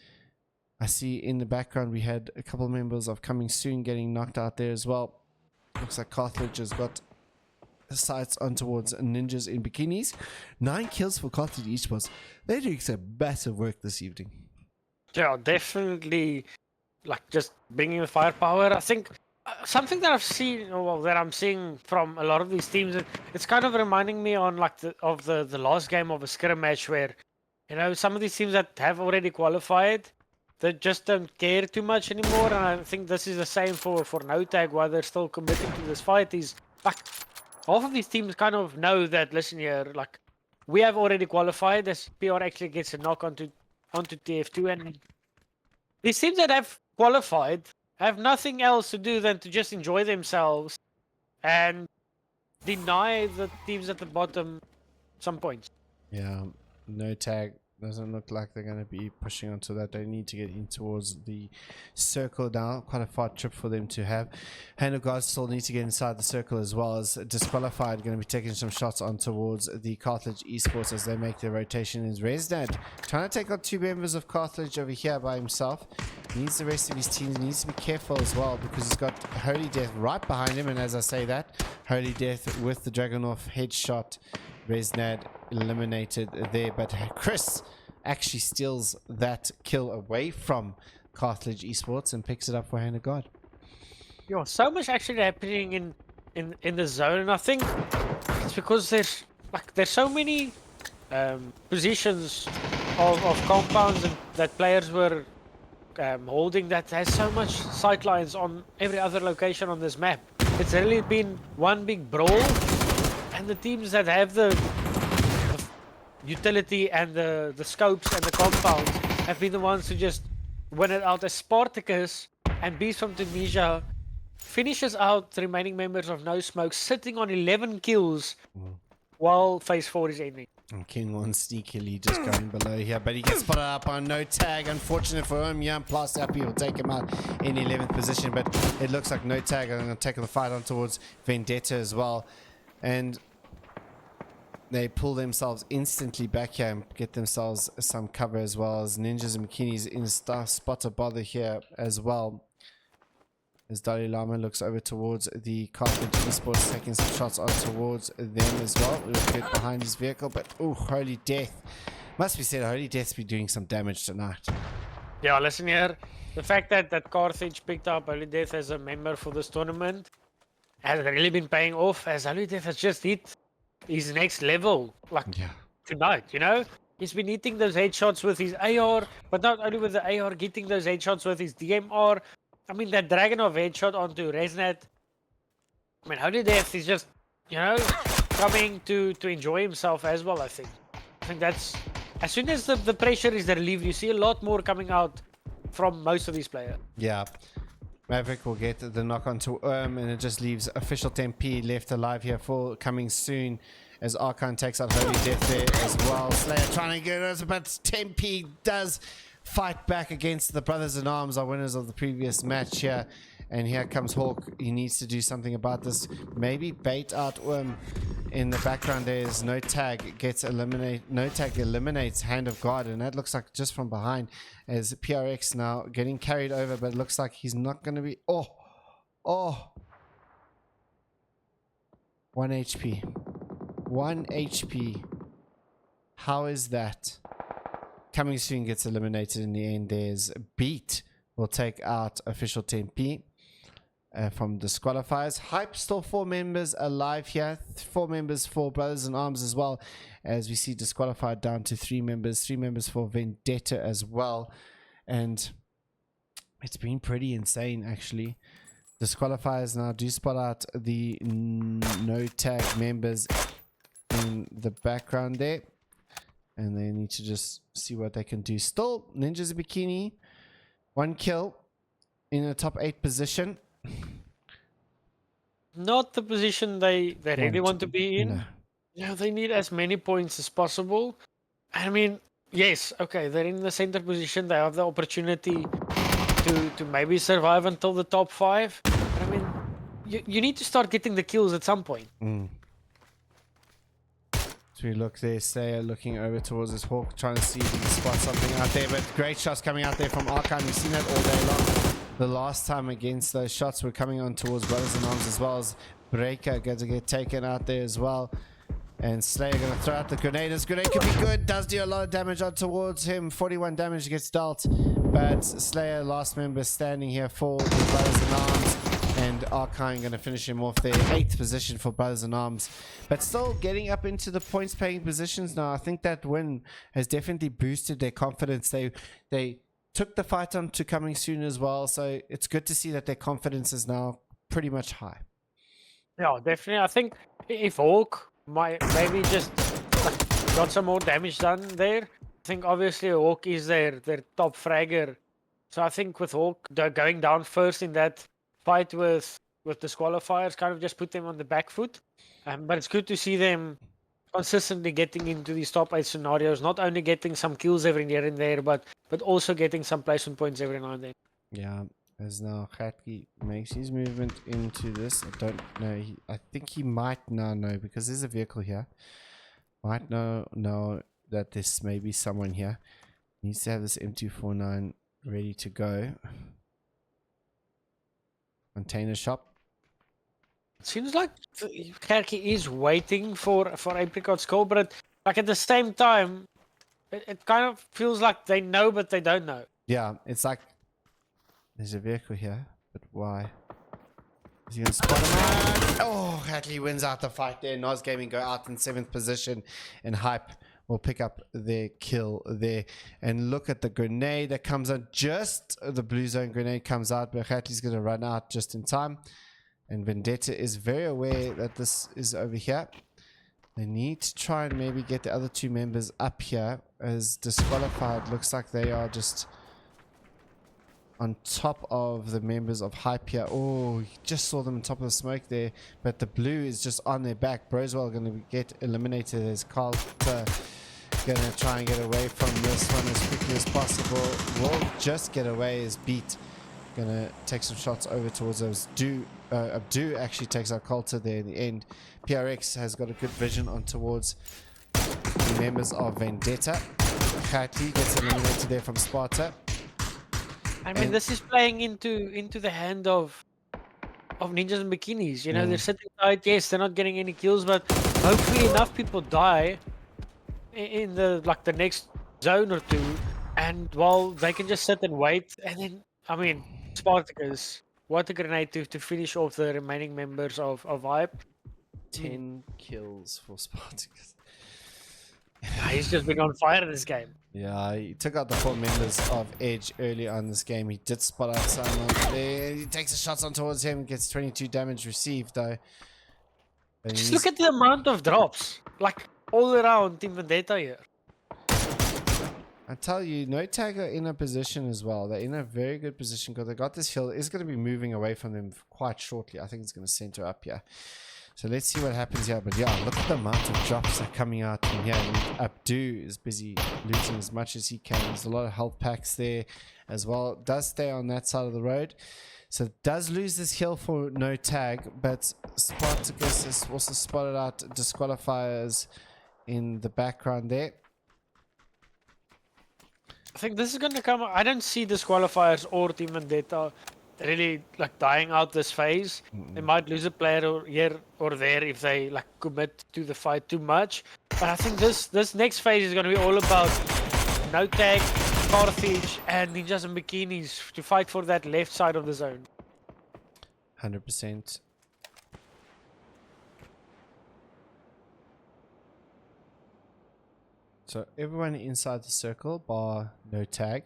I see in the background we had a couple members of Coming Soon getting knocked out there as well. Looks like Carthage has got sights on towards ninjas in bikinis. 9 kills for Carthage Esports. They're doing some massive work this evening. Yeah, definitely. Like, just bringing the firepower. I think something that I've seen, well, that I'm seeing from a lot of these teams, it's kind of reminding me on like the last game of a scrim match where, you know, some of these teams that have already qualified, they just don't care too much anymore. And I think this is the same for No Tag, why they're still committing to this fight. Is like half of these teams kind of know that, listen here, like, we have already qualified. This PR actually gets a knock onto TF2, and these teams that have qualified have nothing else to do than to just enjoy themselves and deny the teams at the bottom some points. Yeah, No Tag doesn't look like they're going to be pushing onto that. They need to get in towards the circle now. Quite a far trip for them to have. Hand of God still need to get inside the circle as well, as Disqualified going to be taking some shots on towards the Carthage Esports as they make their rotation. Is Resnad trying to take out 2 members of Carthage over here by himself. Needs the rest of his team, needs to be careful as well, because he's got Holy Death right behind him, and as I say that, Holy Death with the Dragunov headshot. Resnad eliminated there, but Chris actually steals that kill away from Carthage Esports and picks it up for Hand of God. Yeah, so much actually happening in the zone, and I think it's because there's so many positions of compounds and that players were holding, that has so much sightlines on every other location on this map. It's really been one big brawl, and the teams that have the utility and the scopes and the compounds have been the ones who just win it out, as Spartacus and Beast from Tunisia finishes out the remaining members of No Smoke, sitting on 11 kills while phase 4 is ending. And King One sneakily just going below here, but he gets spotted up on No Tag. Unfortunate for him, Jan Plus Happy will take him out in 11th position, but it looks like No Tag are going to take the fight on towards Vendetta as well. And they pull themselves instantly back here and get themselves some cover, as well as Ninjas and Bikinis in spot a bother here as well. As Dalai Lama looks over towards the Carpet Esports, taking some shots on towards them as well. We'll get behind his vehicle, but oh, Holy Death. Must be said, Holy Death's be doing some damage tonight. Yeah, listen here. The fact that Carthage picked up Holy Death as a member for this tournament has really been paying off, as Holy Death has just hit his next level, like Yeah. tonight, you know? He's been hitting those headshots with his AR, but not only with the AR, getting those headshots with his DMR. I mean, that Dragonov headshot onto Resnet. I mean, Holy Death is just, you know, coming to enjoy himself as well, I think. I think that's... As soon as the pressure is relieved, you see a lot more coming out from most of these players. Yeah. Maverick will get the knock onto and it just leaves official 10p left alive here for coming soon, as Archon takes out Holy Death there as well. Slayer trying to get us, but 10p does fight back against the Brothers in Arms, our winners of the previous match here. And here comes Hawk. He needs to do something about this. Maybe bait out in the background. There's no tag gets eliminated. No tag eliminates Hand of God, and that looks like just from behind, as PRX now getting carried over, but it looks like he's not going to be. Oh, 1 HP. 1 HP. How is that? Coming soon gets eliminated in the end. There's Beat will take out official 10p from disqualifiers. Hype still 4 members alive here. 4 members for Brothers in Arms as well, as we see disqualified down to 3 members. 3 members for Vendetta as well. And it's been pretty insane, actually. Disqualifiers now do spot out the no tag members in the background there, and they need to just see what they can do. Still, Ninjas Bikini, 1 kill in the top 8 position. Not the position they really want to be in. No. Yeah, they need as many points as possible. I mean, yes, okay, they're in the center position. They have the opportunity to maybe survive until the top 5. But I mean, you need to start getting the kills at some point. So we look there, Slayer looking over towards this Hawk, trying to see if he can spot something out there, but great shots coming out there from Archon. We've seen that all day long. The last time against those shots were coming on towards Brothers in Arms, as well as Breaker going to get taken out there as well. And Slayer going to throw out the grenade. This grenade could be good, does do a lot of damage on towards him. 41 damage gets dealt, but Slayer, last member standing here for the Brothers in Arms. And Archon going to finish him off there. 8th position for Brothers in Arms. But still getting up into the points paying positions now. I think that win has definitely boosted their confidence. They took the fight on to coming soon as well. So it's good to see that their confidence is now pretty much high. Yeah, definitely. I think if Hawk might maybe just got some more damage done there. I think obviously Hawk is their top fragger. So I think with Hawk going down first in that fight with disqualifiers, kind of just put them on the back foot. But it's good to see them consistently getting into these top 8 scenarios, not only getting some kills every here and there, but also getting some placement points every now and then. Yeah, as now Khatki makes his movement into this. I don't know. I think he might now know, because there's a vehicle here. Might know that this may be someone here. Needs to have this M249 ready to go. Container shop. It seems like Khatki is waiting for Apricot's call, but like at the same time, it kind of feels like they know, but they don't know. Yeah, it's like there's a vehicle here, but why? Is he gonna spot him out? Oh, Hatley wins out the fight there. Nos Gaming go out in 7th position, and Hype will pick up their kill there. And look at the grenade that comes out. Just the blue zone grenade comes out, but Hatley's gonna run out just in time. And Vendetta is very aware that this is over here. They need to try and maybe get the other 2 members up here as disqualified. Looks like they are just on top of the members of Hype here. Oh, you just saw them on top of the smoke there, but the blue is just on their back. Broswell going to get eliminated as Carlton going to try and get away from this one as quickly as possible. Will just get away as Beat gonna take some shots over towards those. Abdu actually takes out Coulter there in the end. PRX has got a good vision on towards the members of Vendetta. Khatli gets eliminated there from Sparta. I mean, this is playing into the hand of ninjas and bikinis. You know, they're sitting tight. Yes, they're not getting any kills, but hopefully enough people die in the next zone or two, and while they can just sit and wait. And then, I mean, Spartacus, what a grenade to finish off the remaining members of Vibe. 10 kills for Spartacus. He's just been on fire in this game. Yeah, he took out the 4 members of Edge early on in this game. He did spot out someone there. He takes the shots on towards him, gets 22 damage received though. But just look at the amount of drops, like all around Team Vendetta here. I tell you, No Tag are in a position as well. They're in a very good position because they got this hill. It's going to be moving away from them quite shortly. I think it's going to center up here. So let's see what happens here. But yeah, look at the amount of drops that are coming out from here. And Abdu is busy looting as much as he can. There's a lot of health packs there as well. Does stay on that side of the road. So does lose this hill for No Tag. But Spartacus has also spotted out disqualifiers in the background there. I think this is going to come. I don't see disqualifiers or Team Vendetta really dying out this phase. They might lose a player here or there if they commit to the fight too much. But I think this next phase is going to be all about No Tag, Carthage, and Ninjas and Bikinis to fight for that left side of the zone. 100%. So everyone inside the circle, bar No Tag.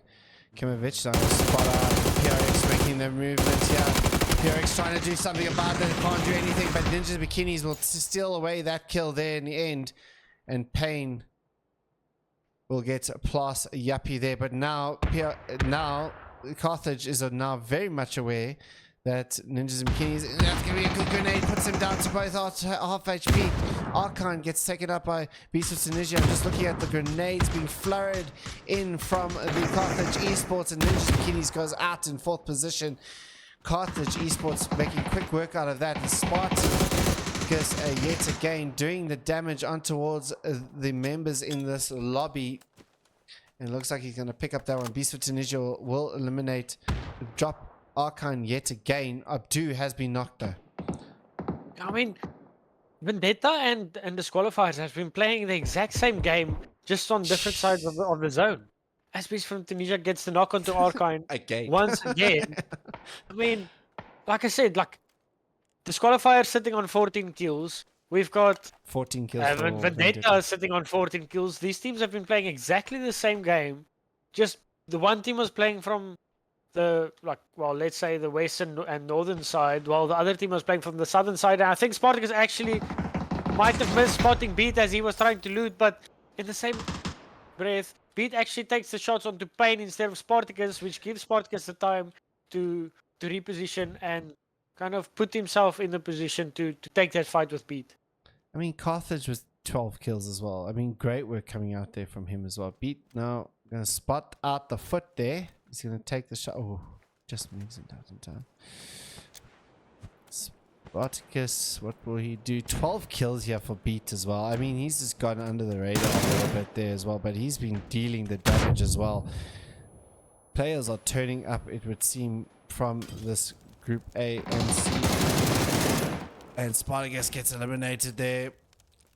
Kimovic on the spot out. PRX making the movement here. PRX trying to do something about it. Can't do anything, but Ninjas Bikinis will steal away that kill there in the end. And Payne will get a plus yuppie there. But now Carthage is now very much aware that Ninjas and Bikinis, that's going to be a good grenade, puts him down to both half HP. Archon gets taken up by Beast of Tunisia. I'm just looking at the grenades being flurried in from the Carthage Esports, and Ninjas and Bikinis goes out in 4th position. Carthage Esports making quick work out of that. And Spartacus yet again doing the damage on towards the members in this lobby. And it looks like he's going to pick up that one. Beast of Tunisia will eliminate, drop Archon yet again. Abdu has been knocked though. I mean, Vendetta and Disqualifiers has been playing the exact same game, just on different sides of the zone. As Beast from Tunisia gets the knock onto Archon again. Once again. I mean, like I said, Disqualifiers sitting on 14 kills. We've got 14 kills. Vendetta sitting on 14 kills. These teams have been playing exactly the same game. Just the one team was playing from the let's say the western and northern side, while the other team was playing from the southern side. And I think Spartacus actually might have missed spotting Beat as he was trying to loot, but in the same breath, Beat actually takes the shots onto Payne instead of Spartacus, which gives Spartacus the time to reposition and kind of put himself in the position to take that fight with Beat. I mean, Carthage was 12 kills as well. I mean, great work coming out there from him as well. Beat now going to spot out the foot there. He's going to take the shot. Oh, just moves it out in time. Spartacus, what will he do? 12 kills here for Beat as well. I mean, he's just gone under the radar a little bit there as well, but he's been dealing the damage as well. Players are turning up, it would seem, from this Group A and C. And Spartacus gets eliminated there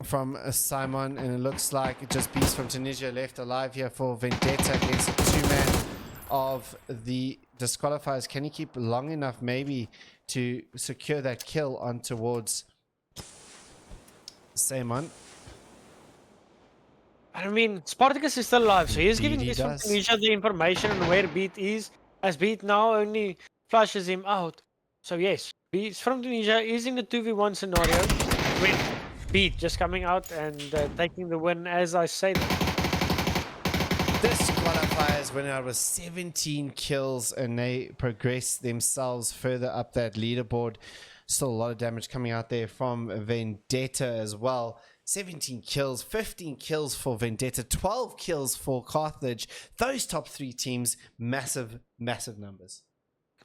from Simon, and it looks like just Beast from Tunisia left alive here for Vendetta against a 2-man of the disqualifiers. Can he keep long enough maybe to secure that kill on towards Simon? I mean, Spartacus is still alive, so he's giving Beast from Tunisia the information on where Beat is, as Beat now only flushes him out. So yes, Beast from Tunisia is in the 2v1 scenario with Beat just coming out and taking the win, as I said. Disqualifiers went out with 17 kills and they progress themselves further up that leaderboard. Still a lot of damage coming out there from Vendetta as well. 17 kills, 15 kills for Vendetta, 12 kills for Carthage. Those top 3 teams, massive, massive numbers.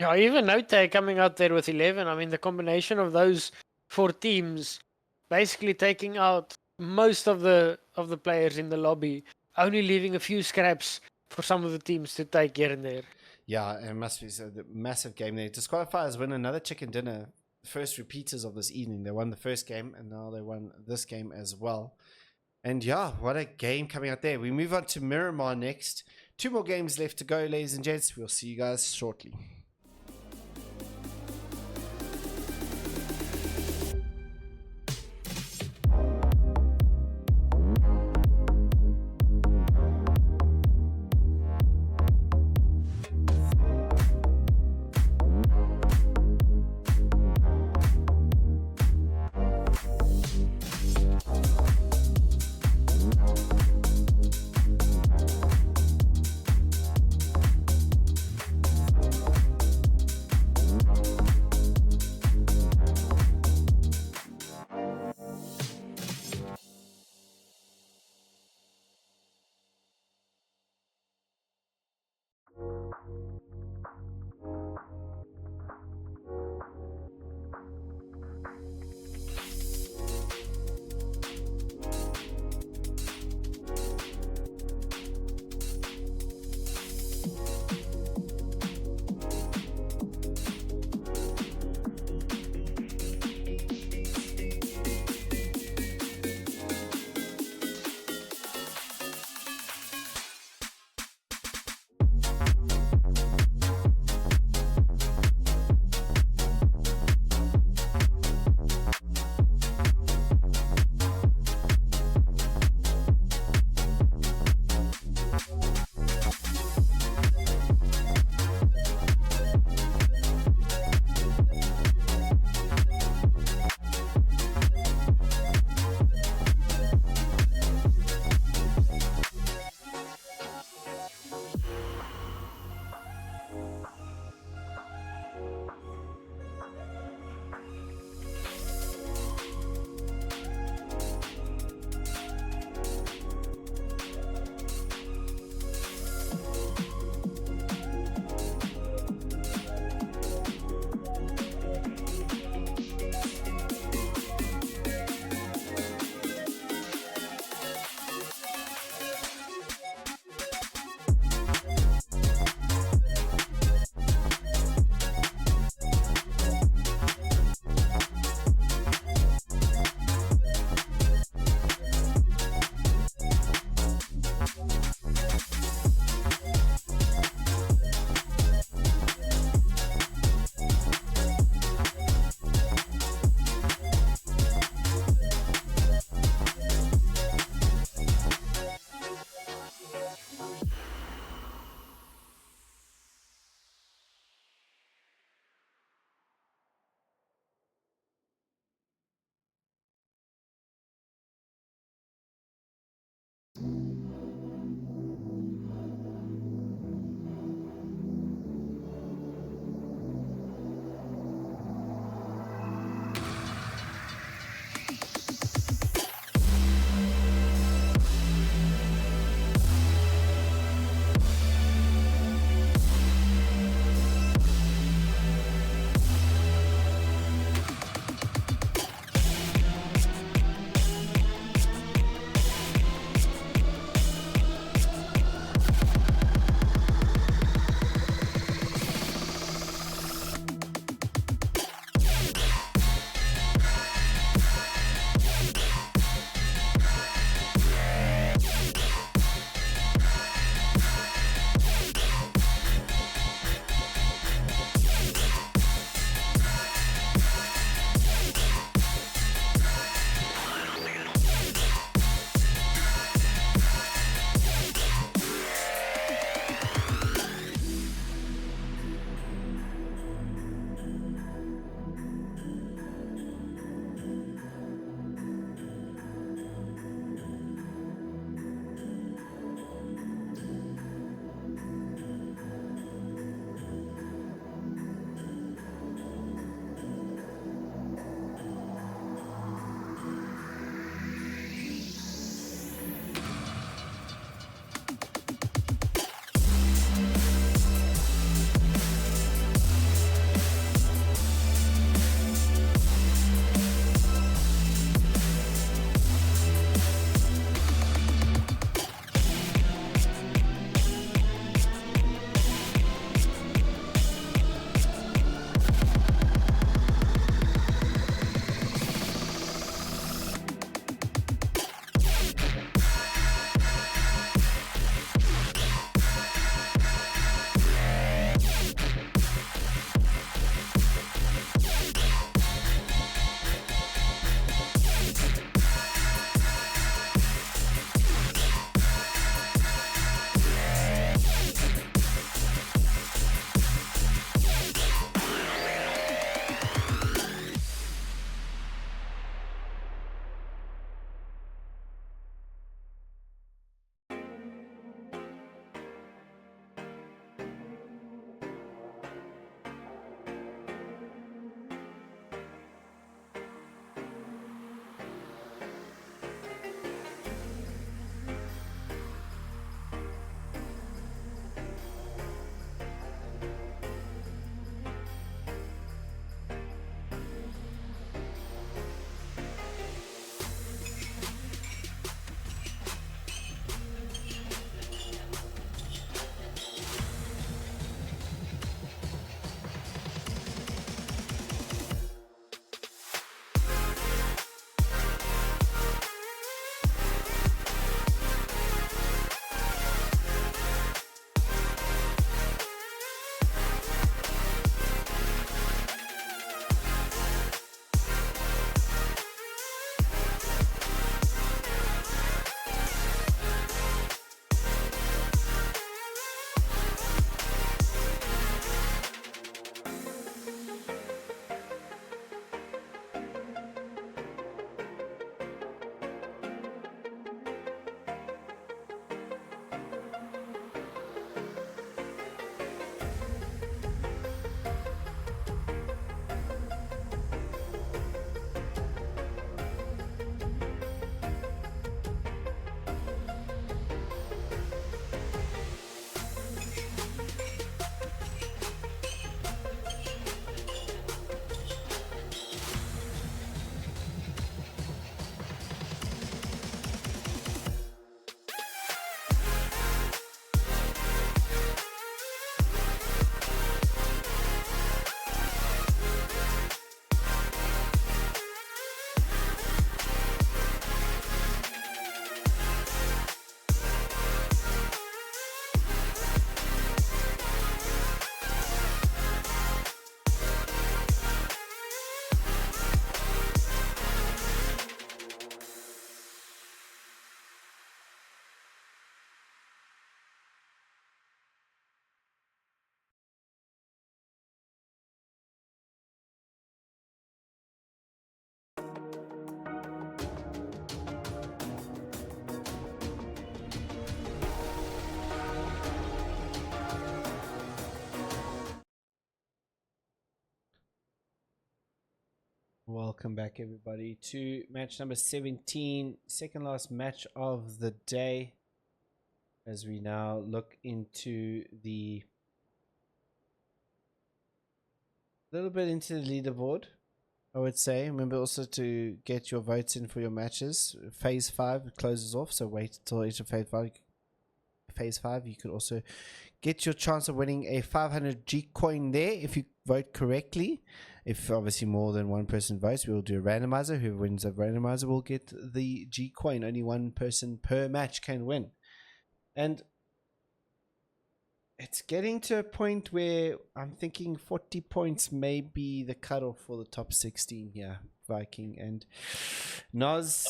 Yeah, even Note coming out there with 11. I mean, the combination of those 4 teams basically taking out most of the players in the lobby, only leaving a few scraps for some of the teams to take here and there. Yeah, it must be a massive game there. Disqualifiers win another chicken dinner. First repeaters of this evening. They won the first game, and now they won this game as well. And yeah, what a game coming out there. We move on to Miramar next. 2 more games left to go, ladies and gents. We'll see you guys shortly. Welcome back, everybody, to match number 17, second last match of the day. As we now look into the little bit into the leaderboard, I would say. Remember also to get your votes in for your matches. Phase 5 closes off, so wait until each of phase 5. You could also get your chance of winning a 500 G coin there if you vote correctly. If obviously more than one person votes, we will do a randomizer. Whoever wins the randomizer will get the G coin. Only one person per match can win. And it's getting to a point where I'm thinking 40 points may be the cutoff for the top 16 here. Viking and Noz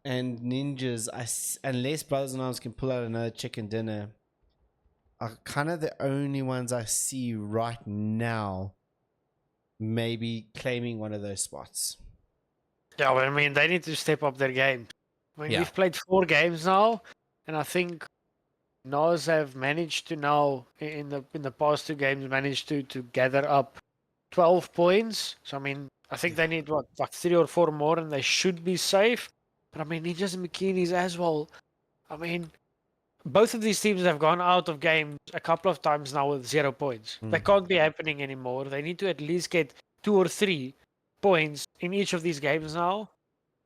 and Ninjas, unless Brothers and Arms can pull out another chicken dinner, are kind of the only ones I see right now maybe claiming one of those spots. Yeah, well, I mean, they need to step up their game. I mean, Yeah. we've played 4 games now, and I think Nos have managed to now in the past 2 games managed to gather up 12 points. So I mean, I think they need what, like 3 or 4 more, and they should be safe. But I mean, Ninjas and Bikinis as well. I mean, both of these teams have gone out of games a couple of times now with 0 points. They can't be happening anymore. They need to at least get 2 or 3 points in each of these games now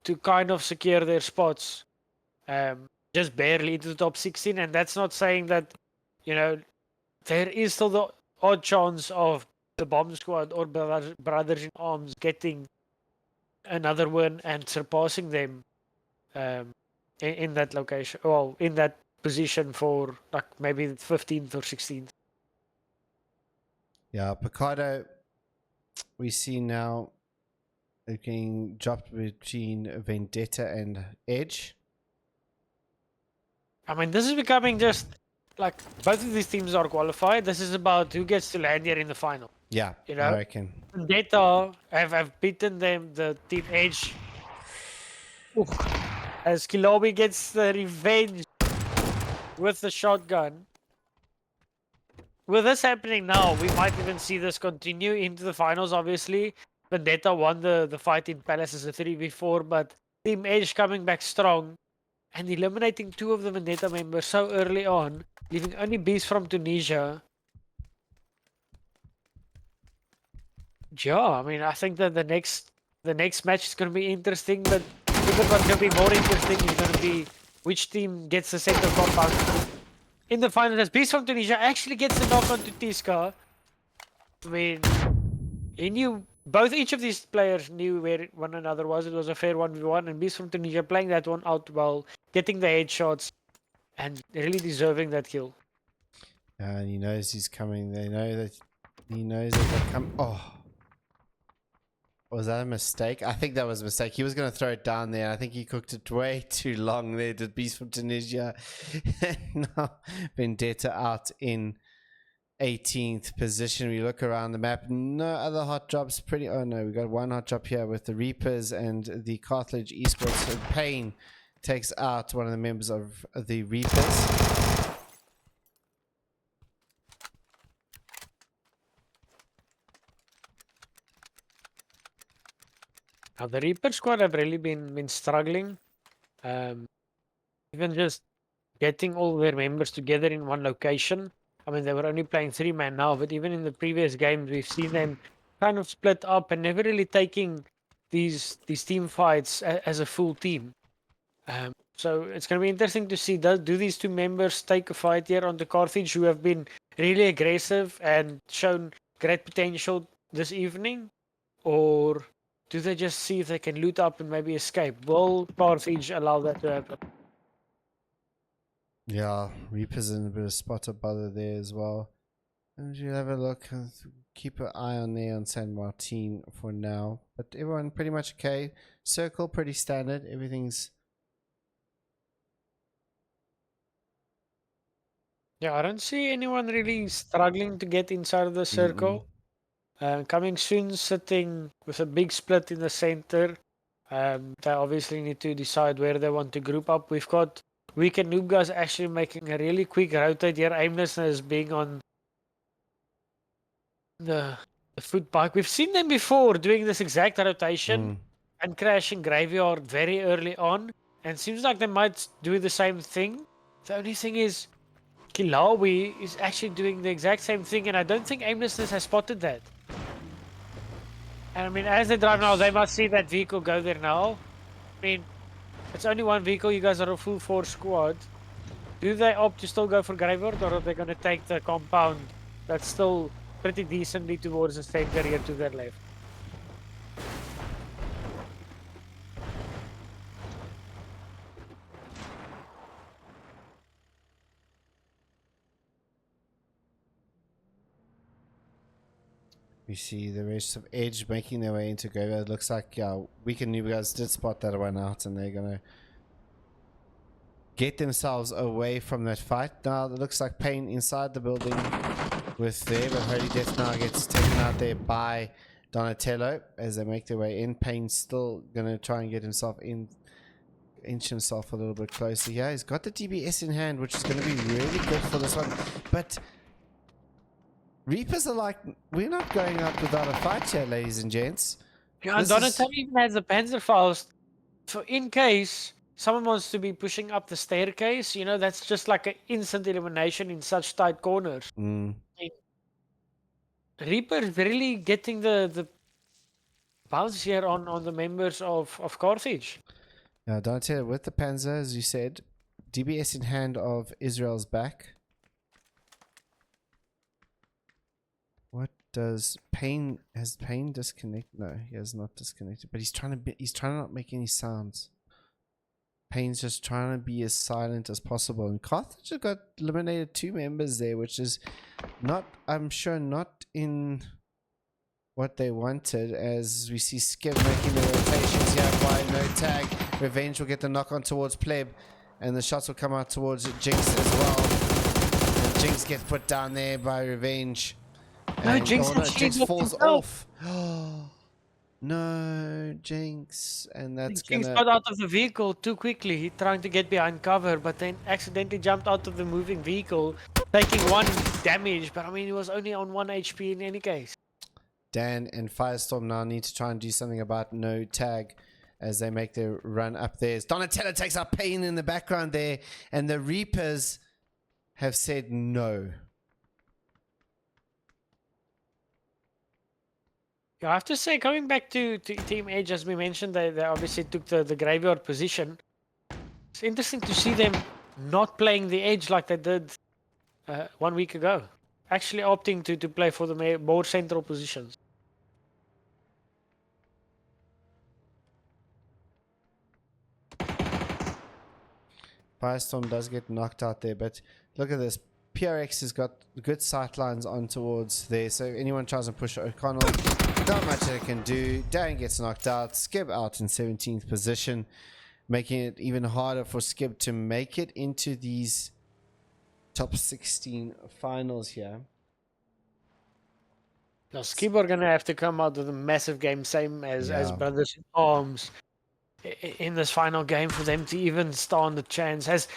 to kind of secure their spots. Just barely into the top 16, and that's not saying that, you know, there is still the odd chance of the Bomb Squad or Brothers in Arms getting another win and surpassing them in that location, well, in that position for like maybe the 15th or 16th. Yeah, Picardo, we see now getting dropped between Vendetta and Edge. I mean, this is becoming just like both of these teams are qualified. This is about who gets to land here in the final. Yeah, You know, I reckon. Vendetta have beaten them, the Team Edge. Oof. As Kilobi gets the revenge with the shotgun. With this happening now, we might even see this continue into the finals, obviously. Vendetta won the fight in Palace as a 3v4, but Team Edge coming back strong and eliminating 2 of the Vendetta members so early on, leaving only Beast from Tunisia. Yeah, I mean, I think that the next match is going to be interesting, but even what's going to be more interesting is going to be which team gets the center compound in the final. As Beast from Tunisia actually gets the knock onto Tiska. I mean, he knew each of these players knew where one another was. It was a fair 1v1, and Beast from Tunisia playing that one out well, getting the headshots, and really deserving that kill. And he knows he's coming. They know that he knows that they're coming. Oh. Was that a mistake? I think that was a mistake. He was going to throw it down there. I think he cooked it way too long there. Did Beast from Tunisia. Now Vendetta out in 18th position. We look around the map. No other hot drops. Oh no, we got one hot drop here with the Reapers and the Carthage Esports. So Payne takes out one of the members of the Reapers. Now the Reaper squad have really been struggling. Even just getting all their members together in one location. I mean, they were only playing 3-man now, but even in the previous games, we've seen them kind of split up and never really taking these team fights as a full team. So it's going to be interesting to see, do these 2 members take a fight here on the Carthage, who have been really aggressive and shown great potential this evening? Or do they just see if they can loot up and maybe escape? Will Carthage allow that to happen? Yeah, Reaper's in a bit of spot up bother there as well. And you have a look, keep an eye on there on San Martin for now. But everyone pretty much okay. Circle pretty standard. Everything's. Yeah, I don't see anyone really struggling to get inside of the circle. Coming soon, sitting with a big split in the center. They obviously need to decide where they want to group up. We've got Weak and Noob guys actually making a really quick rotate here. Aimlessness being on the foot bike. We've seen them before doing this exact rotation Mm. and crashing graveyard very early on. And seems like they might do the same thing. The only thing is, Kilawi is actually doing the exact same thing, and I don't think Aimlessness has spotted that. And I mean, as they drive now, they must see that vehicle go there now. I mean, it's only one vehicle. You guys are a full force squad. Do they opt to still go for graveyard, or are they going to take the compound that's still pretty decently towards the center here to their left? We see the rest of Edge making their way into Graveyard. It looks like Weekend New guys did spot that one out, and they're gonna get themselves away from that fight. Now it looks like Pain inside the building with there, but Holy Death now gets taken out there by Donatello as they make their way in. Pain still gonna try and get himself in, inch himself a little bit closer. Yeah, he's got the DBS in hand, which is gonna be really good for this one, but Reapers are like, we're not going out without a fight here, ladies and gents. Yeah, and Donatello even has the Panzerfaust. So in case someone wants to be pushing up the staircase, you know, that's just like an instant elimination in such tight corners. Mm. Reaper is really getting the bounce here on the members of Carthage. Yeah, Donatello with the Panzer, as you said. DBS in hand of Israel's back. What does Pain, has Pain disconnected? No, he has not disconnected, but he's trying to not make any sounds. Pain's just trying to be as silent as possible, and Carthage have got eliminated 2 members there, which is not, I'm sure, not in what they wanted, as we see Skip making the rotations here by no tag. Revenge will get the knock on towards Pleb, and the shots will come out towards Jinx as well. And Jinx gets put down there by Revenge. No, Jinx, Jinx falls off. No, Jinx, and that's Jinx gonna. got out of the vehicle too quickly. He trying to get behind cover, but then accidentally jumped out of the moving vehicle, taking 1 damage. But I mean, he was only on 1 HP in any case. Dan and Firestorm now need to try and do something about no tag as they make their run up there. Donatello takes out Pain in the background there, and the Reapers have said no. Yeah, I have to say, coming back to Team Edge, as we mentioned, they obviously took the graveyard position. It's interesting to see them not playing the Edge like they did 1 week ago. Actually opting to play for the more central positions. Firestorm does get knocked out there, but look at this. PRX has got good sight lines on towards there, so if anyone tries to push O'Connell, not much they can do. Dan gets knocked out. Skib out in 17th position, making it even harder for Skib to make it into these top 16 finals here. Now, Skib are going to have to come out with a massive game, same as Brothers in Arms in this final game for them to even stand a chance. As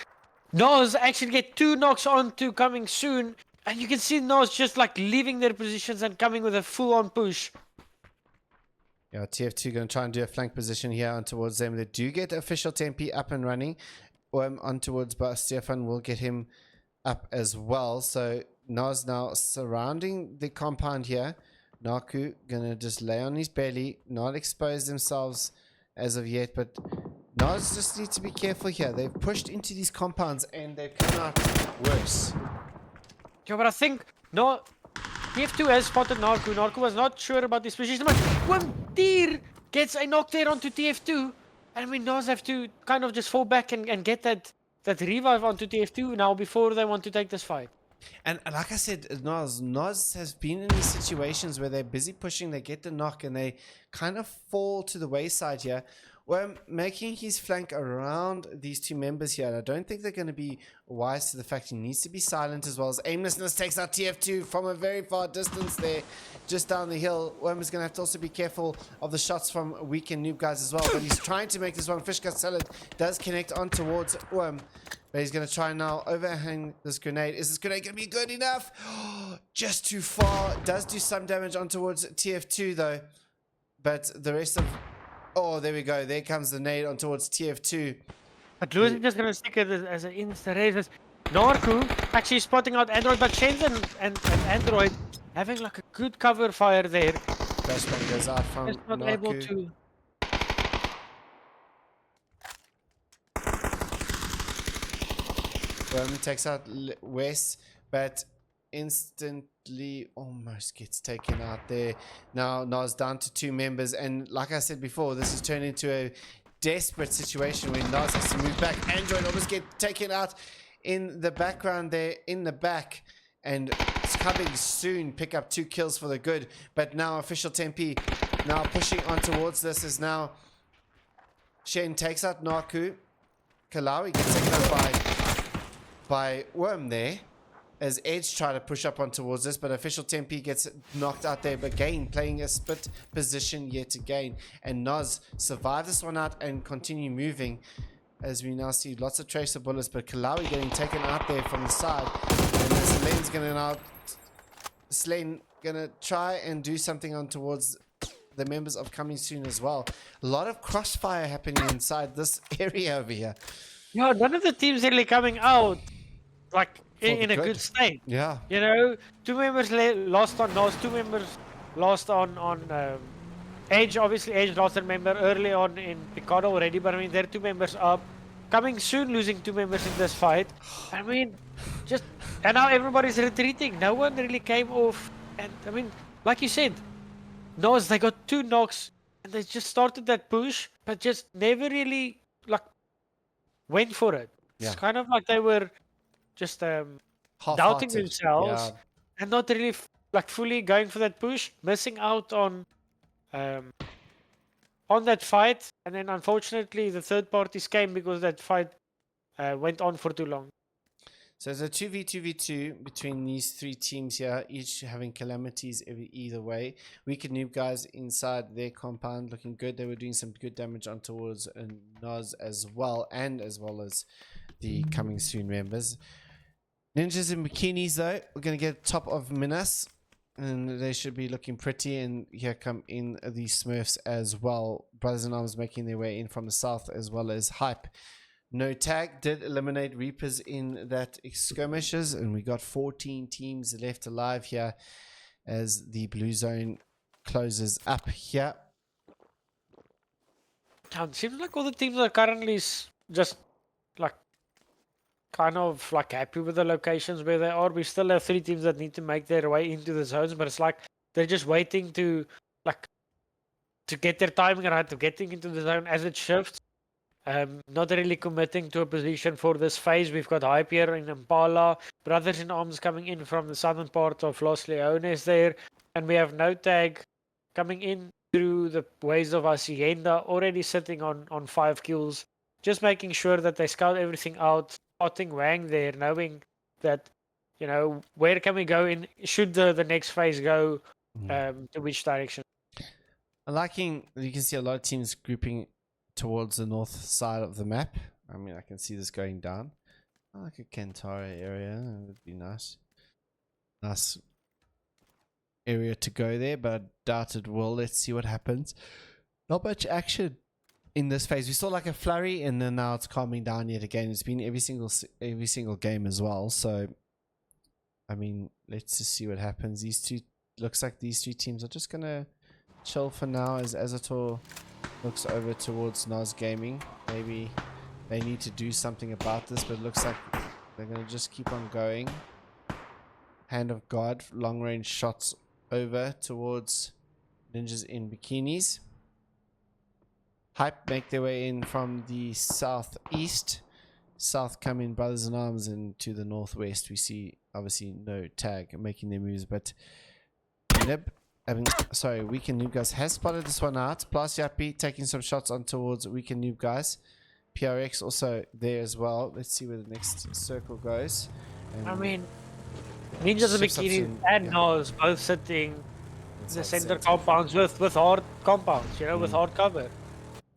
Nos actually get 2 knocks on to coming soon, and you can see Nos just like leaving their positions and coming with a full-on push. Yeah, TF2 going to try and do a flank position here on towards them. They do get official Tempe up and running. On towards, but Stefan will get him up as well. So Nas now surrounding the compound here. Naku going to just lay on his belly, not expose themselves as of yet, but Nas just needs to be careful here. They've pushed into these compounds and they've come out worse. Yeah, but I think TF2 has spotted Narco. Narco was not sure about this position, but when Tyr gets a knock there onto TF2, I mean, Nas have to kind of just fall back and get that revive onto TF2 now before they want to take this fight. And like I said, Nas has been in these situations where they're busy pushing, they get the knock, and they kind of fall to the wayside here. Well, making his flank around these 2 members here, and I don't think they're going to be wise to the fact he needs to be silent, as well as Aimlessness takes out TF2 from a very far distance there, just down the hill. Worm is going to have to also be careful of the shots from Weak and Noob guys as well, but he's trying to make this one. Fish Gut Salad does connect on towards Worm, but he's going to try now overhang this grenade. Is this grenade going to be good enough? just too far. Does do some damage on towards TF2 though. But the rest of... Oh, there we go. There comes the nade on towards TF2. But Lewis is just gonna stick it as an insta race. Narku actually spotting out Android, but Shen's and Android having like a good cover fire there. Flashbang goes out from Just not Naku. able to. Takes out West, but instantly almost gets taken out there. Now Nas down to 2 members, and like I said before, this has turned into a desperate situation where Nas has to move back. Android almost get taken out in the background there, in the back, and it's coming soon. Pick up 2 kills for the good, but now official Tempe now pushing on towards this is now Shen takes out Naku. Kalawi gets taken out by Worm there as Edge try to push up on towards this, but official Tempe gets knocked out there, but again playing a split position yet again, and Nas survive this one out and continue moving as we now see lots of tracer bullets, but Kalawi getting taken out there from the side, and Slane's gonna now try and do something on towards the members of Coming Soon as well. A lot of crossfire happening inside this area over here. Yeah, none of the teams really coming out like in a good state. Yeah. You know, 2 members lost on Nos, 2 members lost on Edge. Obviously, Edge lost a member early on in Picard already, but I mean, they're 2 members up. Coming Soon losing 2 members in this fight. I mean, and now everybody's retreating. No one really came off. And I mean, like you said, Nos, they got 2 knocks and they just started that push, but just never really like went for it. It's kind of like they were just doubting themselves and not really like fully going for that push, missing out on that fight, and then unfortunately the third parties came because that fight went on for too long. So it's a 2v2v2 between these 3 teams here, each having calamities either way. Wicked Noob guys inside their compound looking good. They were doing some good damage on towards Nas as well as the Coming Soon members. Ninjas in bikinis though, we're going to get top of Minas, and they should be looking pretty, and here come in the Smurfs as well. Brothers in Arms making their way in from the south as well as Hype. No Tag did eliminate Reapers in that skirmishes, and we got 14 teams left alive here as the blue zone closes up here. It seems like all the teams are currently just like kind of like happy with the locations where they are. We still have 3 teams that need to make their way into the zones, but it's like they're just waiting to get their timing right, to getting into the zone as it shifts. Not really committing to a position for this phase. We've got Hype here in Impala, Brothers in Arms coming in from the southern part of Los Leones there, and we have No Tag coming in through the ways of Hacienda, already sitting on 5 kills, just making sure that they scout everything out, spotting Wang there, knowing that, you know, where can we go in, should the next phase go, to which direction. I'm liking, you can see a lot of teams grouping towards the north side of the map. I mean, I can see this going down. I like a Kentara area. That would be nice. Nice area to go there, but I doubt it will. Let's see what happens. Not much action in this phase. We saw like a flurry, and then now it's calming down yet again. It's been every single game as well. So, I mean, let's just see what happens. Looks like these 3 teams are just gonna chill for now as Azator looks over towards Nas Gaming. Maybe they need to do something about this, but it looks like they're going to just keep on going. Hand of God, long range shots over towards Ninjas in Bikinis. Hype make their way in from the southeast. South come in Brothers in Arms, and to the northwest we see obviously No Tag making their moves, but Weekend Noob Guys has spotted this one out. Plus Yappy taking some shots on towards Weekend Noob Guys. PRX also there as well. Let's see where the next circle goes. And I mean, Ninjas in Bikini and Nos both sitting in the center compounds with hard compounds, you know, with hard cover.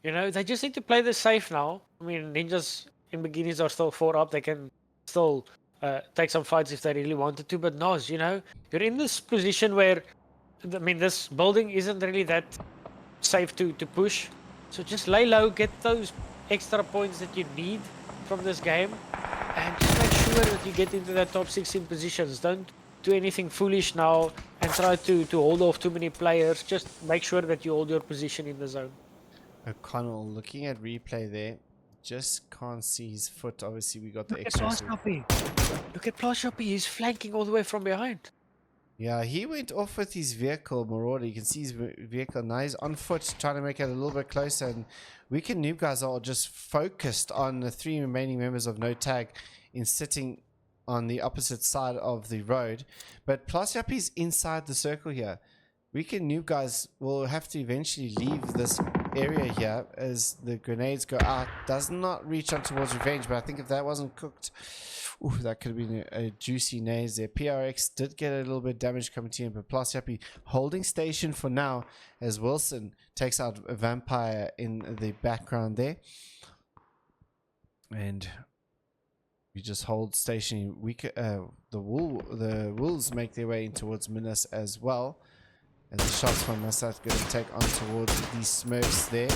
You know, they just need to play this safe now. I mean, Ninjas in Bikinis are still 4 up. They can still take some fights if they really wanted to. But Nos, you know, you're in this position where, I mean, this building isn't really that safe to push. So just lay low, get those extra points that you need from this game, and just make sure that you get into that top 16 positions. Don't do anything foolish now and try to hold off too many players. Just make sure that you hold your position in the zone. O'Connell looking at replay there. Just can't see his foot. Obviously, we got the Look at extra. Plashoppy. Look at Plashoppy. He's flanking all the way from behind. Yeah, he went off with his vehicle, Marauder. You can see his vehicle now. He's on foot, trying to make it a little bit closer. And Weekend Noob guys are just focused on the 3 remaining members of No Tag in sitting on the opposite side of the road. But Plashoppy's inside the circle here. Weekend Noob guys will have to eventually leave this area here as the grenades go out. Does not reach on towards Revenge, but I think if that wasn't cooked, ooh, that could have been a juicy naze there. PRX did get a little bit of damage coming to him, but Plus Happy holding station for now as Wilson takes out a Vampire in the background there. And we just hold station. The Wolves make their way in towards Minas as well. And the shots from Massad going to take on towards the Smurfs there.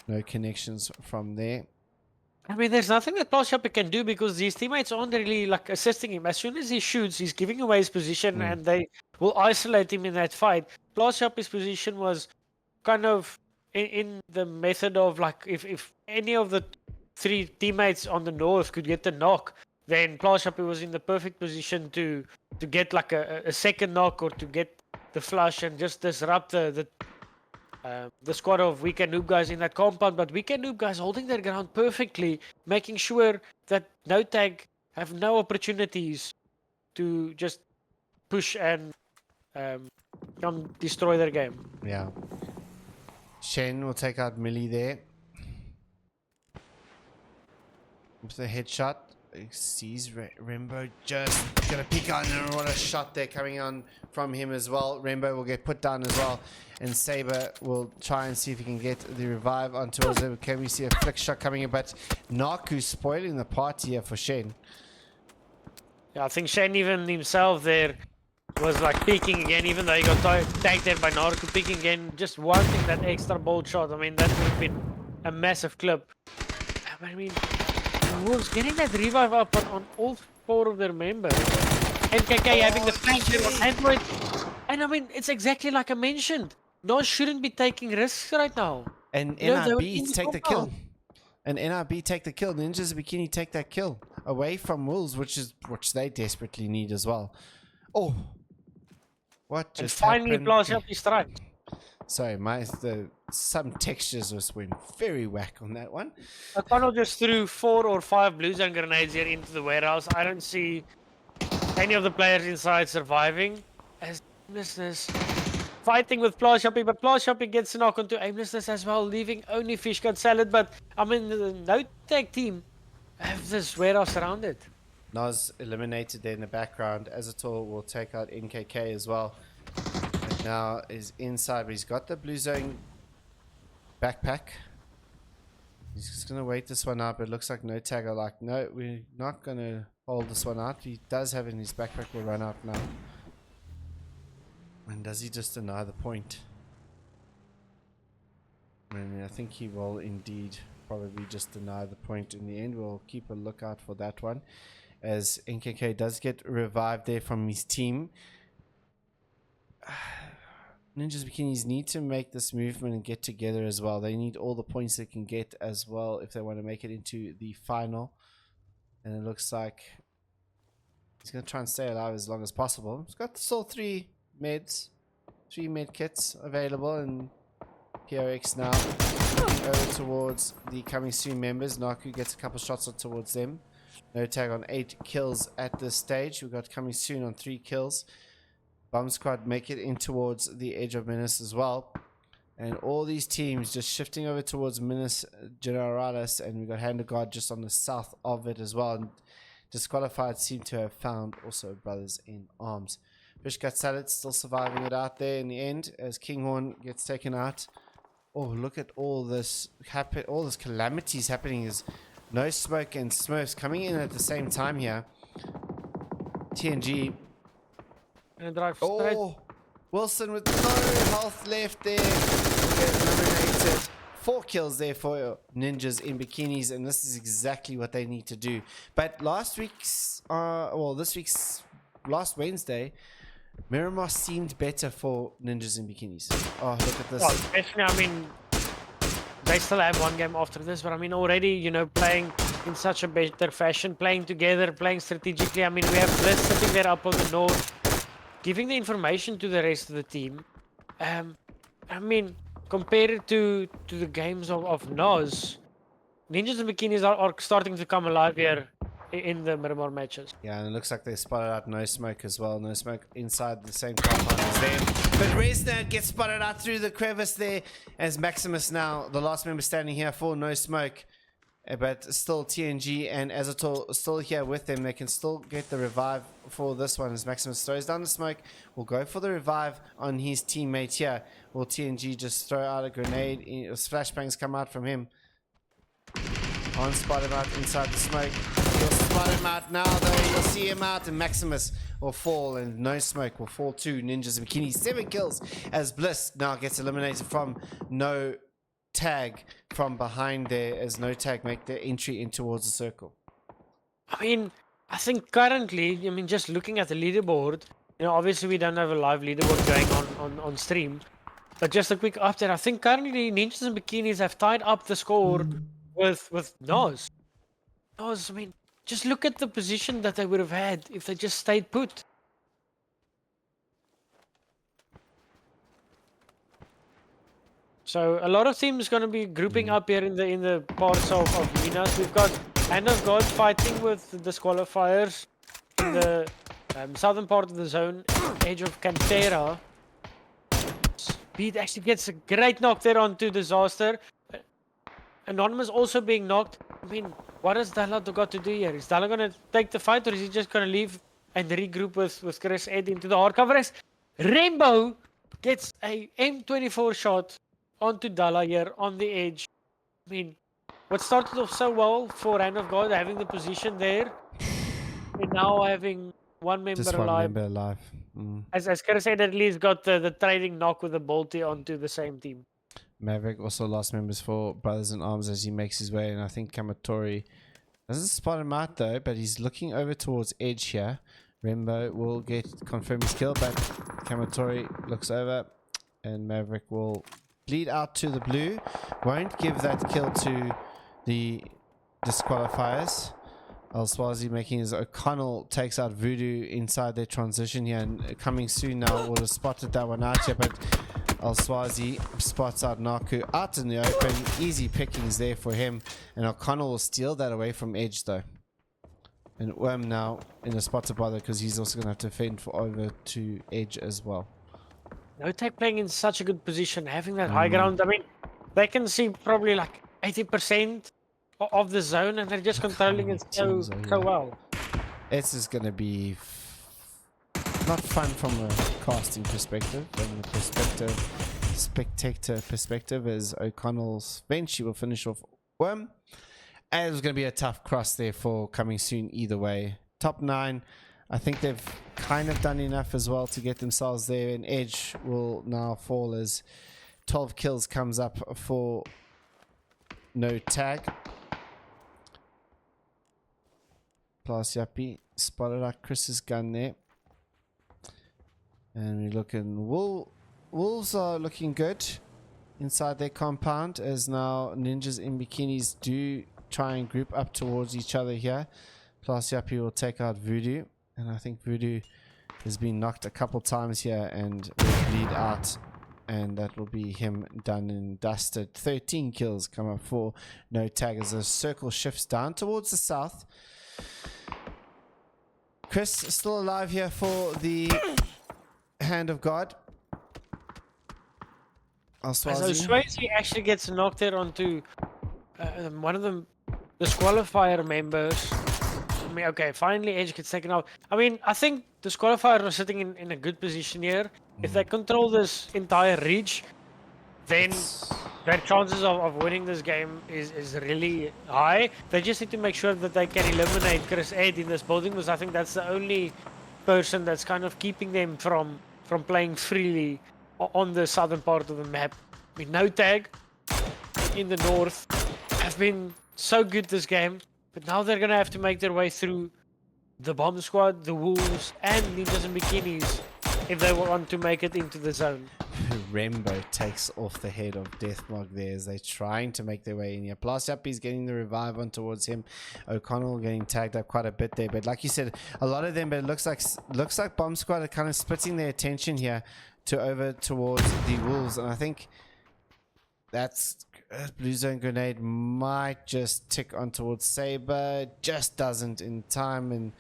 No connections from there. I mean, there's nothing that Plashoppy can do because his teammates aren't really like assisting him. As soon as he shoots, he's giving away his position and they will isolate him in that fight. Plashoppy's position was kind of in the method of like if any of the 3 teammates on the north could get the knock, then Plashoppy was in the perfect position to get like a second knock or to get the flush and just disrupt the squad of Weekend Noob guys in that compound. But Weekend Noob guys holding their ground perfectly, making sure that No Tag have no opportunities to just push and come destroy their game. Yeah. Shen will take out Millie there. With a headshot. He sees Rembo just gonna pick on, and what a shot there coming on from him as well. Rembo will get put down as well, and Saber will try and see if he can get the revive onto us. Can we see a flick shot coming in? But Naku spoiling the party here for Shen. Yeah, I think Shen even himself there was like peeking again, even though he got tagged there by Naku, peeking again, just wanting that extra bolt shot. I mean, that would have been a massive clip. I mean, Wolves getting that revive up on all 4 of their members. MKK having the flank here on Android. And I mean, it's exactly like I mentioned. Nos shouldn't be taking risks right now. And NRB take the kill. And NRB take the kill. Ninjas Bikini take that kill away from Wolves, which they desperately need as well. Oh, what just finally happened? Plashoppy strike. Sorry, some textures just went very whack on that one. O'Connell just threw 4 or 5 blue zone grenades here into the warehouse. I don't see any of the players inside surviving. As Aimlessness fighting with Plashoppy, but Plashoppy gets a knock onto Aimlessness as well, leaving only Fish Cut Salad. But I mean, the No Tag team have this warehouse surrounded. Nas eliminated there in the background. Azator will take out NKK as well. And now is inside, but he's got the blue zone backpack. He's just going to wait this one out, but it looks like No Tag are like, no, we're not going to hold this one out. He does have it in his backpack, will run out now. And does he just deny the point? And I think he will indeed probably just deny the point in the end. We'll keep a lookout for that one, as NKK does get revived there from his team. Ninjas Bikinis need to make this movement and get together as well. They need all the points they can get as well if they want to make it into the final. And it looks like he's going to try and stay alive as long as possible. He's got still 3 med kits available, and PRX now over towards the coming soon members. Naku gets a couple shots towards them. No Tag on 8 kills at this stage. We've got coming soon on 3 kills. Bomb Squad make it in towards the edge of Minas as well. And all these teams just shifting over towards Minas Generalis, and we've got Hand of God just on the south of it as well. And disqualified seem to have found also Brothers in Arms. Fish Cut Salad still surviving it out there in the end as Kinghorn gets taken out. Oh, look at all this calamities happening. Is No Smoke and Smurfs coming in at the same time here. TNG. And drive straight. Oh, Wilson with no health left there. Get eliminated. 4 kills there for ninjas in bikinis, and this is exactly what they need to do. But last week's, this week's, last Wednesday, Miramar seemed better for ninjas in bikinis. Oh, look at this. Well, definitely, I mean, they still have one game after this, but I mean, already, you know, playing in such a better fashion, playing together, playing strategically. I mean, we have Bliss sitting there up on the north, giving the information to the rest of the team. I mean, compared to the games of Nos, Ninjas and Bikinis are starting to come alive here in the Miramar matches. Yeah, and it looks like they spotted out No Smoke as well. No Smoke inside the same compound as them. But Resner gets spotted out through the crevice there as Maximus now, the last member standing here for No Smoke. But still TNG and Azator still here with them. They can still get the revive for this one as Maximus throws down the smoke. Will go for the revive on his teammate here. Will TNG just throw out a grenade? Flashbangs come out from him. Can't spot him out inside the smoke. You'll spot him out now though. You'll see him out and Maximus will fall and No Smoke will fall too. Ninjas and Bikinis 7 kills as Bliss now gets eliminated from No Tag from behind there as No Tag make their entry in towards the circle. I mean, I think currently, I mean, just looking at the leaderboard, you know, obviously we don't have a live leaderboard going on stream, but just a quick update. I think currently Ninjas and Bikinis have tied up the score with Nos. Nos, I mean, just look at the position that they would have had if they just stayed put. So a lot of teams going to be grouping up here in the parts of Minas. We've got Hand of God fighting with the disqualifiers in the southern part of the zone, edge of Cantera. Speed actually gets a great knock there onto Disaster. Anonymous also being knocked. I mean, what has Dalla got to do here? Is Dalla going to take the fight or is he just going to leave and regroup with Chris Ed into the hardcover? As Rainbow gets a M24 shot onto Dalla here on the edge. I mean, what started off so well for Hand of God having the position there, and now having one member Just alive. one member alive. As Chris said, at least got the trading knock with the Bolty onto the same team. Maverick also lost members for Brothers in Arms as he makes his way, and I think Kamatori doesn't spot him out though, but he's looking over towards edge here. Rembo will confirm his kill, but Kamatori looks over, and Maverick will bleed out to the blue. Won't give that kill to the disqualifiers. Al-Swazi making his O'Connell takes out Voodoo inside their transition here, and coming soon now would have spotted that one out here, but Al-Swazi spots out Naku out in the open. Easy pickings there for him, and O'Connell will steal that away from edge though. And Worm now in a spot to bother because he's also going to have to fend for over to edge as well. No Tech playing in such a good position, having that high ground. I mean, they can see probably like 80% of the zone, and they're just controlling it so well. This is going to be not fun from a casting perspective, from the spectator perspective, as O'Connell's bench will finish off Worm. And it was going to be a tough cross there for coming soon either way. Top 9, I think they've kind of done enough as well to get themselves there, and edge will now fall as 12 kills comes up for No Tag. Plus Yappy spotted out Chris's gun there, and we're looking Wolves are looking good inside their compound, as now Ninjas in Bikinis do try and group up towards each other here. Plus Yappy will take out Voodoo, and I think Voodoo has been knocked a couple times here and will bleed out, and that will be him done and dusted. 13 kills come up for No Tag as the circle shifts down towards the south. Chris still alive here for the Hand of God. So Swayze actually gets knocked there onto one of the disqualifier members. I mean, okay, finally Edge gets taken out. I mean, I think disqualifier are sitting in a good position here. If they control this entire reach, then their chances of winning this game is really high. They just need to make sure that they can eliminate Chris Ed in this building, because I think that's the only person that's kind of keeping them from playing freely on the southern part of the map. I mean, no tag in the north have been so good this game, but now they're gonna have to make their way through the bomb squad, the wolves, and ninjas and bikinis if they want to make it into the zone. Rembo takes off the head of Deathmark there as they're trying to make their way in here. Plastiapi's getting the revive on towards him. O'Connell getting tagged up quite a bit there, but like you said, a lot of them. But it looks like Bomb Squad are kind of splitting their attention here to over towards the wolves, and I think that's Blue Zone Grenade might just tick on towards Saber, just doesn't in time, and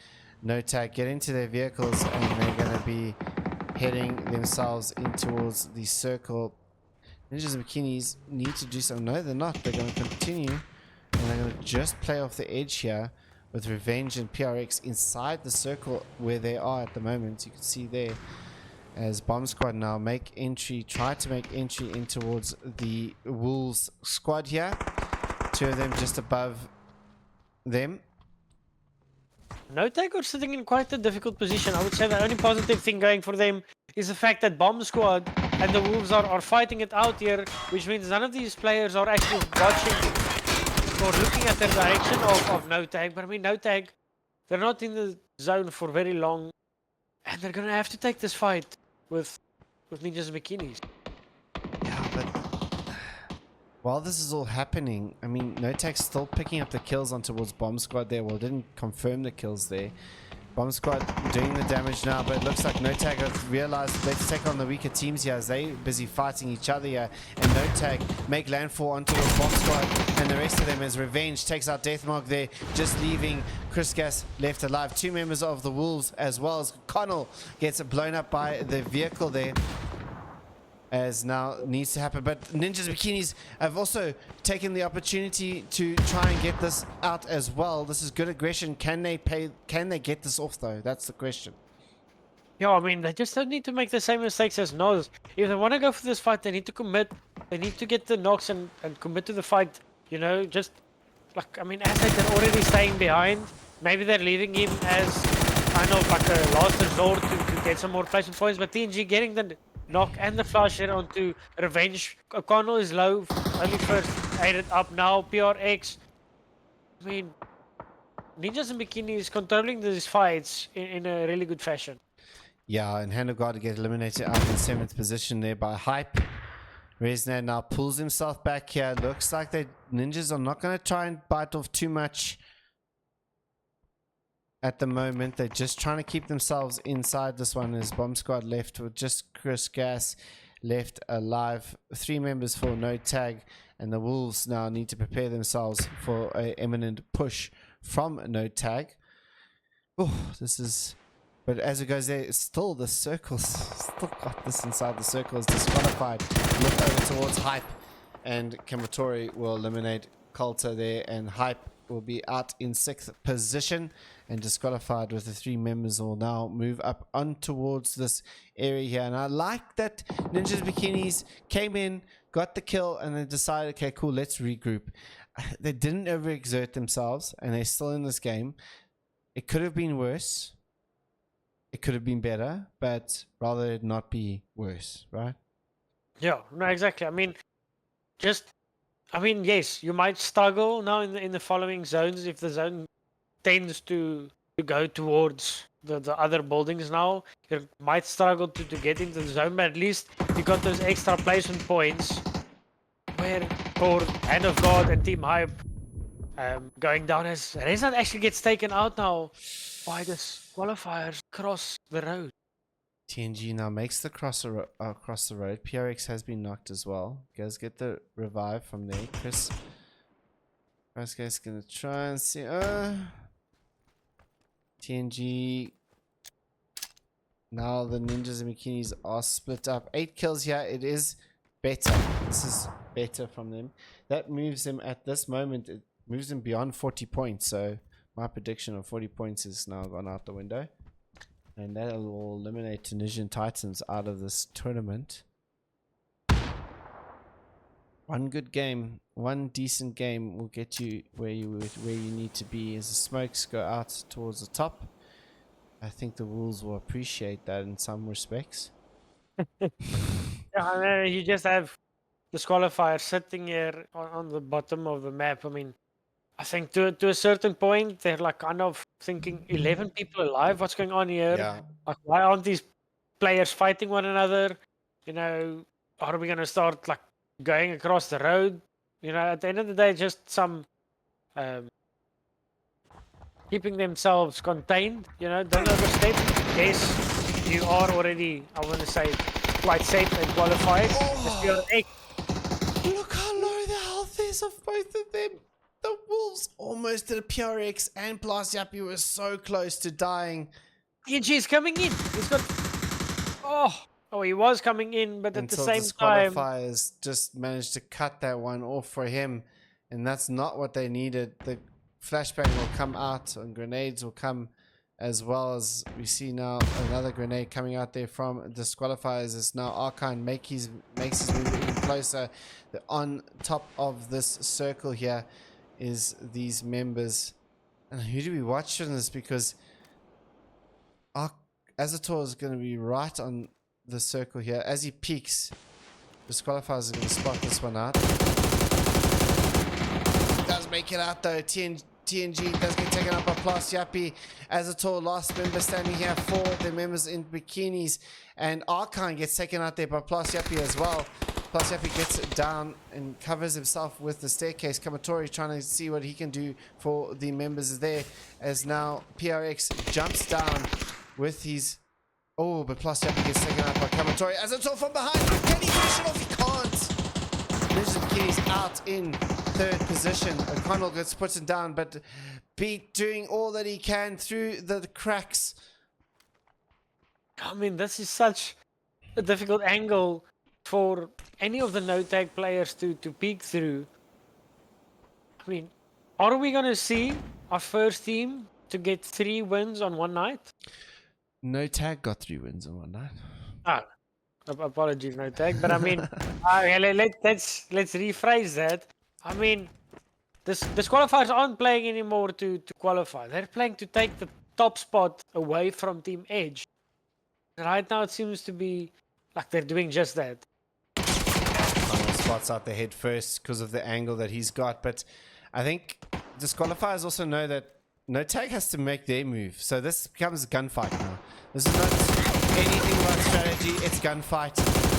no tag get into their vehicles, and they're going to be heading themselves in towards the circle. Ninjas and Bikinis need to do something. No, they're not. They're going to continue, and they're going to just play off the edge here with Revenge and PRX inside the circle where they are at the moment. You can see there as Bomb Squad now try to make entry in towards the Wolves squad here. Two of them just above them. No tag are sitting in quite a difficult position. I would say the only positive thing going for them is the fact that Bomb Squad and the Wolves are fighting it out here, which means none of these players are actually watching or looking at the direction of no tag. But I mean, no tag, they're not in the zone for very long, and they're gonna have to take this fight with ninjas and bikinis. Yeah, but while this is all happening, I mean, no tag's still picking up the kills on towards Bomb Squad there. Well, didn't confirm the kills there. Bomb Squad doing the damage now, but it looks like no tag has realized let's take on the weaker teams here as they busy fighting each other here, and no tag make landfall onto the Bomb Squad, and the rest of them as Revenge takes out Deathmark there, just leaving Chris Gas left alive. Two members of the Wolves as well as Connell gets blown up by the vehicle there, as now needs to happen. But Ninjas Bikinis have also taken the opportunity to try and get this out as well. This is good aggression. Can they get this off though? That's the question. Yeah, I mean, they just don't need to make the same mistakes as Noz. If they want to go for this fight, they need to commit. They need to get the knocks and commit to the fight. You know, just like, I mean, as they're already staying behind, maybe they're leaving him as kind of like a last resort to get some more placement points. But TNG getting the knock and the flash here onto Revenge. O'Connell is low, only first aided up now. PRX. I mean, Ninjas and Bikinis controlling these fights in a really good fashion. Yeah, and Hand of God to get eliminated out in 7th position there by Hype. Resnad now pulls himself back here. Looks like the Ninjas are not going to try and bite off too much at the moment. They're just trying to keep themselves inside this one, as Bomb Squad left with just Chris Gas left alive. 3 members for no tag, and the Wolves now need to prepare themselves for an imminent push from no tag. Oh, this is... But as it goes there, it's still the circles. Still got this inside the circle. Is disqualified. Look over towards Hype. And Kamatori will eliminate Coulter there. And Hype will be out in 6th position. And disqualified, with the 3 members will now move up on towards this area here. And I like that Ninjas Bikinis came in, got the kill, and then decided, okay, cool, let's regroup. They didn't overexert themselves. And they're still in this game. It could have been worse. It could have been better, but rather it not be worse, right? Yeah, no, exactly. I mean, yes, you might struggle now in the following zones if the zone tends to go towards the other buildings now. You might struggle to get into the zone, but at least you got those extra placement points where for Hand of God and Team Hype going down as Rezat actually gets taken out now by the qualifiers across the road. TNG now makes the across the road. PRX has been knocked as well. Guys get the revive from there. Chris guy's gonna try and see. TNG. Now the Ninjas and Bikinis are split up. 8 kills here. It is better. This is better from them. That moves them at this moment. It moves them beyond 40 points. So my prediction of 40 points is now gone out the window. And that will eliminate Tunisian Titans out of this tournament. One good game, one decent game will get you where you need to be as the smokes go out towards the top. I think the Wolves will appreciate that in some respects. Yeah, and then you just have disqualifiers sitting here on the bottom of the map. I mean, I think to a certain point, they're like kind of thinking 11 people alive. What's going on here? Yeah. Like, why aren't these players fighting one another? You know, are we going to start like going across the road? You know, at the end of the day, just some um, keeping themselves contained. You know, don't overstep. Yes, you are already, I want to say, quite safe and qualified. Just your Oh, look how low the health is of both of them. The Wolves almost did a PRX, and Plasiapi was so close to dying PNG is coming in. He's got. Oh, he was coming in, but at the until same time, disqualifiers just managed to cut that one off for him. And that's not what they needed. The flashbang will come out and grenades will come, as well as we see now another grenade coming out there from disqualifiers. As now Archon makes his move even closer. On top of this circle here is these members. And who do we watch from this? Because Azator is going to be right on the circle here. As he peeks, disqualifiers are going to spot this one out. Does make it out though. TNG does get taken out by Plasiapi. Azator, last member standing here for the members in bikinis. And Archon gets taken out there by Plasiapi as well. Plasiapi gets down and covers himself with the staircase. Kamatori trying to see what he can do for the members there. As now PRX jumps down with his... Oh, but Plasiapi gets taken out by Kamatori. Azator from behind. Can he finish it off? He can't. Ninja Bikinis out in third position. O'Connell gets put him down, but Pete doing all that he can through the cracks. I mean, this is such a difficult angle for any of the no-tag players to peek through. I mean, are we going to see our first team to get 3 wins on one night? No Tag got 3 wins in one night. Ah, apologies, no tag. But I mean, let's rephrase that. I mean, disqualifiers aren't playing anymore to qualify. They're playing to take the top spot away from Team Edge. Right now, it seems to be like they're doing just that. Spots out the head first because of the angle that he's got, but I think disqualifiers also know that No Tag has to make their move, so this becomes a gunfight now. This is not anything about strategy, it's gunfight.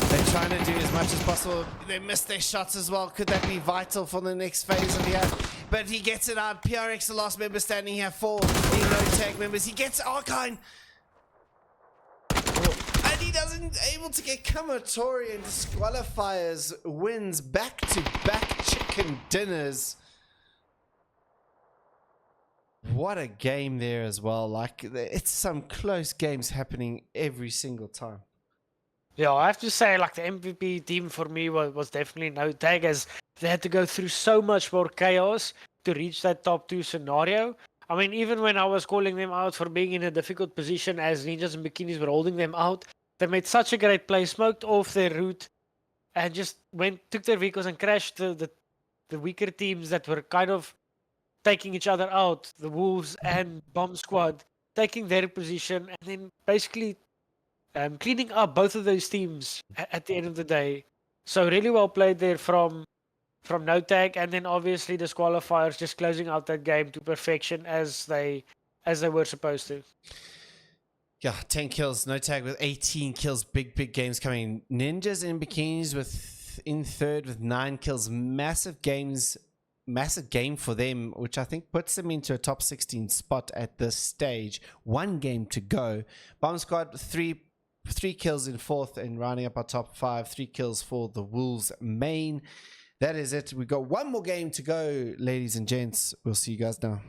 They're trying to do as much as possible. They miss their shots as well. Could that be vital for the next phase of here? But he gets it out. PRX, the last member standing here for the No Tag members. He gets Archine. And he doesn't able to get Kamatori, and disqualifiers wins back-to-back chicken dinners. What a game there as well. Like, it's some close games happening every single time. Yeah, I have to say, like, the MVP team for me was definitely No Tag, as they had to go through so much more chaos to reach that top 2 scenario. I mean, even when I was calling them out for being in a difficult position as Ninjas and Bikinis were holding them out, they made such a great play, smoked off their route, and just took their vehicles and crashed the weaker teams that were kind of taking each other out, the Wolves and Bomb Squad, taking their position, and then basically cleaning up both of those teams at the end of the day. So really well played there from No Tag, and then obviously disqualifiers just closing out that game to perfection as they were supposed to. Yeah, 10 kills. No Tag with 18 kills. Big games coming. Ninjas in bikinis in third with 9 kills. Massive game for them, which I think puts them into a top 16 spot at this stage. 1 game to go. Bomb Squad, 3 kills in fourth and rounding up our top 5. 3 kills for the Wolves main. That is it. We've got 1 more game to go, ladies and gents. We'll see you guys now.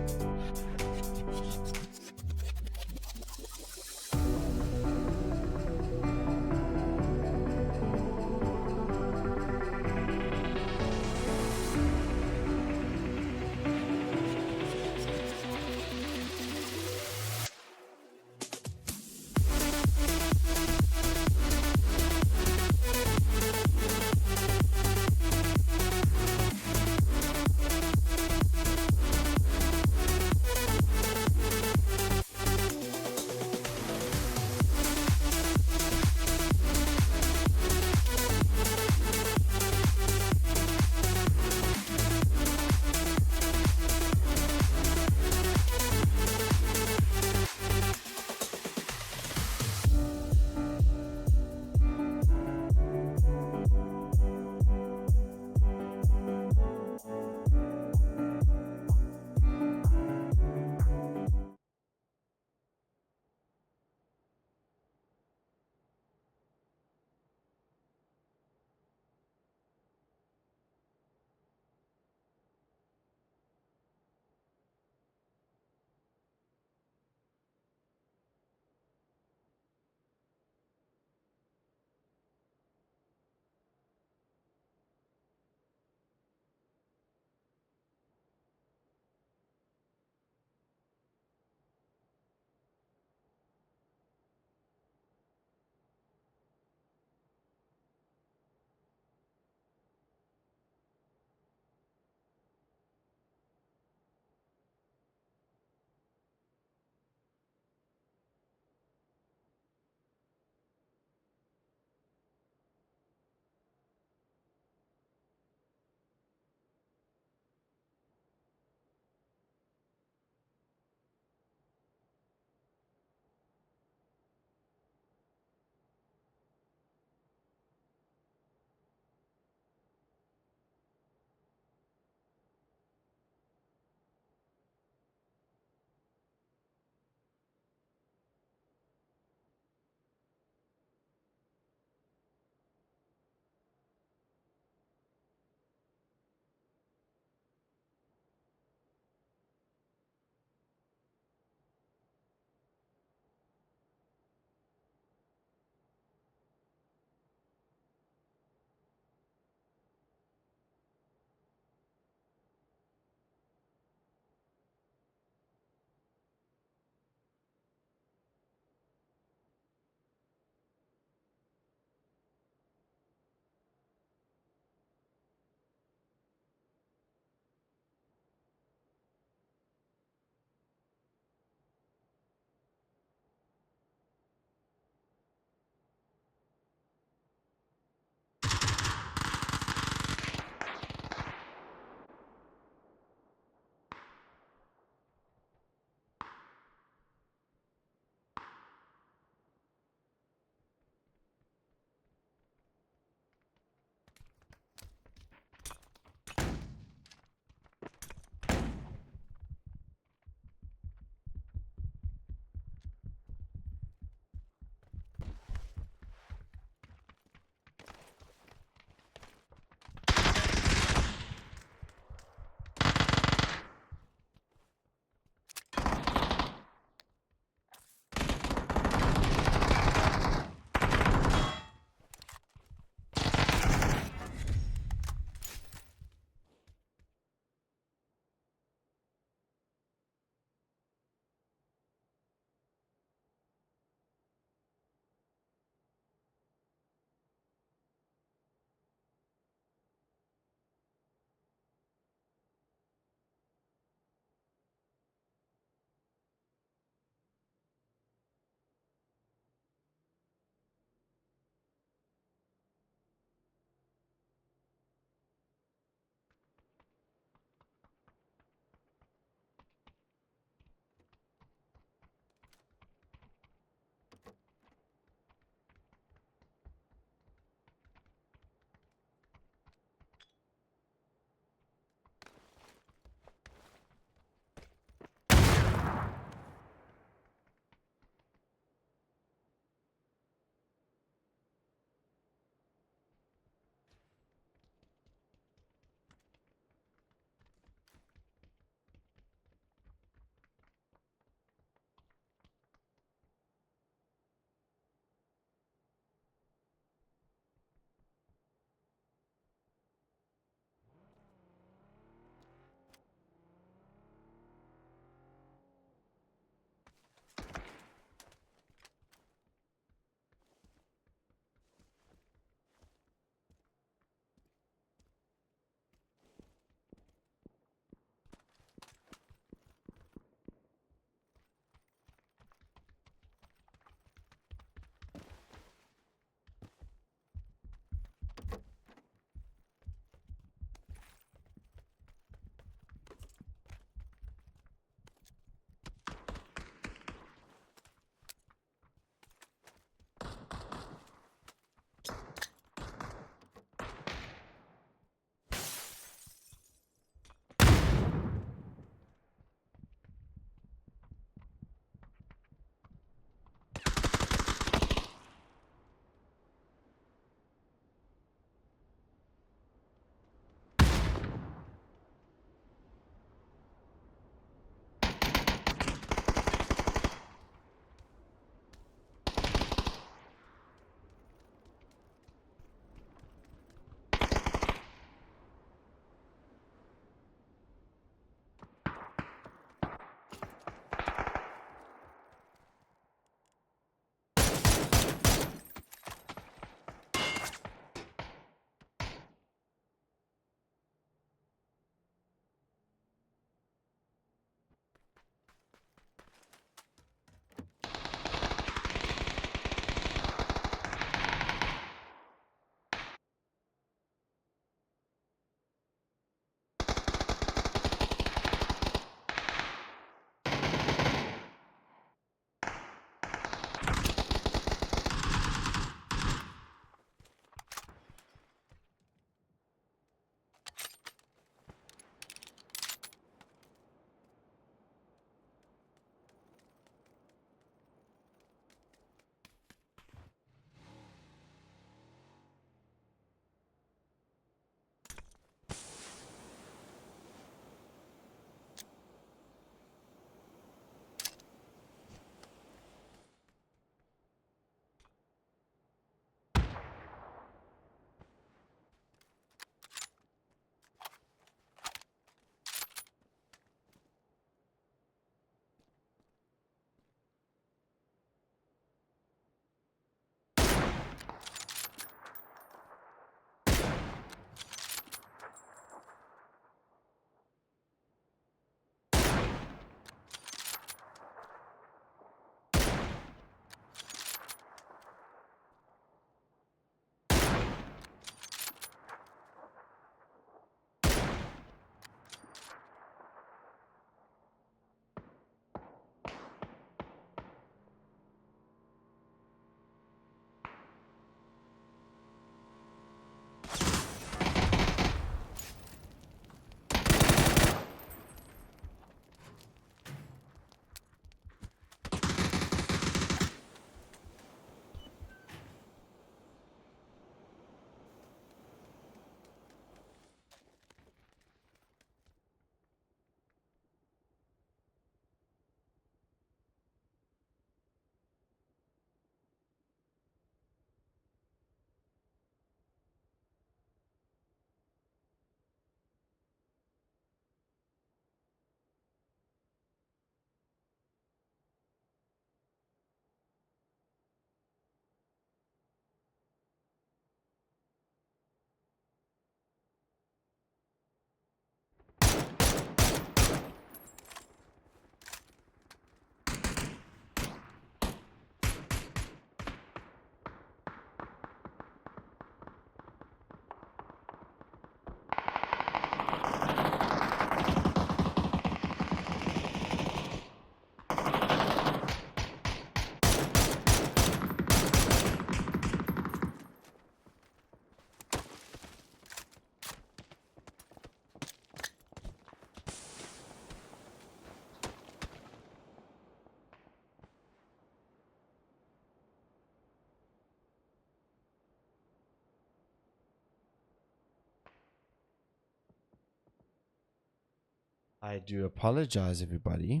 I do apologize, everybody.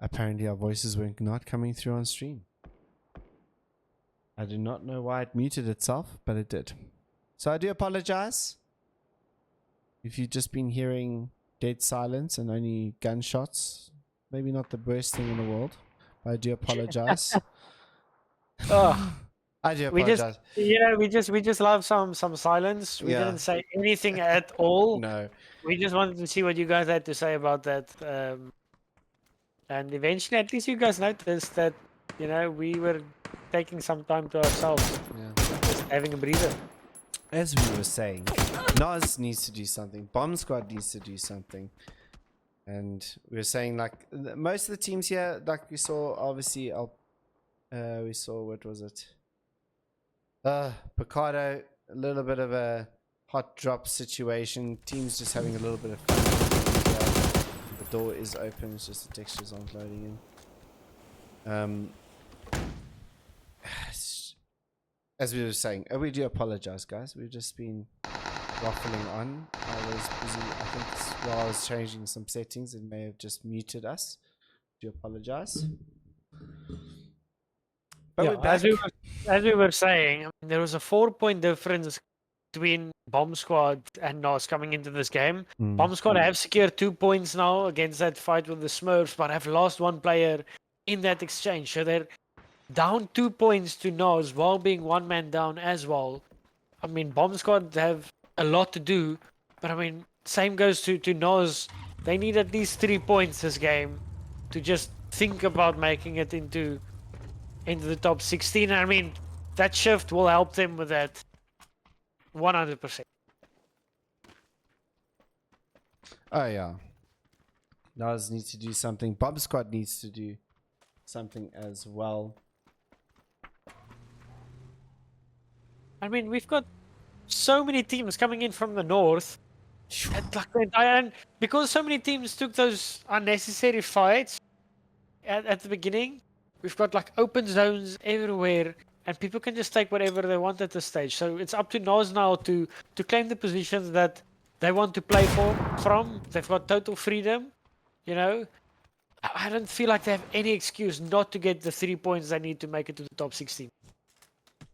Apparently, our voices were not coming through on stream. I do not know why it muted itself, but it did. So I do apologize. If you've just been hearing dead silence and only gunshots, maybe not the worst thing in the world, but I do apologize. Oh, I do we just, apologize. we just love some silence. We Yeah. didn't say anything at all. No. We just wanted to see what you guys had to say about that. And eventually, at least you guys noticed that, we were taking some time to ourselves, Yeah. just having a breather. As we were saying, Nas needs to do something. Bomb Squad needs to do something. And we were saying, like, most of the teams here, like we saw, obviously, we saw, what was it? Picardo, a little bit of a hot drop situation. Teams just having a little bit of fun. The door is open, it's just the textures aren't loading in. As we were saying, we do apologize, guys. We've just been waffling on. I was busy, I think, while I was changing some settings, it may have just muted us. Do apologize. But we're back. As we were saying, there was a 4-point difference between Bomb Squad and NOS coming into this game. Bomb Squad have secured 2 points now against that fight with the Smurfs, but have lost one player in that exchange. So they're down 2 points to NOS while being one man down as well. I mean, Bomb Squad have a lot to do, but I mean, same goes to NOS. They need at least 3 points this game to just think about making it into the top 16. I mean, that shift will help them with that 100%. Oh yeah, Nas needs to do something. Bomb Squad needs to do something as well. I mean, we've got so many teams coming in from the north. And because so many teams took those unnecessary fights at the beginning, we've got like open zones everywhere, and people can just take whatever they want at this stage. So it's up to NOS now to claim the positions that they want to play from. They've got total freedom, I don't feel like they have any excuse not to get the 3 points they need to make it to the top 16.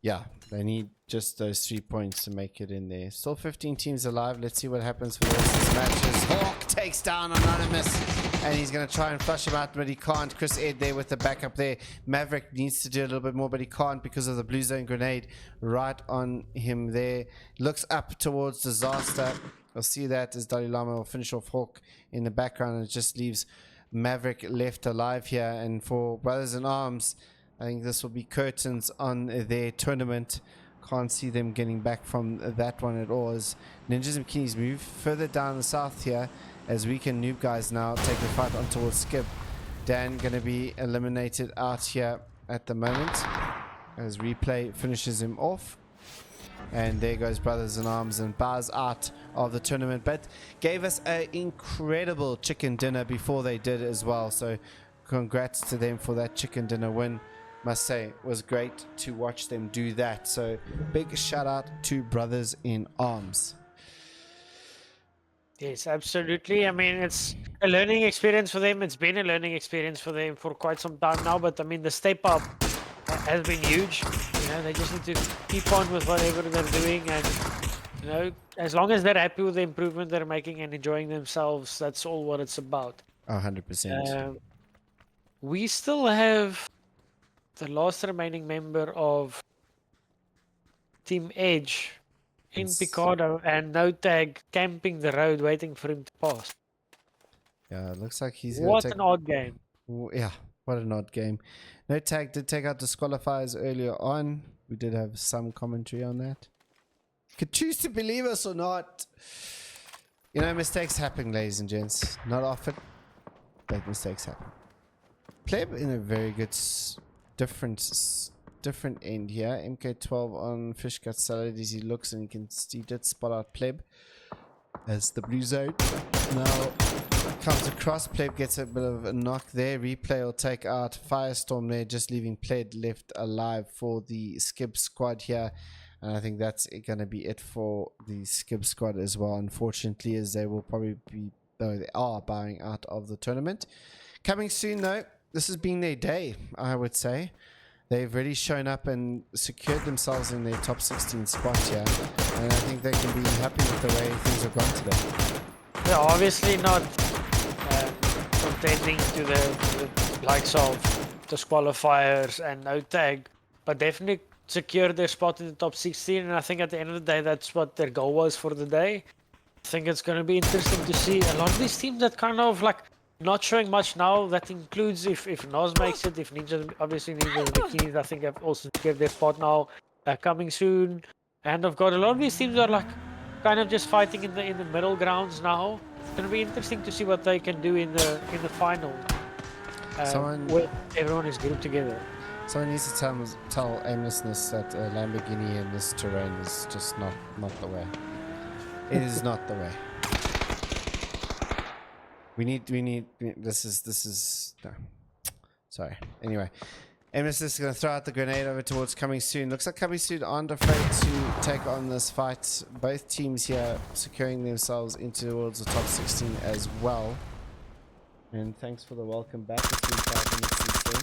Yeah, they need just those 3 points to make it in there. Still 15 teams alive. Let's see what happens for the rest of these matches. Hawk takes down Anonymous, and he's going to try and flush him out, but he can't. Chris Ed there with the backup there. Maverick needs to do a little bit more, but he can't because of the blue zone grenade right on him there. Looks up towards disaster. We'll see that as Dalai Lama will finish off Hawk in the background, and it just leaves Maverick left alive here. And for Brothers in Arms, I think this will be curtains on their tournament. Can't see them getting back from that one at all, as Ninjas and Bikinis move further down the south here, as Weekend Noob guys now take the fight on towards Skip. Dan going to be eliminated out here at the moment as Replay finishes him off. And there goes Brothers in Arms and bows out of the tournament, but gave us an incredible chicken dinner before they did as well. So congrats to them for that chicken dinner win. Must say, it was great to watch them do that. So big shout out to Brothers in Arms. Yes, absolutely. I mean, it's a learning experience for them. It's been a learning experience for them for quite some time now. But I mean, the step up has been huge. They just need to keep on with whatever they're doing. And, as long as they're happy with the improvement they're making and enjoying themselves, that's all what it's about. 100%. We still have the last remaining member of Team Edge in Picardo, and No Tag camping the road waiting for him to pass. Yeah, it looks like he's What an odd game. Yeah, what an odd game. No Tag did take out disqualifiers earlier on. We did have some commentary on that. Could choose to believe us or not. Mistakes happen, ladies and gents. Not often, but mistakes happen. Pleb in a very good different end here. MK12 on Fish Gut Salad as he looks, and he did spot out Pleb as the blue zone now comes across. Pleb gets a bit of a knock there. Replay will take out Firestorm there, just leaving Pleb left alive for the Skib squad here. And I think that's going to be it for the Skib squad as well, unfortunately, as they will probably be though they are bowing out of the tournament. Coming soon, though, this has been their day, I would say. They've really shown up and secured themselves in their top 16 spot here, and I think they can be happy with the way things have gone today. They're obviously not contending to the likes of disqualifiers and no tag, but definitely secured their spot in the top 16. And I think at the end of the day, that's what their goal was for the day. I think it's going to be interesting to see a lot of these teams that kind of like not showing much now. That includes if Nos makes it, if Ninja, obviously Ninja and Bikinis, I think have also secured their spot now, coming soon. And I've got a lot of these teams are like kind of just fighting in the middle grounds now. It's going to be interesting to see what they can do in the final. Where everyone is grouped together. Someone needs to tell aimlessness that Lamborghini in this terrain is just not the way. It is not the way. We need this is no. Sorry. Anyway, aimlessness is going to throw out the grenade over towards Coming Soon. Looks like Coming Soon aren't afraid to take on this fight. Both teams here securing themselves into towards the top 16 as well. And thanks for the welcome back. It's been 5 minutes since then.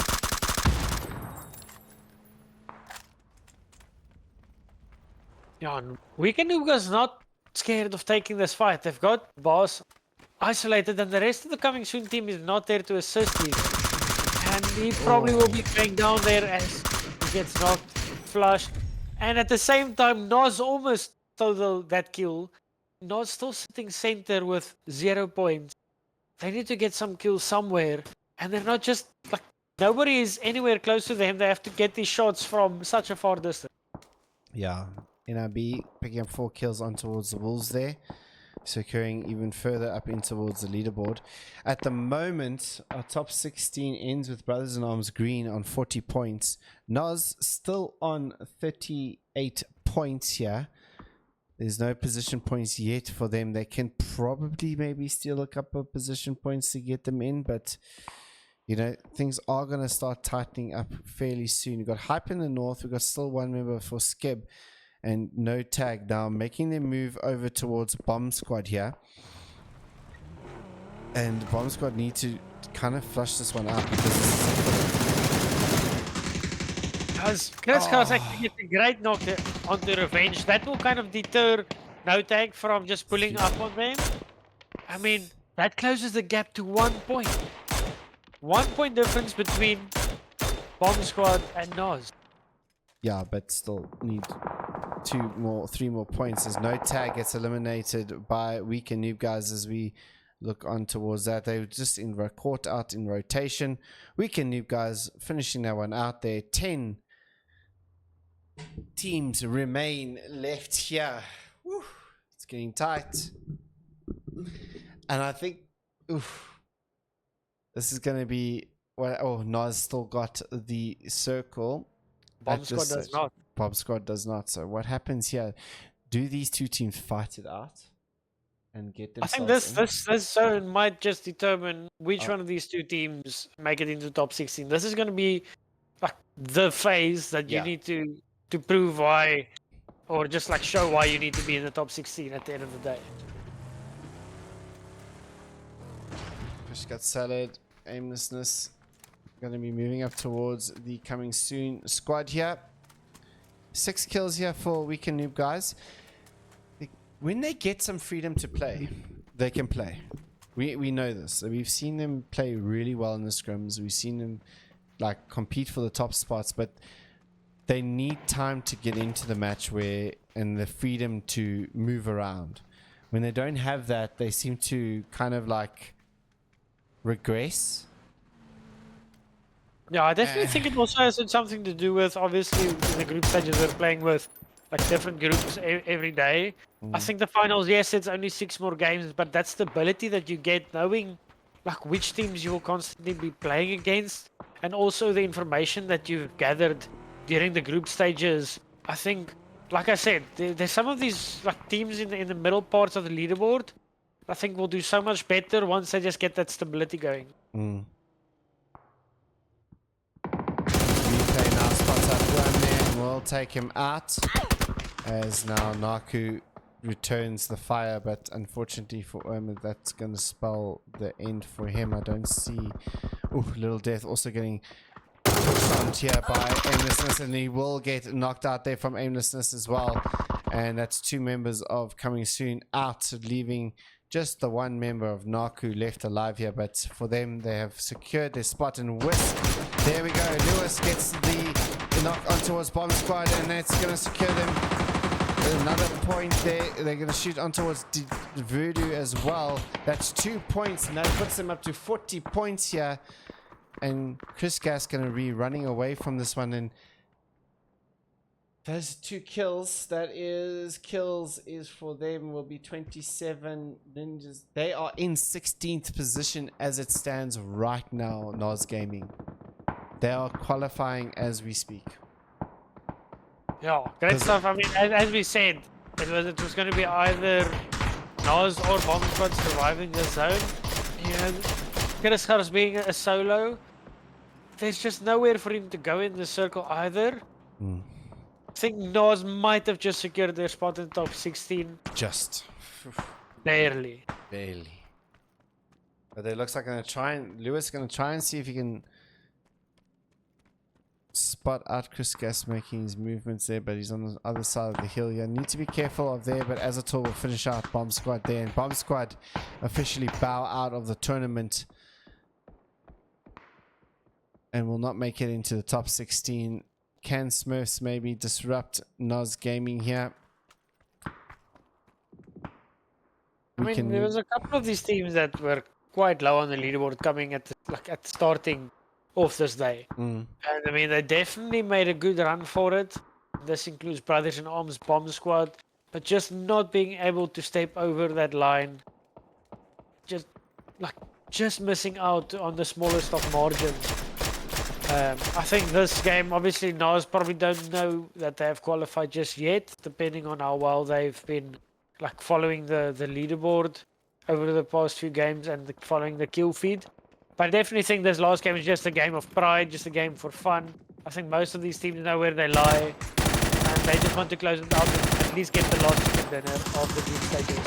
Yeah, and Weekend Nuga's not scared of taking this fight. They've got Boss isolated, and the rest of the Coming Soon team is not there to assist him. And he probably will be going down there as he gets knocked, flushed. And at the same time, Nos almost stole that kill. Nos still sitting center with 0 points. They need to get some kills somewhere. And they're not just like nobody is anywhere close to them. They have to get these shots from such a far distance. Yeah. NRB picking up 4 kills on towards the Wolves there, securing even further up in towards the leaderboard. At the moment, our top 16 ends with Brothers in Arms Green on 40 points. Nos still on 38 points here. There's no position points yet for them. They can probably maybe steal a couple of position points to get them in, but you know, things are going to start tightening up fairly soon. We've got Hype in the north. We've got still one member for Skib. And no tag now, making them move over towards Bomb Squad here. And Bomb Squad need to kind of flush this one out because Chris actually gets a great knock onto Revenge. That will kind of deter no tag from just pulling up on them. I mean, that closes the gap to 1 point. 1 point difference between Bomb Squad and Nos. Yeah, but still need 3 more points as no tag gets eliminated by Weekend Noob guys. As we look on towards that, they were just caught out in rotation. Weekend Noob guys finishing that one out there. 10 teams remain left here. Woo, it's getting tight, and I think this is going to be Nas still got the circle. Bomb Squad does not. Bomb Squad does not. So what happens here? Do these two teams fight it out and get themselves? I think this zone might just determine which one of these two teams make it into top 16. This is going to be like the phase that you need to prove why, or just like show why you need to be in the top 16 at the end of the day. Push got salad, aimlessness. Going to be moving up towards the Coming Soon squad here. 6 kills here for Weekend Noob guys. When they get some freedom to play, they can play. We know this. We've seen them play really well in the scrims. We've seen them like compete for the top spots, but they need time to get into the match and the freedom to move around. When they don't have that, they seem to kind of like regress. Yeah, I definitely think it also has something to do with, obviously, in the group stages we're playing with like different groups every day. I think the finals, yes, it's only 6 more games, but that stability that you get knowing like which teams you will constantly be playing against, and also the information that you've gathered during the group stages. I think, like I said, there's some of these like teams in the middle parts of the leaderboard I think will do so much better once they just get that stability going. Now spots up one man, will take him out as now Naku returns the fire, but unfortunately for Irma, that's going to spell the end for him. I don't see... Ooh, Little Death also getting pushed on here by aimlessness, and he will get knocked out there from aimlessness as well. And that's 2 members of Coming Soon out, leaving just the 1 member of Naku left alive here. But for them, they have secured their spot, and Wisp, there we go. Lewis gets the knock on towards Bomb Squad, and that's going to secure them another point there. They're going to shoot on towards Voodoo as well. That's 2 points, and that puts them up to 40 points here. And Chris Gas going to be running away from this one, and those 2 kills, that is kills is for them will be 27 ninjas. They are in 16th position as it stands right now. Nos Gaming, they are qualifying as we speak. Yeah, great stuff. I mean, as we said, it was going to be either Nos or Bomb Squad surviving the zone. You know, Chris Gars being a solo, there's just nowhere for him to go in the circle either. I think Nos might have just secured their spot in top 16. Just barely. But it looks like Lewis is going to try and see if he can spot out Chris Gas making his movements there, but he's on the other side of the hill here. Need to be careful of there, but Azator will finish out Bomb Squad there, and Bomb Squad officially bow out of the tournament and will not make it into the top 16. Can Smurfs maybe disrupt Nos Gaming here? I mean, there was a couple of these teams that were quite low on the leaderboard coming at starting off this day. And I mean, they definitely made a good run for it. This includes Brothers in Arms, Bomb Squad, but just not being able to step over that line. Just missing out on the smallest of margins. I think this game, obviously, Nas probably don't know that they have qualified just yet, depending on how well they've been following the leaderboard over the past few games and following the kill feed. But I definitely think this last game is just a game of pride, just a game for fun. I think most of these teams know where they lie, and they just want to close it out and at least get the last chicken dinner of the group stages.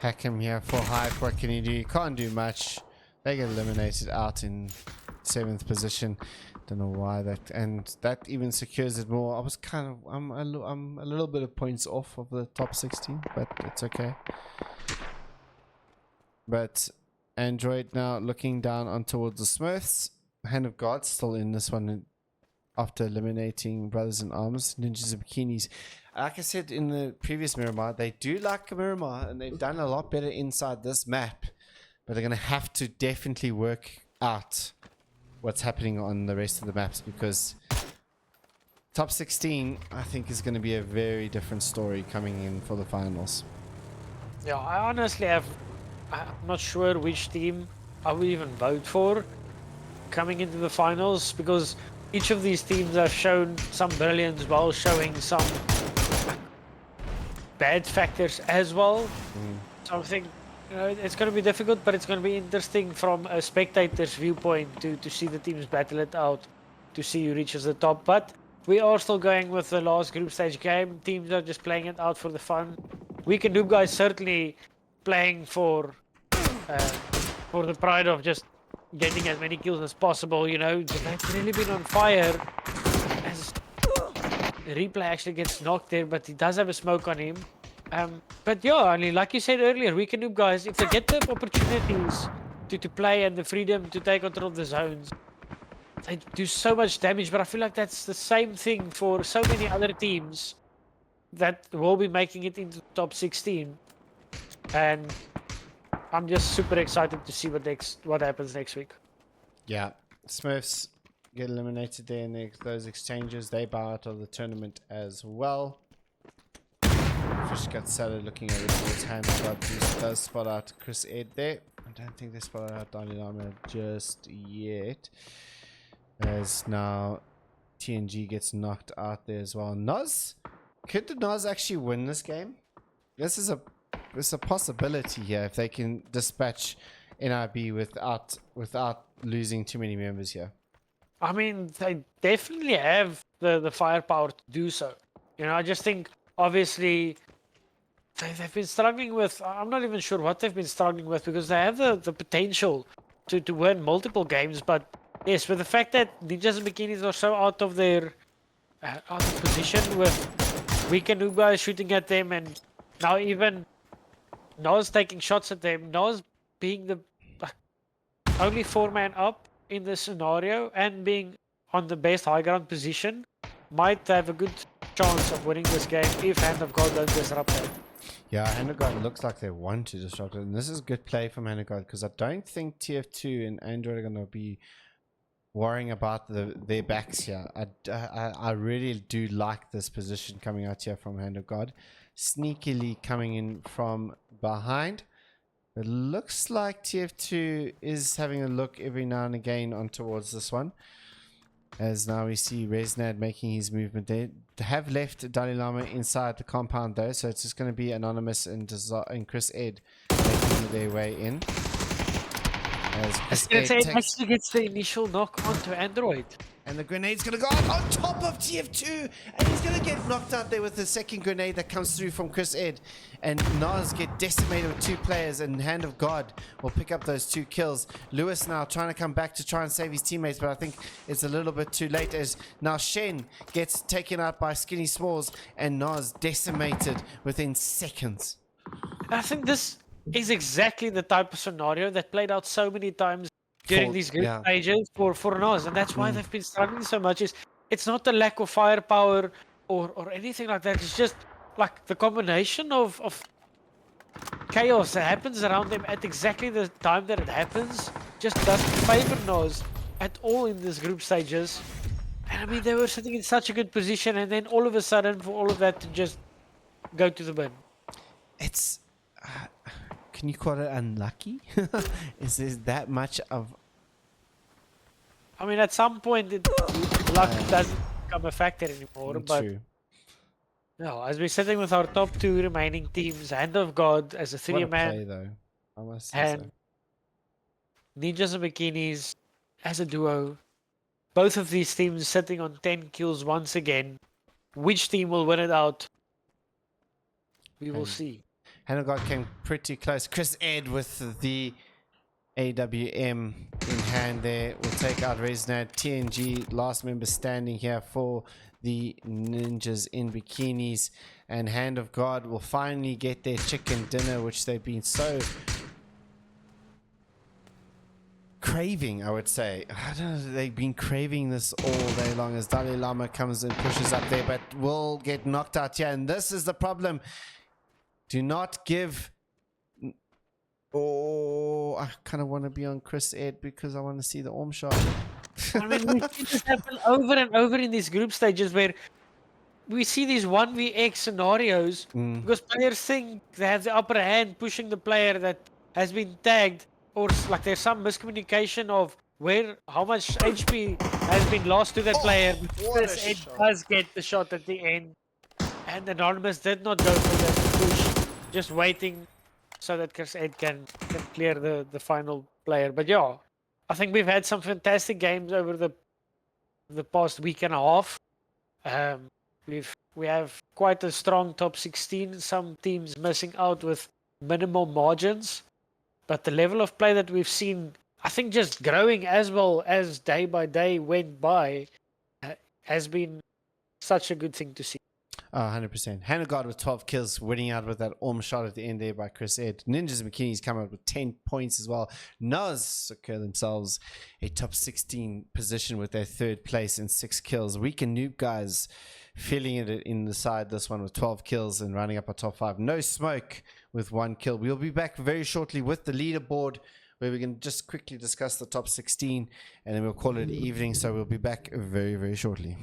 Hakim here for hype. What can you do? You can't do much. They get eliminated out in 7th position. Don't know why that, and that even secures it more. I was I'm a little bit of points off of the top 16, but it's okay. But Android now looking down on towards the Smurfs. Hand of God still in this one after eliminating Brothers in Arms, Ninjas and Bikinis. Like I said in the previous Miramar, they do like Miramar, and they've done a lot better inside this map. But they're going to have to definitely work out what's happening on the rest of the maps, because top 16, I think, is going to be a very different story coming in for the finals. Yeah, I honestly I'm not sure which team I would even vote for coming into the finals, because each of these teams have shown some brilliance while showing some bad factors as well. So I think it's going to be difficult, but it's going to be interesting from a spectator's viewpoint to see the teams battle it out, to see who reaches the top. But we are still going with the last group stage game. Teams are just playing it out for the fun. Weekend Noob guys certainly playing for the pride of just getting as many kills as possible. You know, they've really been on fire. As Replay actually gets knocked there, but he does have a smoke on him. But yeah, I mean, like you said earlier, Weekend Noob guys, if they get the opportunities to play and the freedom to take control of the zones, they do so much damage. But I feel like that's the same thing for so many other teams that will be making it into the top 16. And I'm just super excited to see what happens next week. Yeah, Smurfs get eliminated there in those exchanges. They bow out of the tournament as well. Fish got Salad looking over towards hand, but does spot out Chris Ed there. I don't think they spotted out Daniel Armour just yet, as now TNG gets knocked out there as well. Noz, could the Noz actually win this game? This is a possibility here if they can dispatch NIB without losing too many members here. I mean, they definitely have the firepower to do so. You know, I just think obviously they've been struggling with. I'm not even sure what they've been struggling with because they have the potential to win multiple games. But yes, with the fact that Ninjas and Bikinis are so out of their out of position with Weekend Uba shooting at them, and now even Nos taking shots at them. Nos being the only 4-man up in this scenario and being on the best high ground position might have a good chance of winning this game if Hand of God don't disrupt it. Yeah, Hand of God looks like they want to disrupt it. And this is good play from Hand of God because I don't think TF2 and Android are going to be worrying about their backs here. I really do like this position coming out here from Hand of God. Sneakily coming in from behind. It looks like TF2 is having a look every now and again on towards this one. As now we see Resnad making his movement there. They have left Dalai Lama inside the compound though, so it's just going to be Anonymous and Chris Ed making their way in. As Chris Ed it actually gets the initial knock onto Android. And the grenade's going to go out on top of TF2. And he's going to get knocked out there with the second grenade that comes through from Chris Ed. And Nas get decimated with 2 players. And Hand of God will pick up those 2 kills. Lewis now trying to come back to try and save his teammates. But I think it's a little bit too late. As now Shen gets taken out by Skinny Smalls. And Nas decimated within seconds. I think this is exactly the type of scenario that played out so many times during these group stages for Nos, and that's why they've been struggling so much. It's not the lack of firepower or anything like that. It's just like the combination of chaos that happens around them at exactly the time that it happens just doesn't favor Nos at all in these group stages. And I mean, they were sitting in such a good position, and then all of a sudden, for all of that to just go to the bin. It's can you call it unlucky? Is there that much of... I mean, at some point, luck doesn't become a factor anymore. But no, as we're sitting with our top 2 remaining teams, Hand of God as a 3-man, though. I must say and Ninjas and Bikinis as a duo. Both of these teams sitting on 10 kills once again. Which team will win it out? We will see. Hand of God came pretty close. Chris Ed with the AWM in hand there will take out Resnad. TNG, last member standing here for the Ninjas in Bikinis. And Hand of God will finally get their chicken dinner, which they've been so craving, I would say. I don't know, they've been craving this all day long as Dalai Lama comes and pushes up there, but will get knocked out here. And this is the problem. Do not give... Oh, I kind of want to be on Chris Ed because I want to see the arm shot. I mean, we've seen this happen over and over in these group stages where we see these 1v scenarios because players think they have the upper hand pushing the player that has been tagged, or like there's some miscommunication of how much HP has been lost to that player. Chris Ed does get the shot at the end, and Anonymous did not go for that push, just waiting so that Chris Ed can clear the final player. But yeah, I think we've had some fantastic games over the past week and a half. We have quite a strong top 16. Some teams missing out with minimal margins, but the level of play that we've seen, I think, just growing as well as day by day went by, has been such a good thing to see. Oh, 100%. Hand of God with 12 kills, winning out with that arm shot at the end there by Chris Ed. Ninjas and Bikinis come out with 10 points as well. Nuz secure themselves a top 16 position with their 3rd place and 6 kills. Weekend Noob guys filling it in the side, this one with 12 kills and rounding up our top 5. No Smoke with 1 kill. We'll be back very shortly with the leaderboard, where we can just quickly discuss the top 16 and then we'll call it evening. So we'll be back very, very shortly.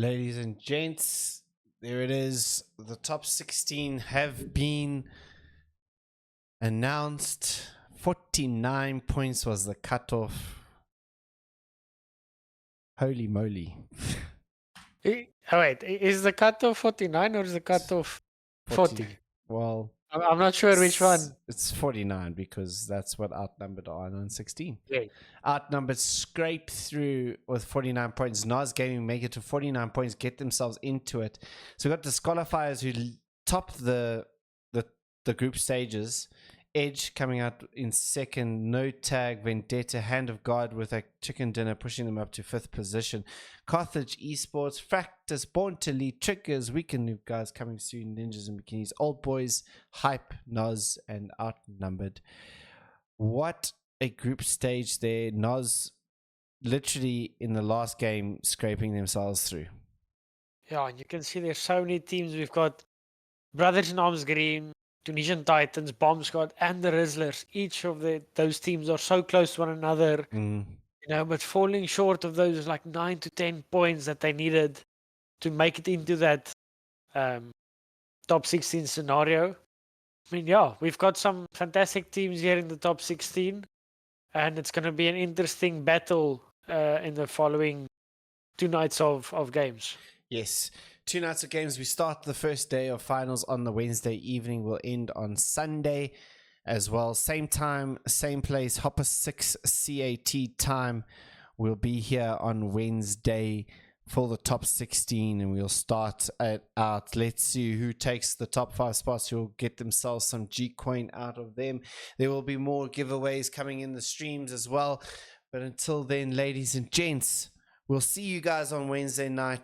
Ladies and gents, there it is. The top 16 have been announced. 49 points was the cutoff. Holy moly. Oh wait, is the cutoff 49 or is the cutoff 40? Well, I'm not sure which one. it's 49 because that's what outnumbered are on 16. Yeah. Outnumbered scrape through with 49 points. Nas Gaming make it to 49 points, get themselves into it. So we've got disqualifiers who top the group stages. Edge coming out in second, no tag, Vendetta, Hand of God with a chicken dinner pushing them up to 5th position. Carthage Esports, Fractus, Born to Lead, Triggers, Weekend Noob Guys coming soon, Ninjas and Bikinis, Old Boys, Hype, Nos, and Outnumbered. What a group stage there. Nos literally in the last game scraping themselves through. Yeah, and you can see there's so many teams. We've got Brothers in Arms Green, Tunisian Titans, Bomb Squad, and the Rizzlers. Each of those teams are so close to one another, but falling short of those like 9 to 10 points that they needed to make it into that top 16 scenario. I mean, yeah, we've got some fantastic teams here in the top 16, and it's going to be an interesting battle in the following 2 nights of games. Yes, 2 nights of games. We start the first day of finals on the Wednesday evening. We'll end on Sunday as well. Same time, same place, Hopper 6 CAT time. We'll be here on Wednesday for the top 16, and we'll start it out. Let's see who takes the top 5 spots, who will get themselves some G-Coin out of them. There will be more giveaways coming in the streams as well. But until then, ladies and gents, we'll see you guys on Wednesday night.